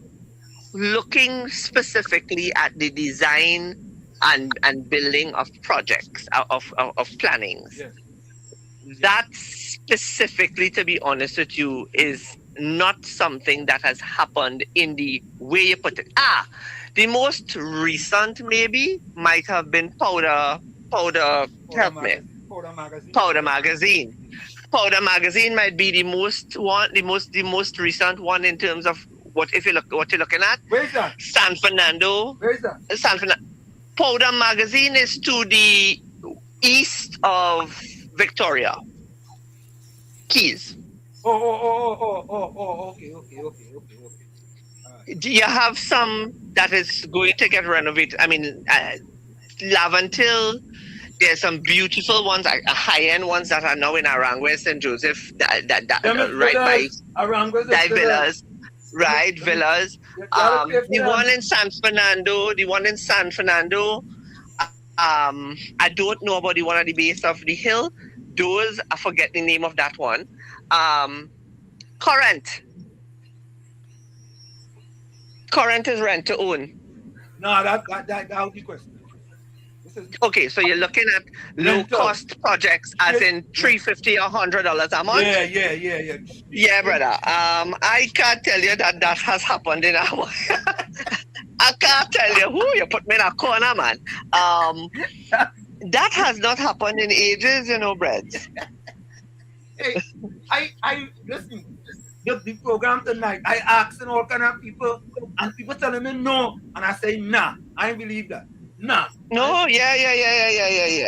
looking specifically at the design and building of projects, of plannings. Yes. That specifically, to be honest with you, is not something that has happened in the way you put it. The most recent maybe might have been Powder Magazine. Powder Magazine might be the most recent one in terms of what you're looking at. Where's that? San Fernando. Where's that? San Fernando. Powder Magazine is to the east of Victoria. Keys. Okay. You have some that is going to get renovated. I mean, Laventille, there's some beautiful ones, high-end ones that are now in Aranguez, St. Joseph, right by Aranguez Villas. right? Villas. The one in San Fernando, I don't know about the one at the base of the hill. Those, I forget the name of that one. Current is rent to own. No, that was the question. Okay, so you're looking at low cost projects, as in $350 or $100 a month. Yeah. Yeah, brother. I can't tell you that has happened in our. I can't tell you who you put me in a corner, man. That has not happened in ages, Brett. Hey, I listen. The program tonight, I asked all kind of people, and people telling me no, and I say nah. I don't believe that. Nah. No, yeah.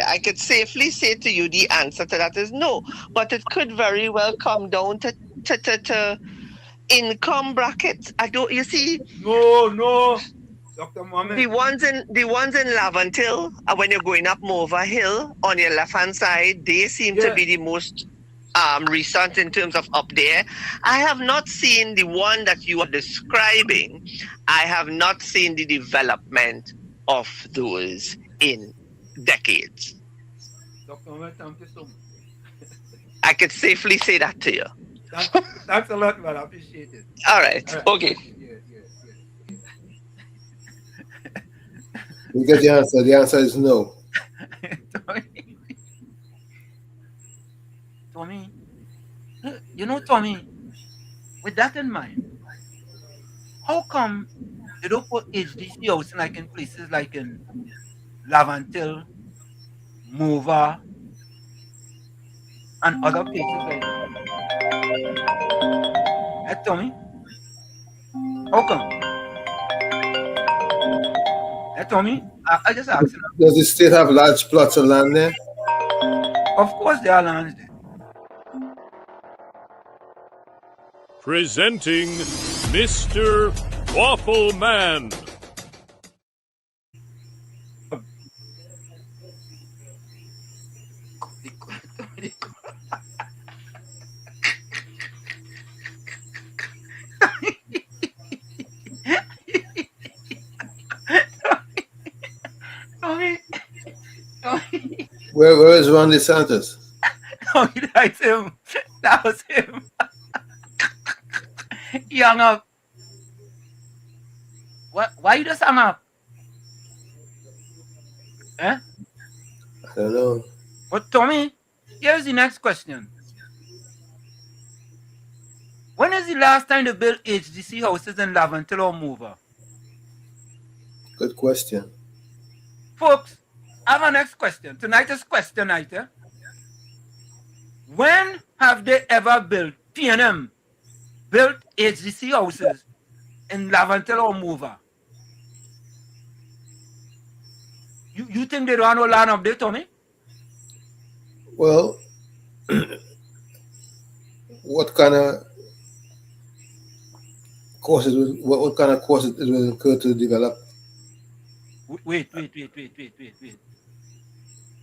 I could safely say to you the answer to that is no, but it could very well come down to income brackets. You see? No. Dr. Mohammed. The ones in Lavantil, when you're going up Mova Hill on your left hand side, they seem to be the most recent in terms of up there. I have not seen the one that you are describing. I have not seen the development of those in decades. Dr. Mohammed, thank you so much. I could safely say that to you. Thanks a lot, man. I appreciate it. All right. Okay. Yeah. You get the answer. The answer is no. Tommy, Tommy, with that in mind, how come they don't put HDC housing like in places like in Lavantil, Mova, and other places like that? Hey, Tommy, how come? Hey, Tommy, I just asked you. Does the state have large plots of land there? Of course there are lands there. Presenting Mr. Waffle Man. Where is Ron DeSantis? No, that's him. That was him. He hung up. What? Why you just hung up? Eh? I don't know. But Tommy, here's the next question. When is the last time they built HDC houses in Lavantil or Mova? Good question. Folks, I have a next question. Tonight is question night. Eh? When have they ever built, P&M, built HDC houses in Lavantil or Mova? You think they don't have no land up there, Tommy? Well, what kind of courses? What kind of courses it will incur to develop? Wait.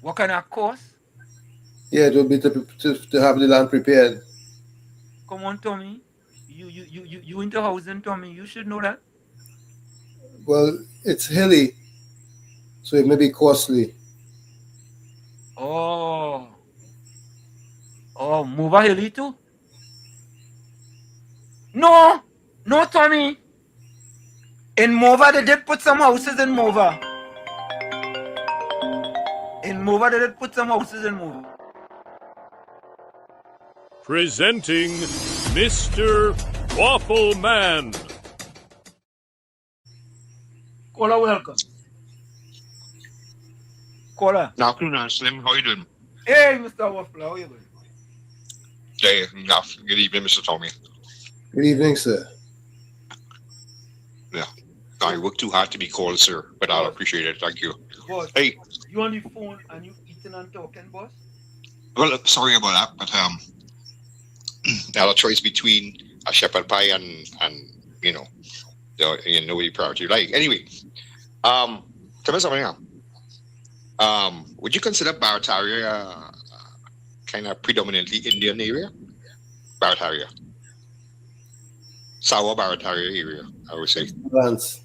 What kind of course? Yeah, it will be to have the land prepared. Come on, Tommy. You into housing, Tommy. You should know that. Well, it's hilly, so it may be costly. Oh, Mova hilly too? No, Tommy. In Mova, they did put some houses in Mova. Presenting Mr. Waffle Man. Caller, welcome. Caller. Good afternoon, Slim. How are you doing? Hey, Mr. Waffle, how are you doing? Hey, good evening, Mr. Tommy. Good evening, sir. Yeah. I work too hard to be called, sir, but I'll appreciate it. Thank you. Boss, hey. You on the phone and you eating and talking, boss? Well, sorry about that, but I had a choice between a shepherd pie and the priority you like. Anyway, tell me something now. Would you consider Barataria kind of predominantly Indian area? Barataria. Sour Barataria area, I would say. Balance.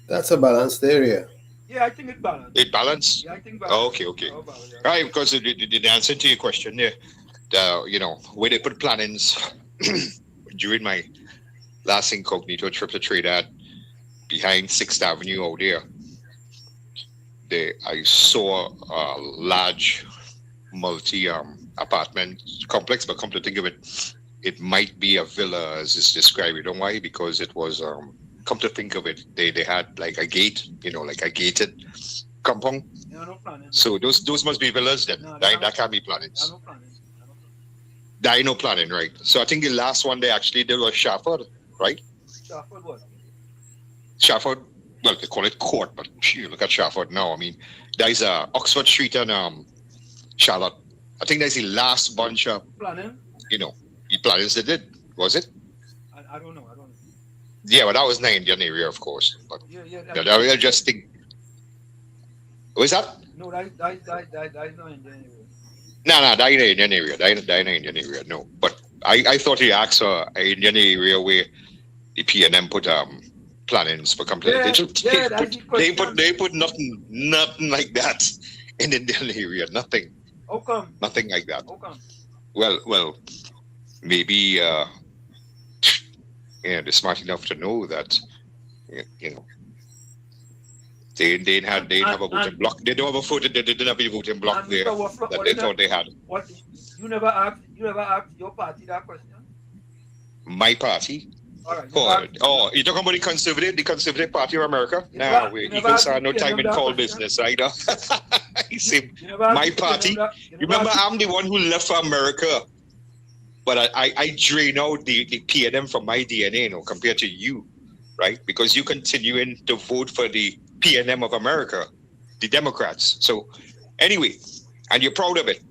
That's a balanced area. Yeah, I think it's balanced. It balanced? Yeah, I think Oh, okay. Right, because the answer to your question there, where they put plannings during my last incognito trip to Trinidad behind 6th Avenue out there, I saw a large multi apartment complex, but come to think of it, it might be a villa as it's described. You know why? Because it was come to think of it, they had like a gate, like a gated compound. So those must be villas then. That can't be plannings. There ain't no planning, right? So I think the last one they actually did was Shafford, right? Shafford what? Shafford, well, they call it court, but you look at Shafford now. I mean, there's Oxford Street and Charlotte. I think that's the last bunch of planning. The plannings they did, was it? I don't know. Yeah, but that was in the Indian area, of course. But I just think. What is that? No, that's not Indian area. No, that ain't an Indian area. That ain't an Indian area, no. But I thought he asked for an Indian area where the PNM put plannings for complete. They put nothing like that in Indian area. Nothing. How come? Nothing like that. How come? Well, maybe they're smart enough to know that they didn't have a voting block. They don't have a voting. They didn't have a voting block there that they thought they had. What? You never asked your party that question? My party? All right. You're talking about the Conservative Party of America? No, we Eagles are no time in call business, right? You see, my party. Remember, I'm the one who left for America, but I drain out the PNM from my DNA, compared to you, right? Because you continuing to vote for the PNM of America, the Democrats. So, anyway, and you're proud of it,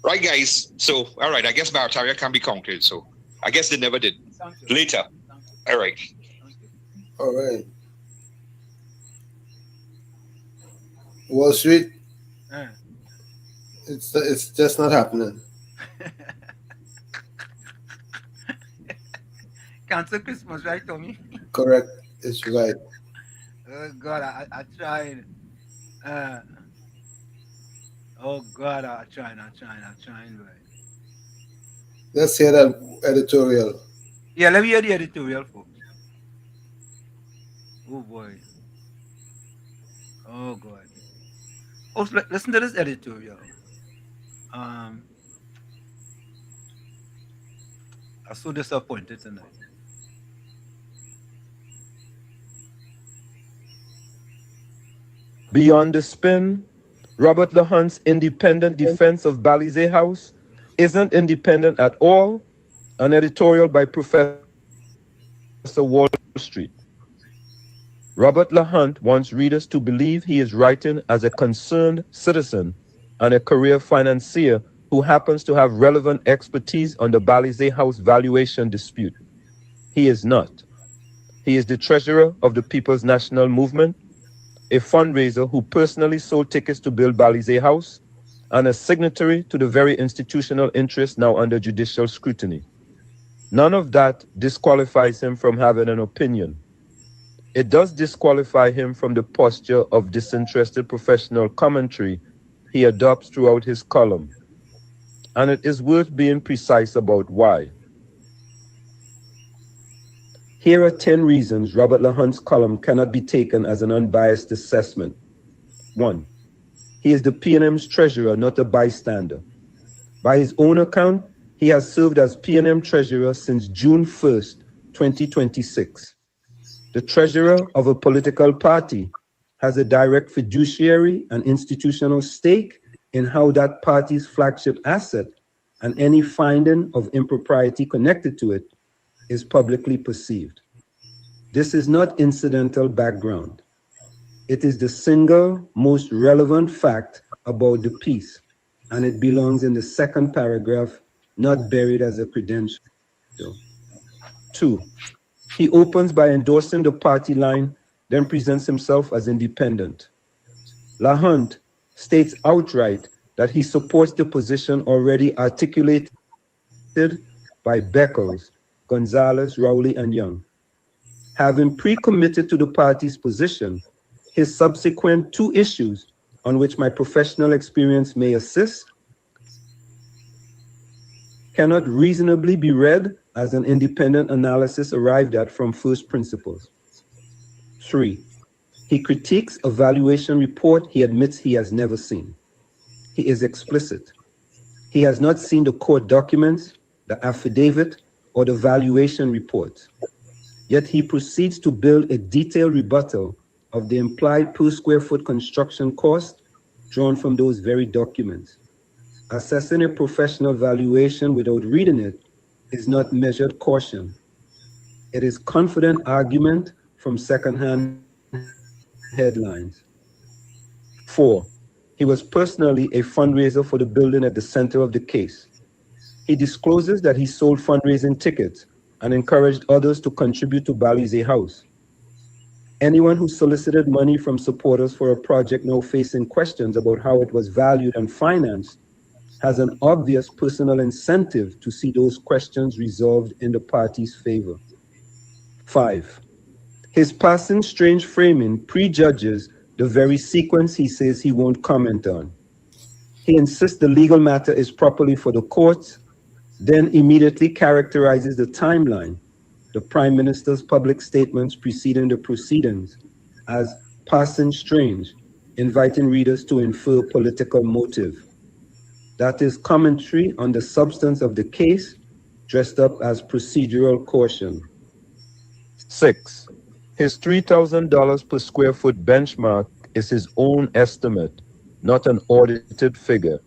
right, guys? So, all right, I guess Barataria can be counted. So, I guess they never did. Later. All right. All right. Wall Street. It's just not happening. Cancel Christmas, right, Tommy? Correct. It's right. Oh God, I tried. Oh God, I trying, right. Let's hear that editorial. Yeah, let me hear the editorial, folks. Oh boy. Oh God. Oh, listen to this editorial. I'm so disappointed tonight. Beyond the spin, Robert LaHunt's independent defense of Balizé House isn't independent at all. An editorial by Professor Wall Street. Robert LaHunt wants readers to believe he is writing as a concerned citizen and a career financier who happens to have relevant expertise on the Balizé House valuation dispute. He is not. He is the treasurer of the People's National Movement, a fundraiser who personally sold tickets to build Balizé House, and a signatory to the very institutional interest now under judicial scrutiny. None of that disqualifies him from having an opinion. It does disqualify him from the posture of disinterested professional commentary he adopts throughout his column. And it is worth being precise about why. Here are 10 reasons Robert LaHunt's column cannot be taken as an unbiased assessment. 1. He is the PNM's treasurer, not a bystander. By his own account, he has served as PNM treasurer since June 1st, 2026. The treasurer of a political party has a direct fiduciary and institutional stake in how that party's flagship asset and any finding of impropriety connected to it is publicly perceived. This is not incidental background. It is the single most relevant fact about the piece, and it belongs in the second paragraph, not buried as a credential. 2, he opens by endorsing the party line, then presents himself as independent. LaHunt states outright that he supports the position already articulated by Beckles, Gonzalez, Rowley, and Young. Having pre-committed to the party's position, his subsequent two issues on which my professional experience may assist cannot reasonably be read as an independent analysis arrived at from first principles. 3. He critiques a valuation report he admits he has never seen. He is explicit. He has not seen the court documents, the affidavit, or the valuation report. Yet he proceeds to build a detailed rebuttal of the implied per square foot construction cost drawn from those very documents. Assessing a professional valuation without reading it is not measured caution. It is confident argument from secondhand headlines. 4. He was personally a fundraiser for the building at the center of the case. He discloses that he sold fundraising tickets and encouraged others to contribute to WZYE House. Anyone who solicited money from supporters for a project now facing questions about how it was valued and financed has an obvious personal incentive to see those questions resolved in the party's favor. 5. His passing strange framing prejudges the very sequence he says he won't comment on. He insists the legal matter is properly for the courts, then immediately characterizes the timeline, the Prime Minister's public statements preceding the proceedings, as passing strange, inviting readers to infer political motive. That is commentary on the substance of the case, dressed up as procedural caution. 6. His $3,000 per square foot benchmark is his own estimate, not an audited figure.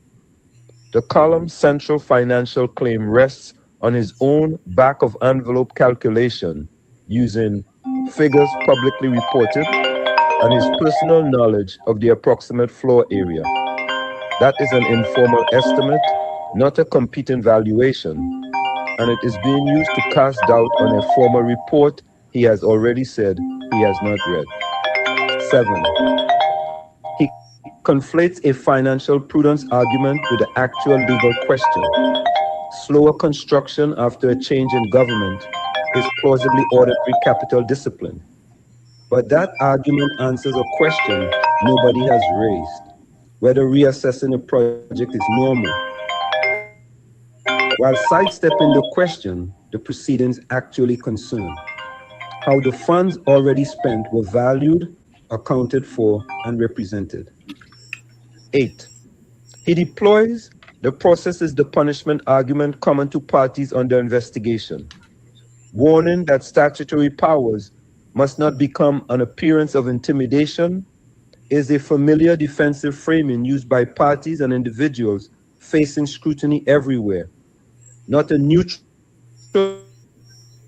The column's central financial claim rests on his own back-of-envelope calculation using figures publicly reported and his personal knowledge of the approximate floor area. That is an informal estimate, not a competent valuation, and it is being used to cast doubt on a formal report he has already said he has not read. 7. He conflates a financial prudence argument with the actual legal question. Slower construction after a change in government is plausibly ordinary capital discipline. But that argument answers a question nobody has raised, whether reassessing a project is normal. While sidestepping the question, the proceedings actually concern how the funds already spent were valued, accounted for, and represented. 8. He deploys the process is the punishment argument common to parties under investigation, warning that statutory powers must not become an appearance of intimidation is a familiar defensive framing used by parties and individuals facing scrutiny everywhere, not a neutral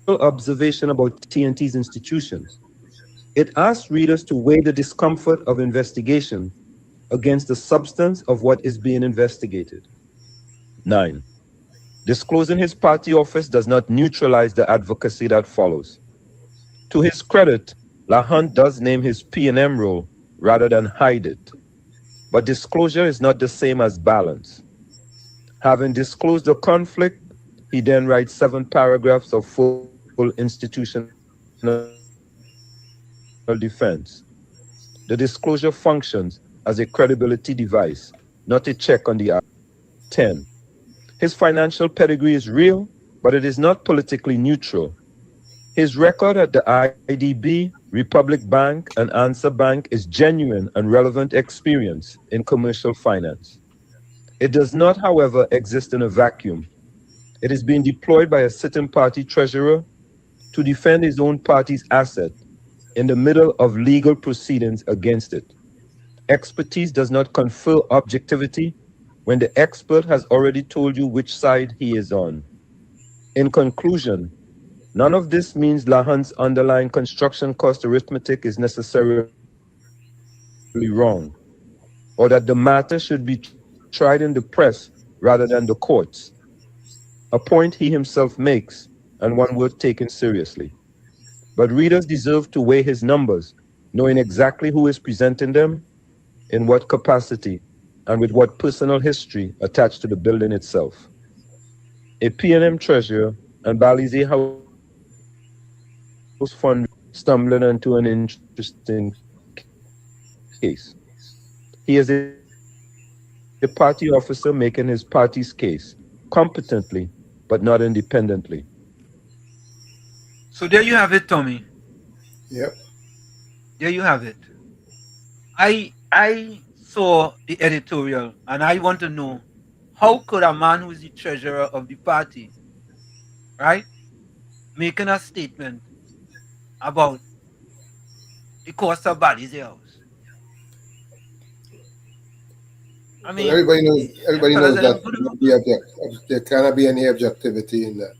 observation about TNT's institutions. It asks readers to weigh the discomfort of investigation against the substance of what is being investigated. 9. Disclosing his party office does not neutralize the advocacy that follows. To his credit, LaHunt does name his P&M role rather than hide it. But disclosure is not the same as balance. Having disclosed the conflict, he then writes 7 paragraphs of full institutional defense. The disclosure functions as a credibility device, not a check on the eye. 10. His financial pedigree is real, but it is not politically neutral. His record at the IDB, Republic Bank, and Answer Bank is genuine and relevant experience in commercial finance. It does not, however, exist in a vacuum. It is being deployed by a sitting party treasurer to defend his own party's asset in the middle of legal proceedings against it. Expertise does not confer objectivity when the expert has already told you which side he is on. In conclusion, none of this means LaHunt's underlying construction cost arithmetic is necessarily wrong, or that the matter should be tried in the press rather than the courts, a point he himself makes and one worth taking seriously. But readers deserve to weigh his numbers, knowing exactly who is presenting them, in what capacity, and with what personal history attached to the building itself. A PNM treasurer and Balize House fund stumbling into an interesting case. He is a party officer making his party's case competently, but not independently. So there you have it, Tommy. Yep. There you have it. I saw the editorial and I want to know how could a man who is the treasurer of the party, right, making a statement about the cost of Bali's house? I Well, mean, them everybody fellas knows are that them good enough. there cannot be any objectivity in that.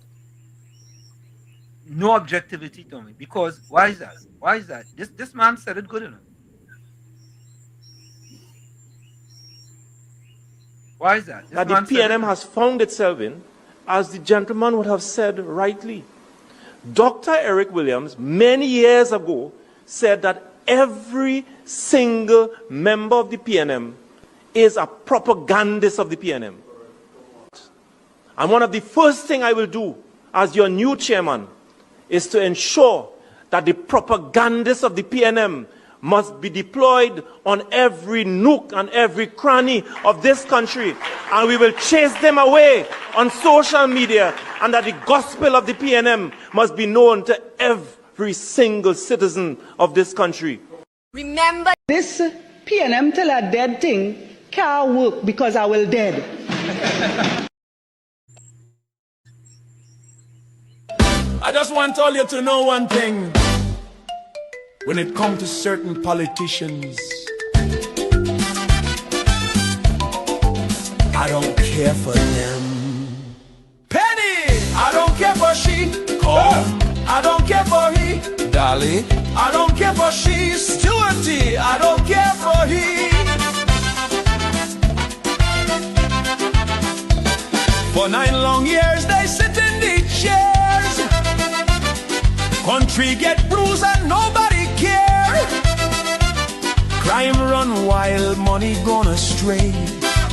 No objectivity, Tommy. Because why is that? Why is that? This man said it good enough. Why is that? This That the man said it. PNM has found itself in, as the gentleman would have said rightly. Dr. Eric Williams, many years ago, said that every single member of the PNM is a propagandist of the PNM. And one of the first things I will do as your new chairman is to ensure that the propagandists of the PNM must be deployed on every nook and every cranny of this country. And we will chase them away on social media, and that the gospel of the PNM must be known to every single citizen of this country. Remember, this PNM tell a dead thing can't work because I will dead. I just want all you to know one thing. When it comes to certain politicians, I don't care for them. Penny, I don't care for she. Come, I don't care for he. Dolly, I don't care for she. Stewarty, I don't care for he. For 9 long years they sit in the chairs. Country get bruised and nobody care. Crime run wild, money gone astray.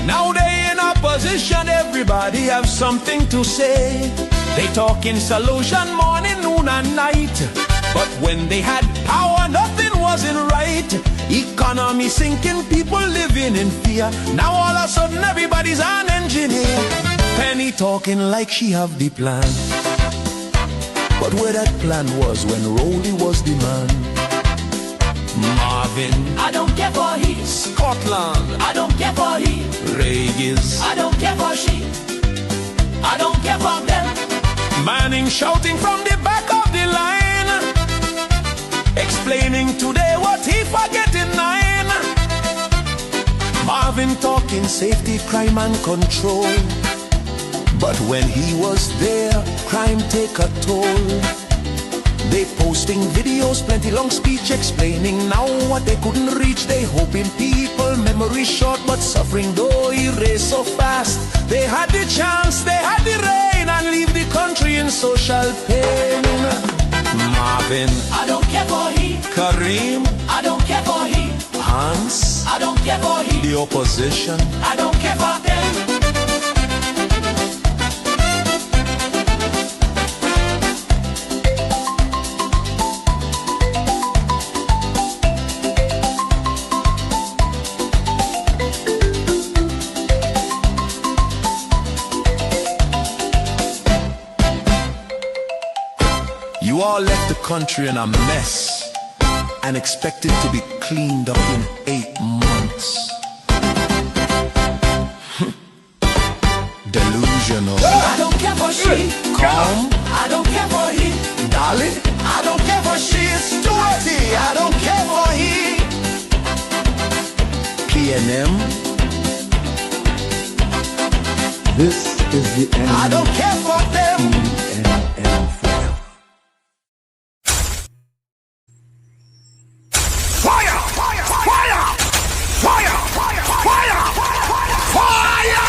Now they in opposition, everybody have something to say. They talking solution morning, noon and night. But when they had power, nothing wasn't right. Economy sinking, people living in fear. Now all of a sudden everybody's an engineer. Penny talking like she have the plan. But where that plan was when Rolly was the man. Marvin, I don't care for he. Scotland, I don't care for he. Regis, I don't care for she. I don't care for them. Manning shouting from the back of the line, explaining today what he forget in 9. Marvin talking safety, crime and control. But when he was there, crime take a toll. They posting videos, plenty long speech explaining now what they couldn't reach. They hoping people memory short, but suffering though erase so fast. They had the chance, they had the rain, and leave the country in social pain. Marvin, I don't care for he. Kareem, I don't care for he. Hans, I don't care for he. The opposition, I don't care for them. you all left the country in a mess and expected to be cleaned up in 8 months. Delusional. I don't care for she. Calm. I don't care for he. Dolly. I don't care for she. Stewarty. I don't care for he. PNM. This is the end. I don't care for them. PNM forever. Fire! Fire! Fire! Fire! Fire! Fire! Fire!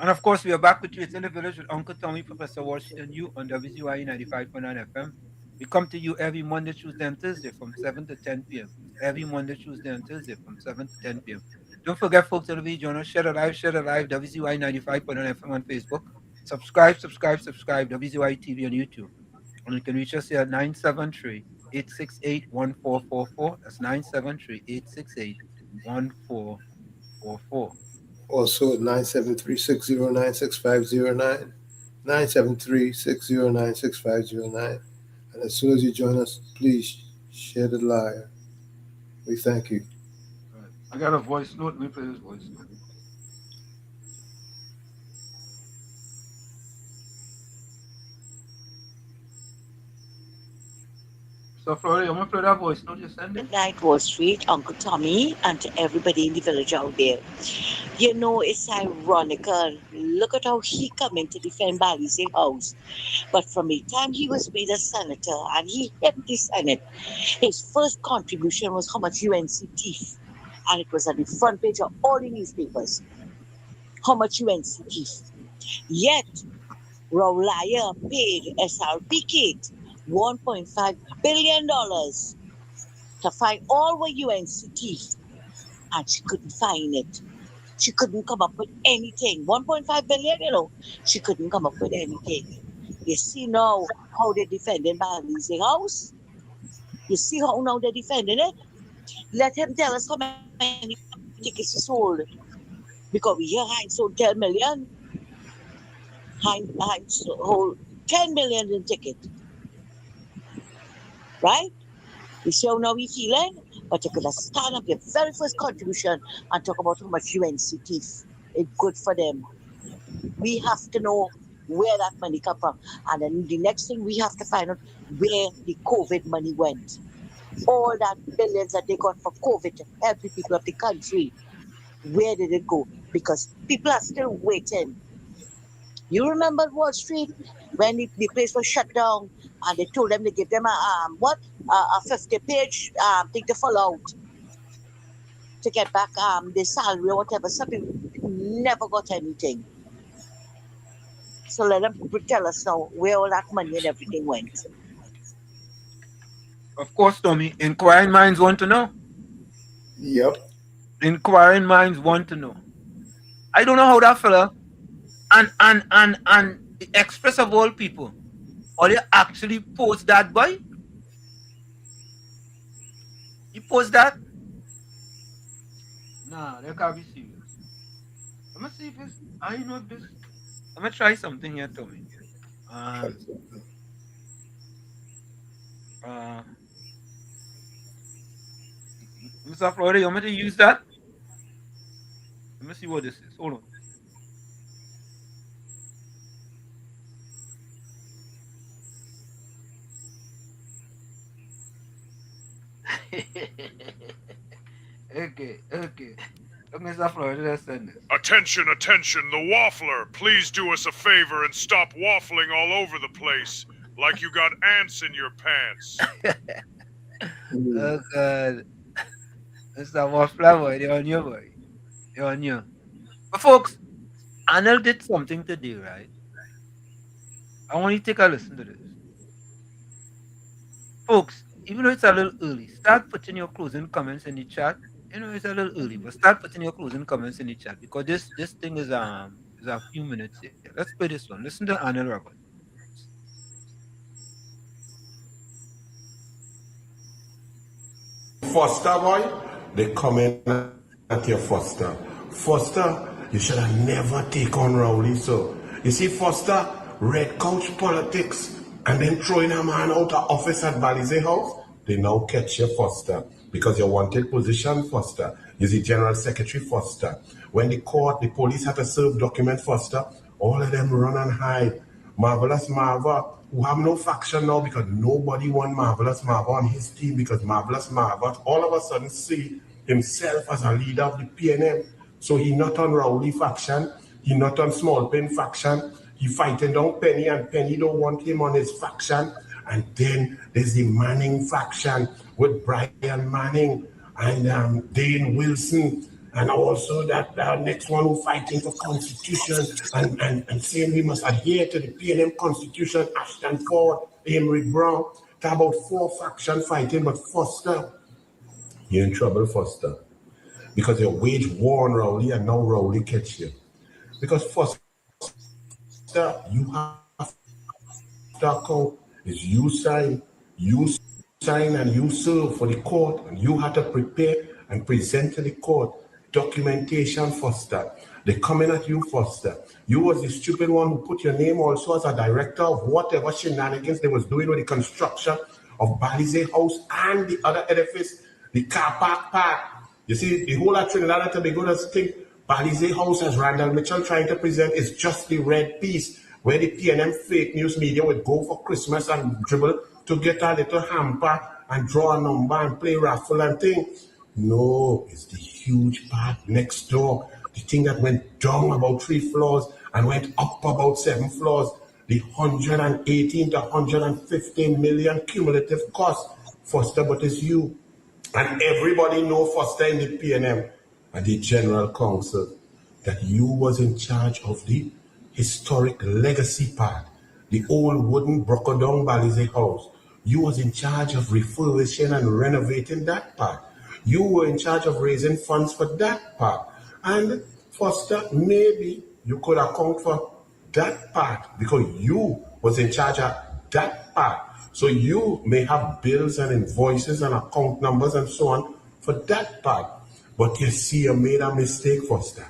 And of course, we are back with you. It's in the village with Uncle Tommy, Professor Washington, you on WZYE 95.9 FM. We come to you every Monday, Tuesday, and Thursday from 7 to 10 p.m. Every Monday, Tuesday, and Thursday from 7 to 10 p.m. Don't forget, folks, to be join us. Share the live, WZYE 95.9 FM on Facebook. Subscribe, WZYE TV on YouTube. And you can reach us here at 973-868-1444. That's 973-868-1444. Also, 973-609-6509. 973-609-6509. And as soon as you join us, please share the live. We thank you. Right. I got a voice note. Let me play this voice note. So, Florida, I'm going to play that voice note you send it. Good night, Wall Street, Uncle Tommy, and to everybody in the village out there. You know, it's ironical. Look at how he come in to defend Bali's house. But from the time he was made a senator and he hit the Senate, his first contribution was how much UNC thief. And it was on the front page of all the newspapers. How much UNC thief. Yet, Rowlaya paid SRP Kate $1.5 billion to find all the UNC thief. And she couldn't find it. She couldn't come up with anything. 1.5 billion, you know, she couldn't come up with anything. You see now how they're defending Bali's house? You see how now they're defending it? Let him tell us how many tickets he sold. Because we hear Heinz sold 10 million. Heinz sold 10 million in tickets. Right? You see how now we feeling? But you could have stand up your very first contribution and talk about how much UNC thief. It's good for them. We have to know where that money come from. And then the next thing we have to find out where the COVID money went. All that billions that they got for COVID to help the people of the country. Where did it go? Because people are still waiting. You remember Wall Street when the place was shut down and they told them to give them a 50-page thing to fill out to get back the salary or whatever. Some people never got anything. So let them tell us now where all that money and everything went. Of course, Tommy. Inquiring minds want to know. Yep. Inquiring minds want to know. I don't know how that fella and the express of all people, or they actually post that boy. You post that? Nah, they can't be serious. Let me see if it's. I know this. Let me try something here, Tommy. Mr. Florida, you want me to use that? Let me see what this is. Hold on. Okay. Look, Mr. Florida, let's send this. Attention, the waffler. Please do us a favor and stop waffling all over the place like you got ants in your pants. Oh, God. Mr. Waffler, boy, they're on you, boy. They're on you. But, folks, Arnold did something today, right? I want you to take a listen to this. Folks, even though it's a little early, start putting your closing comments in the chat. You know, it's a little early, but start putting your closing comments in the chat because this thing is a few minutes here. Let's play this one. Listen to Arnold Roberts. Foster boy, they come in at your Foster. Foster, you should have never take on Rowley. So you see, Foster, red couch politics, and then throwing a man out of office at Balize House. They now catch you, Foster, because you wanted position, Foster. You see, General Secretary Foster. When the police had to serve document, Foster, all of them run and hide. Marvelous Marva, who have no faction now because nobody want Marvelous Marva on his team because Marvelous Marva all of a sudden see himself as a leader of the PNM. So he not on Rowley faction, he not on Small Pen faction, he fighting down Penny and Penny don't want him on his faction. And then there's the Manning faction with Brian Manning and Dane Wilson. And also that next one who fighting for constitution and saying we must adhere to the PNM constitution, Ashton Ford, Emery Brown. Talk about 4 factions fighting, but Foster, you're in trouble, Foster. because they wage war on Rowley and now Rowley catch you. Because first, you have to account is you sign and you serve for the court, and you have to prepare and present to the court documentation, Foster. They coming at you, Foster. You was the stupid one who put your name also as a director of whatever shenanigans they was doing with the construction of Balize House and the other edifice, the car park part. You see, the whole of Trinidad and Tobago does think Balize House, as Randall Mitchell trying to present, is just the red piece where the PNM fake news media would go for Christmas and dribble to get a little hamper and draw a number and play raffle and things. No, it's the huge part next door. The thing that went down about 3 floors and went up about 7 floors. The 118 to 150 million cumulative cost, Foster, but it's you. And everybody know Foster in the PNM and the General Council that you was in charge of the historic legacy part, the old wooden broken down Balize house. You was in charge of refurbishing and renovating that part. You were in charge of raising funds for that part. And Foster, maybe you could account for that part because you was in charge of that part. So you may have bills and invoices and account numbers and so on for that part. But you see, you made a mistake, Foster.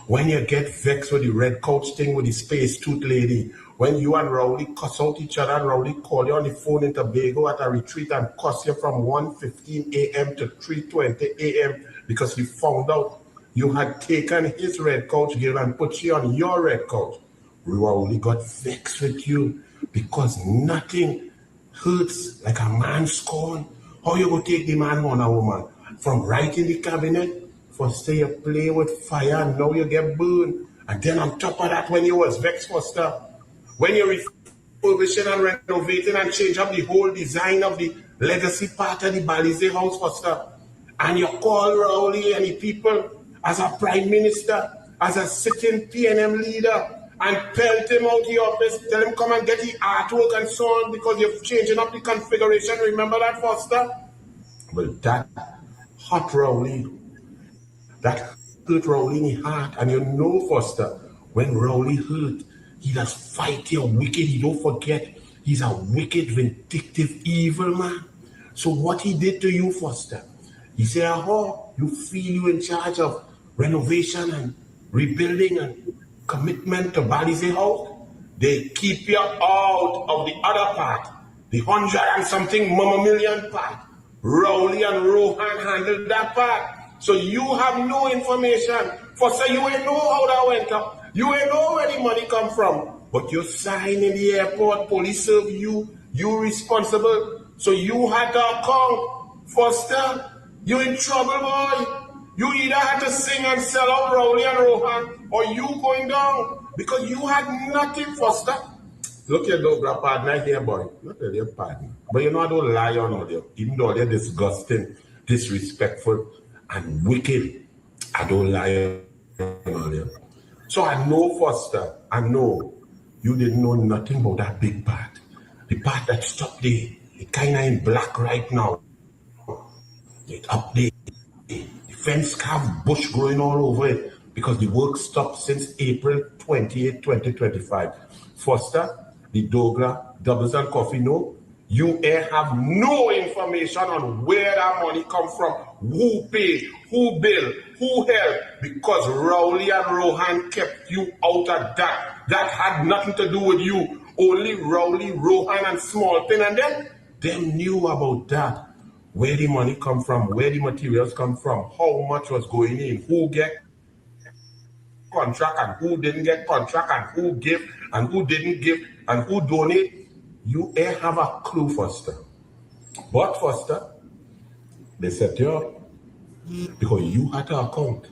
When you get vexed with the red couch thing with the space tooth lady, when you and Rowley cuss out each other and Rowley call you on the phone in Tobago at a retreat and cuss you from 1:15 a.m. to 3:20 a.m. because he found out you had taken his red couch girl and put you on your red couch. Rowley got vexed with you because nothing hurts like a man's scorn. How you go take the man on a woman? From right in the cabinet? Foster, you play with fire and now you get burned. And then on top of that, when you was vexed, Foster, when you're refurbishing and renovating and change up the whole design of the legacy part of the Balize house, Foster, and you call Rowley and the people as a prime minister, as a sitting PNM leader, and pelt him out of the office, tell him come and get the artwork and so on because you're changing up the configuration. Remember that, Foster? Well, that hot Rowley, that hurt Rowley in the heart. And you know, Foster, when Rowley hurt, he does fight you wicked. He don't forget. He's a wicked, vindictive, evil man. So what he did to you, Foster, he said, oh, you feel you in charge of renovation and rebuilding and commitment to Balize House? They keep you out of the other part, the 100 and something million part. Rowley and Rohan handled that part. So you have no information. Foster, you ain't know how that went up. You ain't know where the money come from. But you sign in the airport, police serve you, you responsible. So you had to account. Foster, you in trouble, boy. You either had to sing and sell out Rowley and Rohan, or you going down. Because you had nothing, Foster. Look here, though, partner here, boy. Not really a partner. But you know I don't lie on all you. Even though they're disgusting, disrespectful, and wicked, I don't lie on all you. So I know, Foster, I know you didn't know nothing about that big part. The part that stopped there. It kind of in black right now. It up there. The fence have bush growing all over it because the work stopped since April 28, 2025. Foster, the Dogra, Doubles and Coffee, no. You have no information on where that money come from, who paid, who billed, who helped, because Rowley and Rohan kept you out of that. That had nothing to do with you. Only Rowley, Rohan, and Smallpin, and them knew about that. Where the money come from, where the materials come from, how much was going in, who get contract and who didn't get contract, and who give and who didn't give, and who donate. You ain't have a clue, Foster. But, Foster, they set you up because you had to account.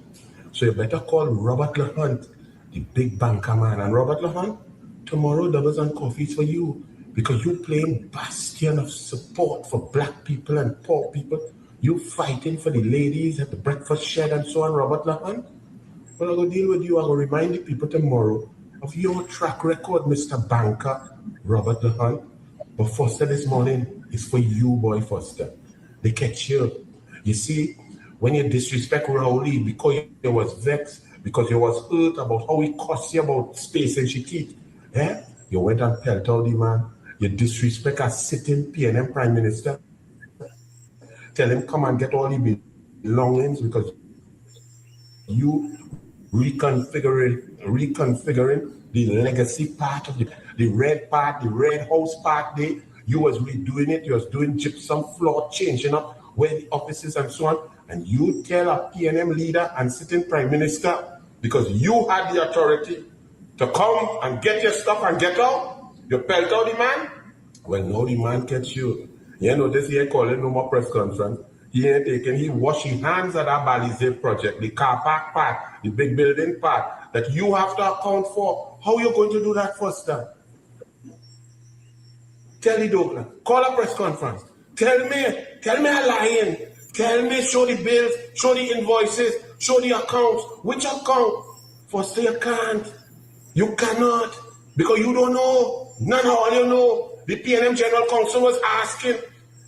So you better call Robert LeHunt, the big banker man. And Robert LeHunt, tomorrow Doubles and Coffees for you because you playing bastion of support for black people and poor people. You fighting for the ladies at the breakfast shed and so on, Robert LeHunt. Well, I'm going to deal with you. I'm going to remind the people tomorrow of your track record, Mr. Banker, Robert LeHunt. But Foster, this morning is for you, boy, Foster. They catch you. You see, when you disrespect Rowley because you was vexed, because you was hurt about how he cussed you about space and she teeth. Eh? You went and pelt out the man. You disrespect a sitting PNM Prime Minister. Tell him come and get all the belongings because you reconfiguring the legacy part of the red part, the red house part there. You was redoing it, you was doing gypsum floor, changing up where the offices and so on. And you tell a PNM leader and sitting prime minister, because you had the authority to come and get your stuff and get out, you pelt out the man. Well, now the man catch you. You know, this here calling no more press conference. He ain't taking, he washing hands at that Balize project, the car park part, the big building part, that you have to account for. How you going to do that first time? Tell the Douglas, call a press conference. Tell me I'm lying. Tell me, show the bills, show the invoices, show the accounts. Which account? First, you can't. You cannot. Because you don't know. None of all you know. The PNM General Counsel was asking.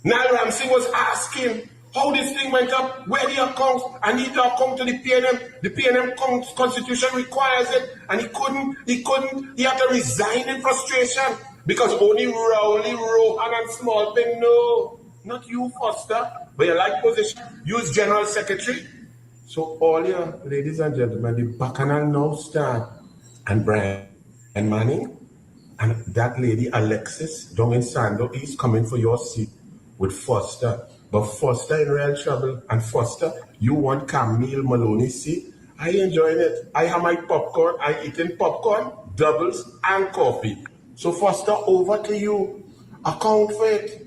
Nile Ramsey was asking how this thing went up, where the accounts, and he to come to the PNM. The PNM constitution requires it, and he couldn't, he had to resign in frustration because only Rowley, Rohan, and Small Thing know. Not you, Foster, but you like position. Use General Secretary. So all your ladies and gentlemen, the bacchanal now start, and Brian Manning and that lady Alexis down in Sando is coming for your seat with Foster. But Foster in real trouble. And Foster, you want Camille Maloney's seat? I enjoying it. I have my popcorn. I eating popcorn, doubles, and coffee. So Foster, over to you. Account for it.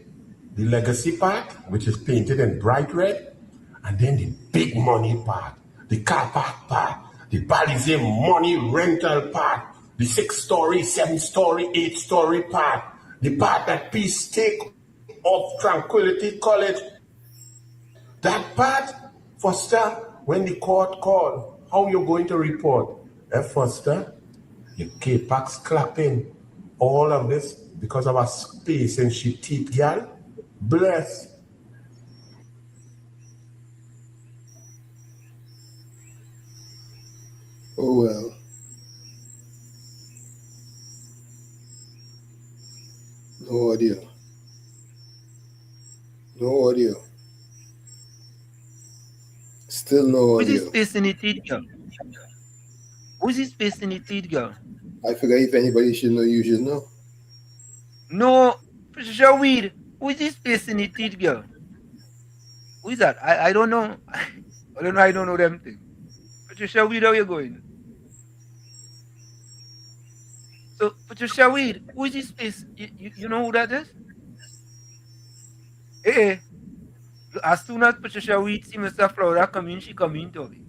The legacy part, which is painted in bright red, and then the big money part, the car park part, the Balize money rental part, the 6-story, 7-story, 8-story part, the part that Peace take of Tranquility College. That part, Foster, when the court call, how you going to report? Foster, your K-Pax clapping. All of this because of a space and she teeth, girl. Bless. Oh well. No audio. No audio. Still no Who's this audio. space in the teeth, girl? Who's this space in the teeth, girl? I forget if anybody should know, you should know. No, Patricia Weed. Who is this space in the teeth, girl? Who is that? I don't know. I don't know them things. Patricia Weed, how you going? So, Patricia Weed, who is this space? You know who that is? Hey, as soon as Patricia Weed see Mr. Florida come in, she come in to me.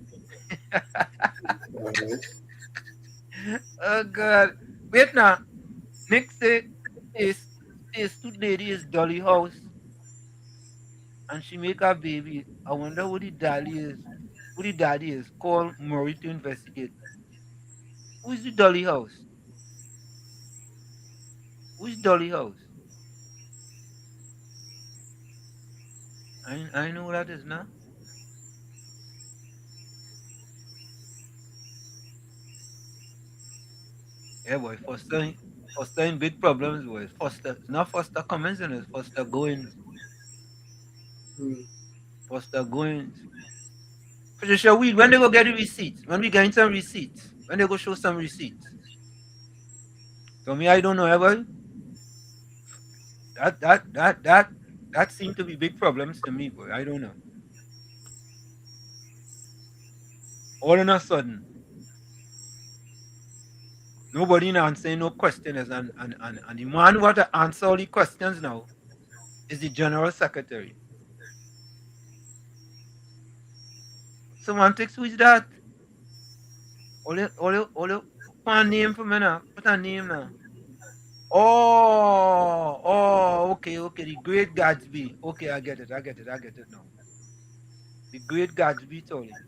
Oh, God. Wait now. Next day, space two lady is Dolly House. And she make a baby. I wonder who the daddy is. Who the daddy is. Call Murray to investigate. Who is the Dolly House? Who is Dolly House? I know who that is now. Yeah, boy. Foster in big problems, boy. Foster. It's not Foster Cummins, it's Foster Goins. Foster Goins. Patricia Weed, when they go get the receipts? When we get some receipts? When they go show some receipts? So me, I don't know, ever. That seemed to be big problems to me, boy. I don't know. All of a sudden, nobody answering no questions, and the man who have to answer all the questions now is the General Secretary. Semantics, who is that? All put a name for me now. Put a name now. Okay. The Great Gatsby. Okay, I get it now. The Great Gatsby,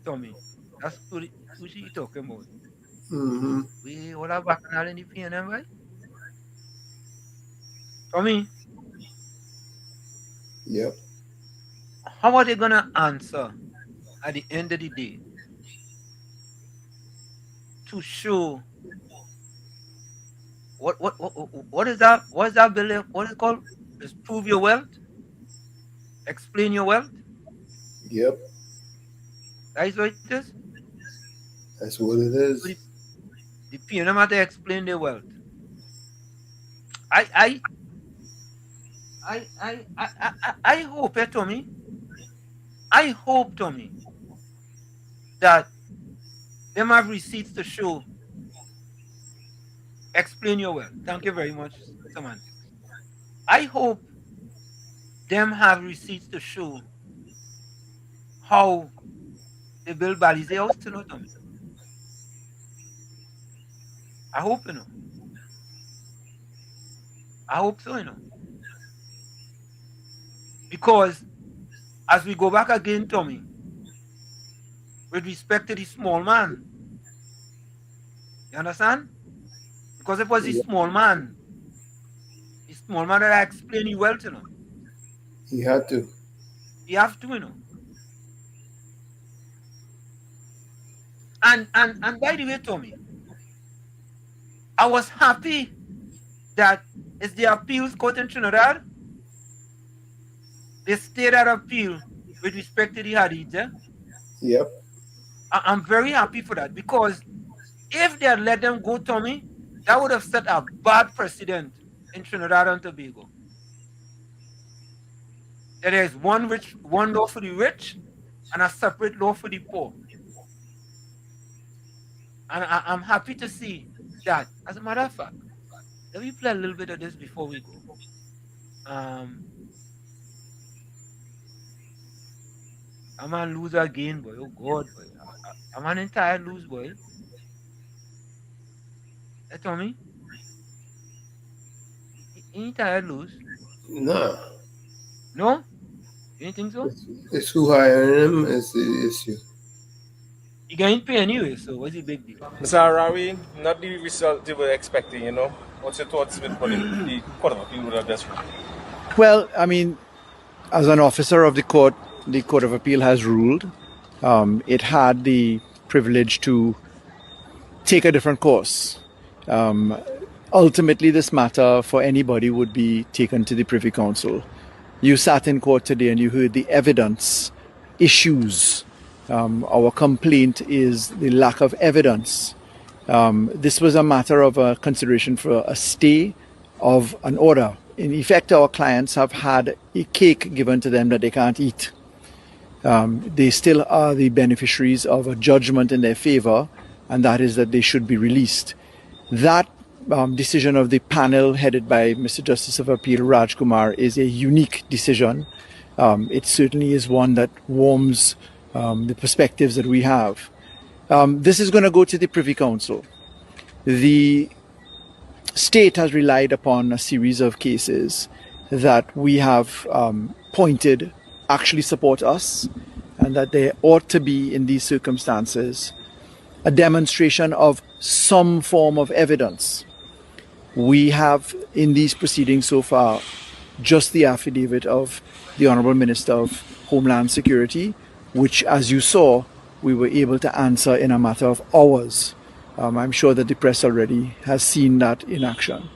Tommy. That's who she talking about. Mm-hmm. We all have bacchanal in the PNM, right? Tommy, Yep. how are they gonna answer at the end of the day to show what is that? What is that bill? What is it called? Is prove your wealth, explain your wealth. Yep, That is what it is. that's what it So is. the PNM have to explain their wealth. I I hope, Tommy. I hope, Tommy, that them have receipts to show. Explain your wealth. Thank you very much, semantics. I hope them have receipts to show how they build Balize house to know, Tommy. I hope you know. I hope so, you know. Because as we go back again, Tommy, with respect to the small man, you understand? Because it was the small man that I explained you well, you know. He had to. He have to, you know. And by the way, Tommy, I was happy that it's the appeals court in Trinidad. They stayed at appeal with respect to the Hadith. Yep. I'm very happy for that, because if they had let them go, Tommy, that would have set a bad precedent in Trinidad and Tobago. There is one law for the rich and a separate law for the poor. And I'm happy to see that. As a matter of fact, let me play a little bit of this before we go. I'm gonna lose again, boy. Oh God, boy. I'm an entire lose, boy. Hey, Tommy? Ain't tired lose? Nah. No? You don't think so? It's who hiring him is the issue. You getting paid anyway, so what's the big deal? Mr. Arawi, not the result you were expecting, you know. What's your thoughts with what the Court of Appeal would have just ruled? Well, I mean, as an officer of the Court of Appeal has ruled. It had the privilege to take a different course. Ultimately, this matter for anybody would be taken to the Privy Council. You sat in court today and you heard the evidence issues. Our complaint is the lack of evidence. This was a matter of a consideration for a stay of an order. In effect, our clients have had a cake given to them that they can't eat. They still are the beneficiaries of a judgment in their favor, and that is that they should be released. That decision of the panel headed by Mr. Justice of Appeal Raj Kumar is a unique decision. It certainly is one that warms the perspectives that we have. This is going to go to the Privy Council. The state has relied upon a series of cases that we have pointed actually support us, and that there ought to be, in these circumstances, a demonstration of some form of evidence. We have, in these proceedings so far, just the affidavit of the Honourable Minister of Homeland Security, which, as you saw, we were able to answer in a matter of hours. I'm sure that the press already has seen that in action.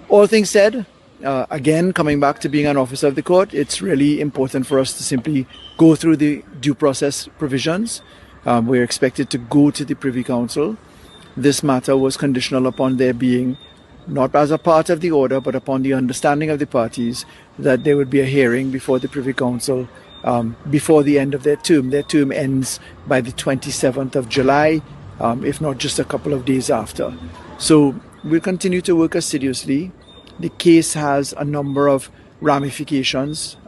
All things said, again, coming back to being an officer of the court, it's really important for us to simply go through the due process provisions. We're expected to go to the Privy Council. This matter was conditional upon there being, not as a part of the order, but upon the understanding of the parties, that there would be a hearing before the Privy Council before the end of their term. Their term ends by the 27th of July, if not just a couple of days after. So we'll continue to work assiduously. The case has a number of ramifications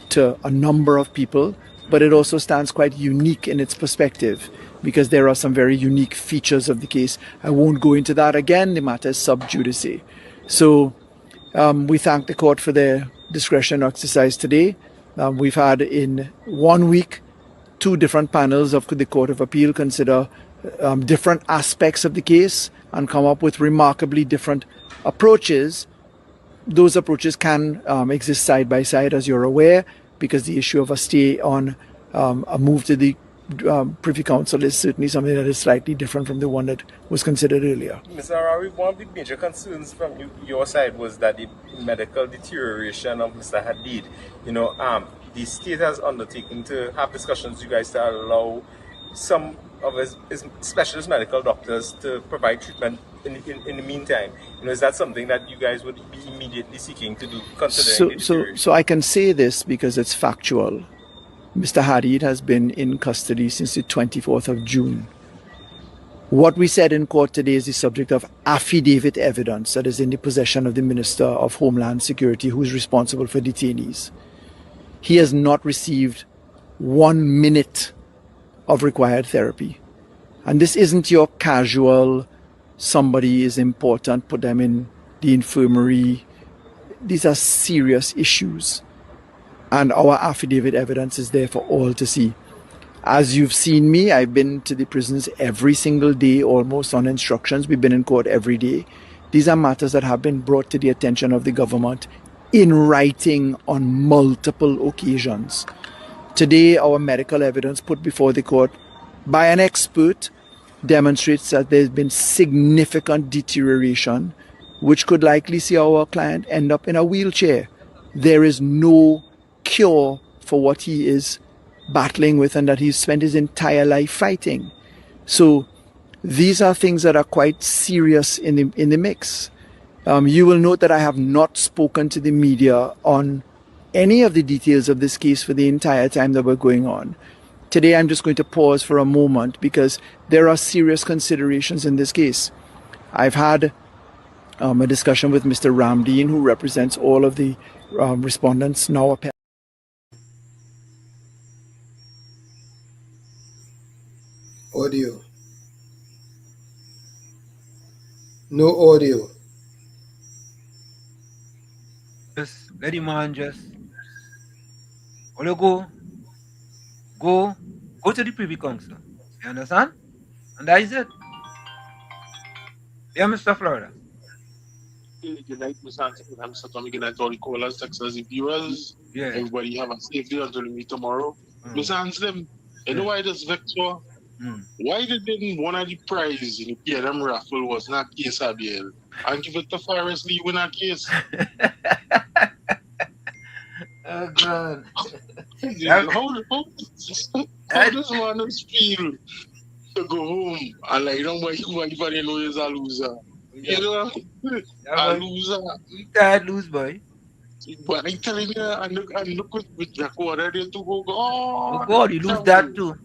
to a number of people, but it also stands quite unique in its perspective because there are some very unique features of the case. I won't go into that again. The matter is sub judice. So we thank the court for their discretion exercised today. We've had in 1 week 2 different panels of the Court of Appeal consider different aspects of the case and come up with remarkably different approaches. Those approaches can exist side by side, as you're aware, because the issue of a stay on a move to the Privy Council is certainly something that is slightly different from the one that was considered earlier. Mr. Arawi, one of the major concerns from your side was that the medical deterioration of Mr. Hadid. The state has undertaken to have discussions with you guys to allow some of his specialist medical doctors to provide treatment in the meantime. Is that something that you guys would be immediately seeking to do, considering So I can say this because it's factual. Mr. Hadid has been in custody since the 24th of June. What we said in court today is the subject of affidavit evidence that is in the possession of the Minister of Homeland Security, who is responsible for detainees. He has not received 1 minute of required therapy. And this isn't your casual, somebody is important, put them in the infirmary. These are serious issues. And our affidavit evidence is there for all to see. As you've seen me, I've been to the prisons every single day, almost on instructions. We've been in court every day. These are matters that have been brought to the attention of the government in writing on multiple occasions. Today, our medical evidence put before the court by an expert demonstrates that there's been significant deterioration, which could likely see our client end up in a wheelchair. There is no cure for what he is battling with and that he's spent his entire life fighting. So these are things that are quite serious in the mix. You will note that I have not spoken to the media on any of the details of this case for the entire time that we're going on. Today I'm just going to pause for a moment because there are serious considerations in this case. I've had a discussion with Mr. Ramdeen, who represents all of the respondents now. Audio. No audio. Just let the man just. All you go to the Privy Council. You understand? And that is it. Yeah, Mr. Florida. Good night, Mr. Anthony. I'm Mr. Tommy. Good night, all the callers, texters, and viewers. Yeah. Everybody have a safe day until we meet tomorrow. Mr. Anselm, you know why this Vector? Why didn't one of the prizes in the PNM raffle was not case ABL and give it to Forest Lee win a case? Oh, God. How does one feel to go home and like nobody know he's a loser? You know? A loser. You tired lose, boy. But I'm telling you, and look with Jack Water there to go. Oh, God, you lose that too.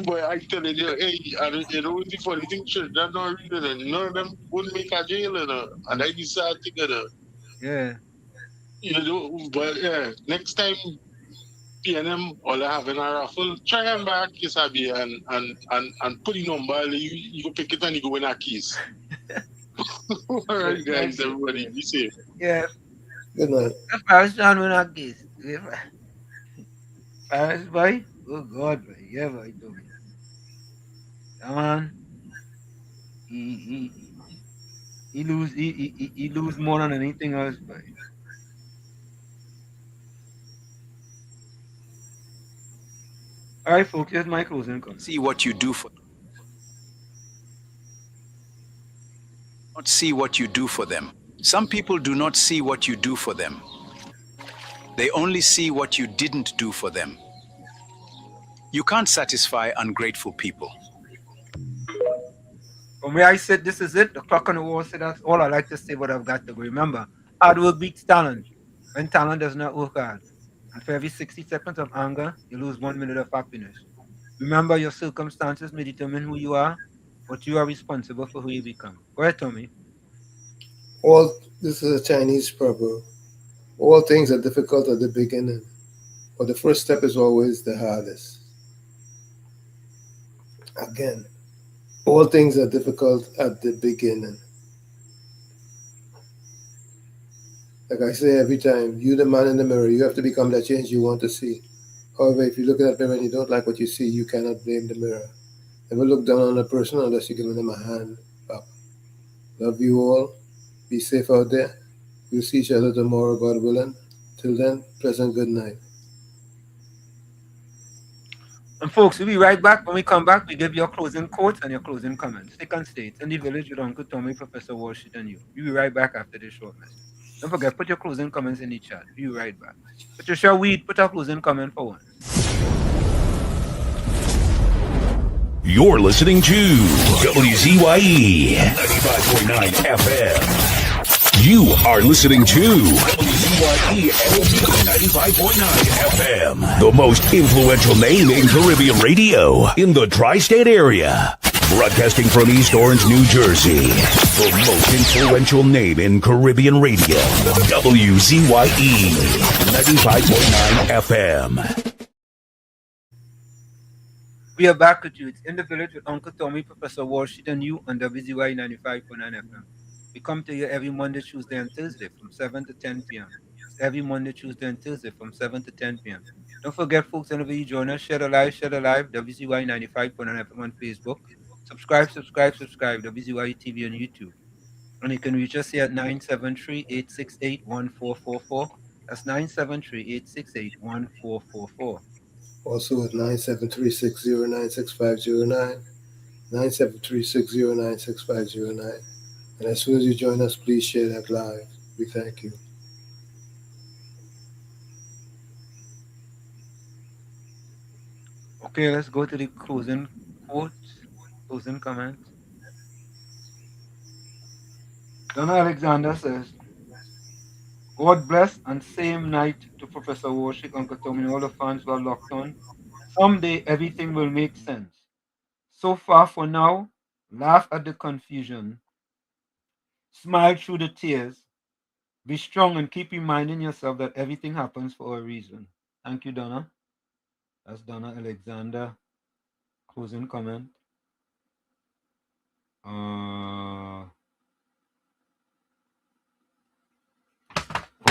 Boy, I'm telling you, hey, and you know the funny thing, sure, that's not reason. None of them wouldn't make a jail, and I decided to get a. Yeah. You know, but yeah, next time PNM or having a raffle, try and buy a case Abby and put the number, you go pick it and you go win a case. All right, guys, everybody, be safe. Yeah. Good night. That's Paris John win a case. Paris, boy? Oh, God, boy. Yeah, boy, Tommy. Come on. He lose more than anything else, boy. All right, folks, here's my closing comment. See what you do for them. Not see what you do for them. Some people do not see what you do for them. They only see what you didn't do for them. You can't satisfy ungrateful people. From where I said this is it, the clock on the wall said that's all I like to say, but I've got to go. Remember, hard work beats talent. When talent does not work hard. And for every 60 seconds of anger, you lose 1 minute of happiness. Remember, your circumstances may determine who you are, but you are responsible for who you become. Go ahead, Tommy. This is a Chinese proverb. All things are difficult at the beginning, but the first step is always the hardest. Again, all things are difficult at the beginning. Like I say every time, you the man in the mirror, you have to become that change you want to see. However, if you look at that mirror and you don't like what you see, you cannot blame the mirror. Never look down on a person unless you're giving them a hand up. Love you all. Be safe out there. We'll see each other tomorrow, God willing. Till then, pleasant good night. And folks, we'll be right back. When we come back, we give your closing quotes and your closing comments. Stick and stay. It's in the village with Uncle Tommy, Professor Washington, and you. We'll be right back after this short message. Don't forget, put your closing comments in the chat. We'll be right back. Patricia Weed, put our closing comment for one. You're listening to WZYE 95.9 FM. You are listening to WZYE 95.9 FM, the most influential name in Caribbean radio in the tri-state area. Broadcasting from East Orange, New Jersey, the most influential name in Caribbean radio, WZYE 95.9 FM. We are back with you. It's in the village with Uncle Tommy, Professor Washington, you on WZYE 95.9 FM. We come to you every Monday, Tuesday, and Thursday from 7 to 10 p.m. It's every Monday, Tuesday, and Thursday from 7 to 10 p.m. Don't forget, folks, whenever you join us, share the live, WZYE 95.9 FM on Facebook. Subscribe, WZYE TV on YouTube. And you can reach us here at 973-868-1444. That's 973-868-1444. Also at 973-609-6509, 973-609-6509. And as soon as you join us, please share that live. We thank you. Okay, let's go to the closing quotes, closing comments. Donna Alexander says, God bless and same night to Professor Warshik, Uncle Tommy, and all the fans who are locked on. Someday everything will make sense. So far for now, laugh at the confusion, smile through the tears, be strong and keep reminding yourself that everything happens for a reason. Thank you, Donna. That's Donna Alexander. Closing comment.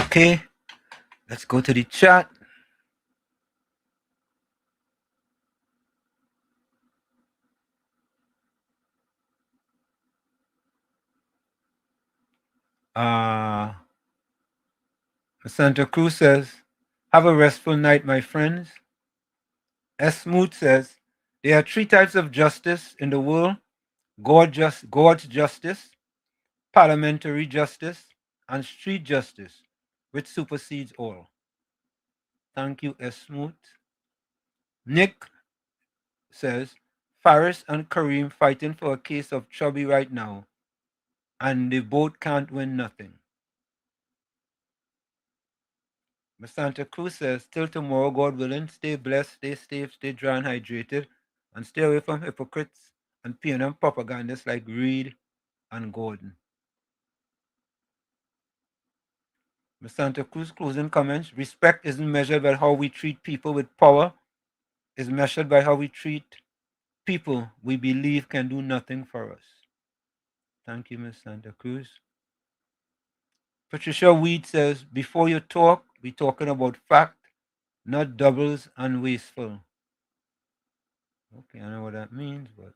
Okay, let's go to the chat. Santa Cruz says, have a restful night, my friends. S. Smoot says, there are three types of justice in the world: God's justice, parliamentary justice, and street justice, which supersedes all. Thank you, S. Smoot. Nick says, Faris and Kareem fighting for a case of Chubby right now, and they both can't win nothing. But Santa Cruz says, till tomorrow, God willing, stay blessed, stay safe, stay dry and hydrated, and stay away from hypocrites and PNM propagandists like Reed and Gordon. But Santa Cruz closing comments, respect isn't measured by how we treat people with power, it's measured by how we treat people we believe can do nothing for us. Thank you, Ms. Santa Cruz. Patricia Weed says, before you talk, we're talking about fact, not doubles and wasteful. Okay, I don't know what that means, but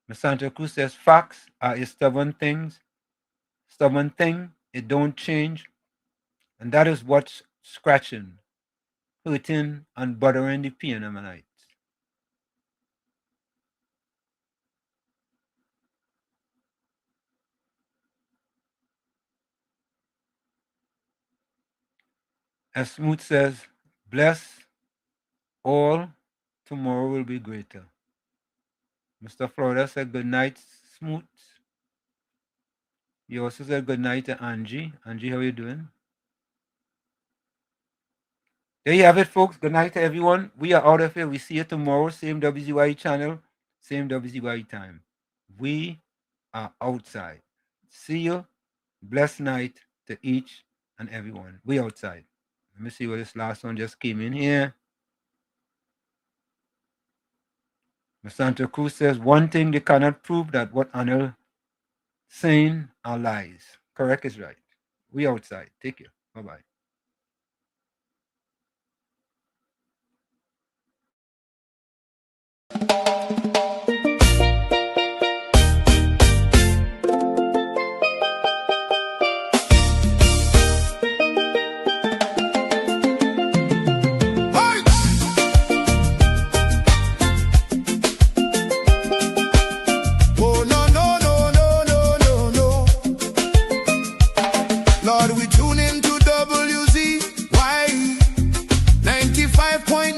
Ms. Santa Cruz says, facts are a stubborn thing, it don't change, and that is what's scratching, hurting, and bothering the PNMites. As Smoot says, bless all, tomorrow will be greater. Mr. Florida said good night, Smoot. You also said good night to Angie. Angie, how are you doing? There you have it, folks. Good night to everyone. We are out of here. We see you tomorrow. Same WZYE channel, same WZYE time. We are outside. See you. Blessed night to each and everyone. We outside. Let me see what this last one just came in here. Santa Cruz says, one thing they cannot prove that what Anil saying are lies. Correct is right. We outside. Take care. Bye-bye. Lord, we tune into WZYE 95.9,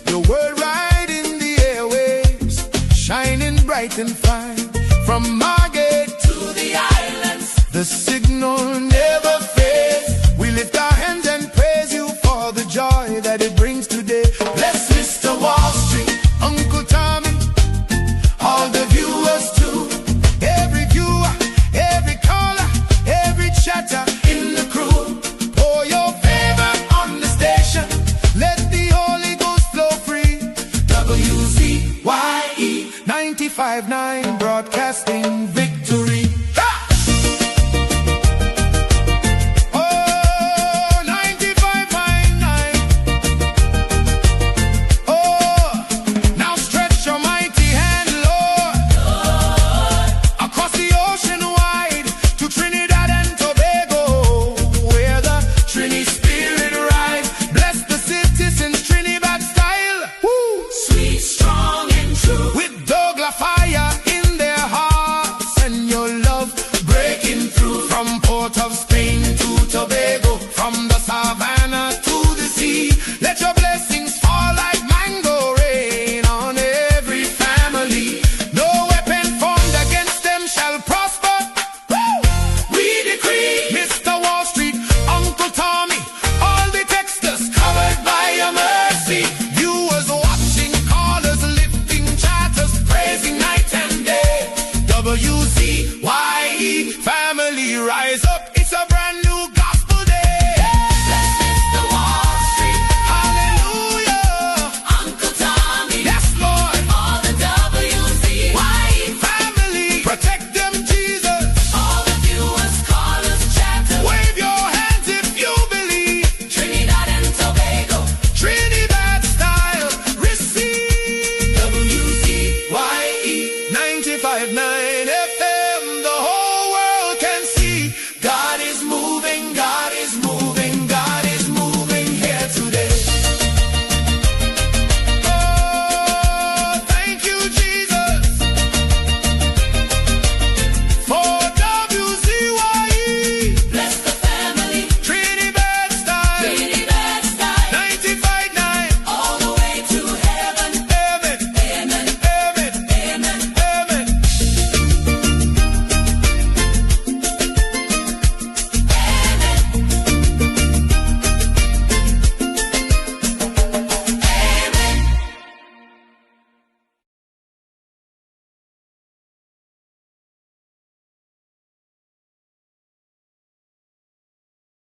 the world right in the airwaves, shining bright and fine. From Margate to the islands, the signal never fades. We lift our hands and praise you for the joy that it brings today. Bless Mr. Wall Street, Uncle Tommy, all the viewers too. Every viewer, every caller, every chatter in the crew. Pour your favor on the station, let the Holy Ghost flow free. WZYE 95.9, broadcasting victory. WZYE family, rise up, it's a brand new gospel day. Bless Mr. Wall Street, hallelujah. Uncle Tommy, yes Lord. All the WZYE family, protect them Jesus. All the viewers, callers, chatters, wave your hands if you believe. Trinidad and Tobago, Trinidad style, receive. WZYE 95.9 FM, the whole world can see God is moving.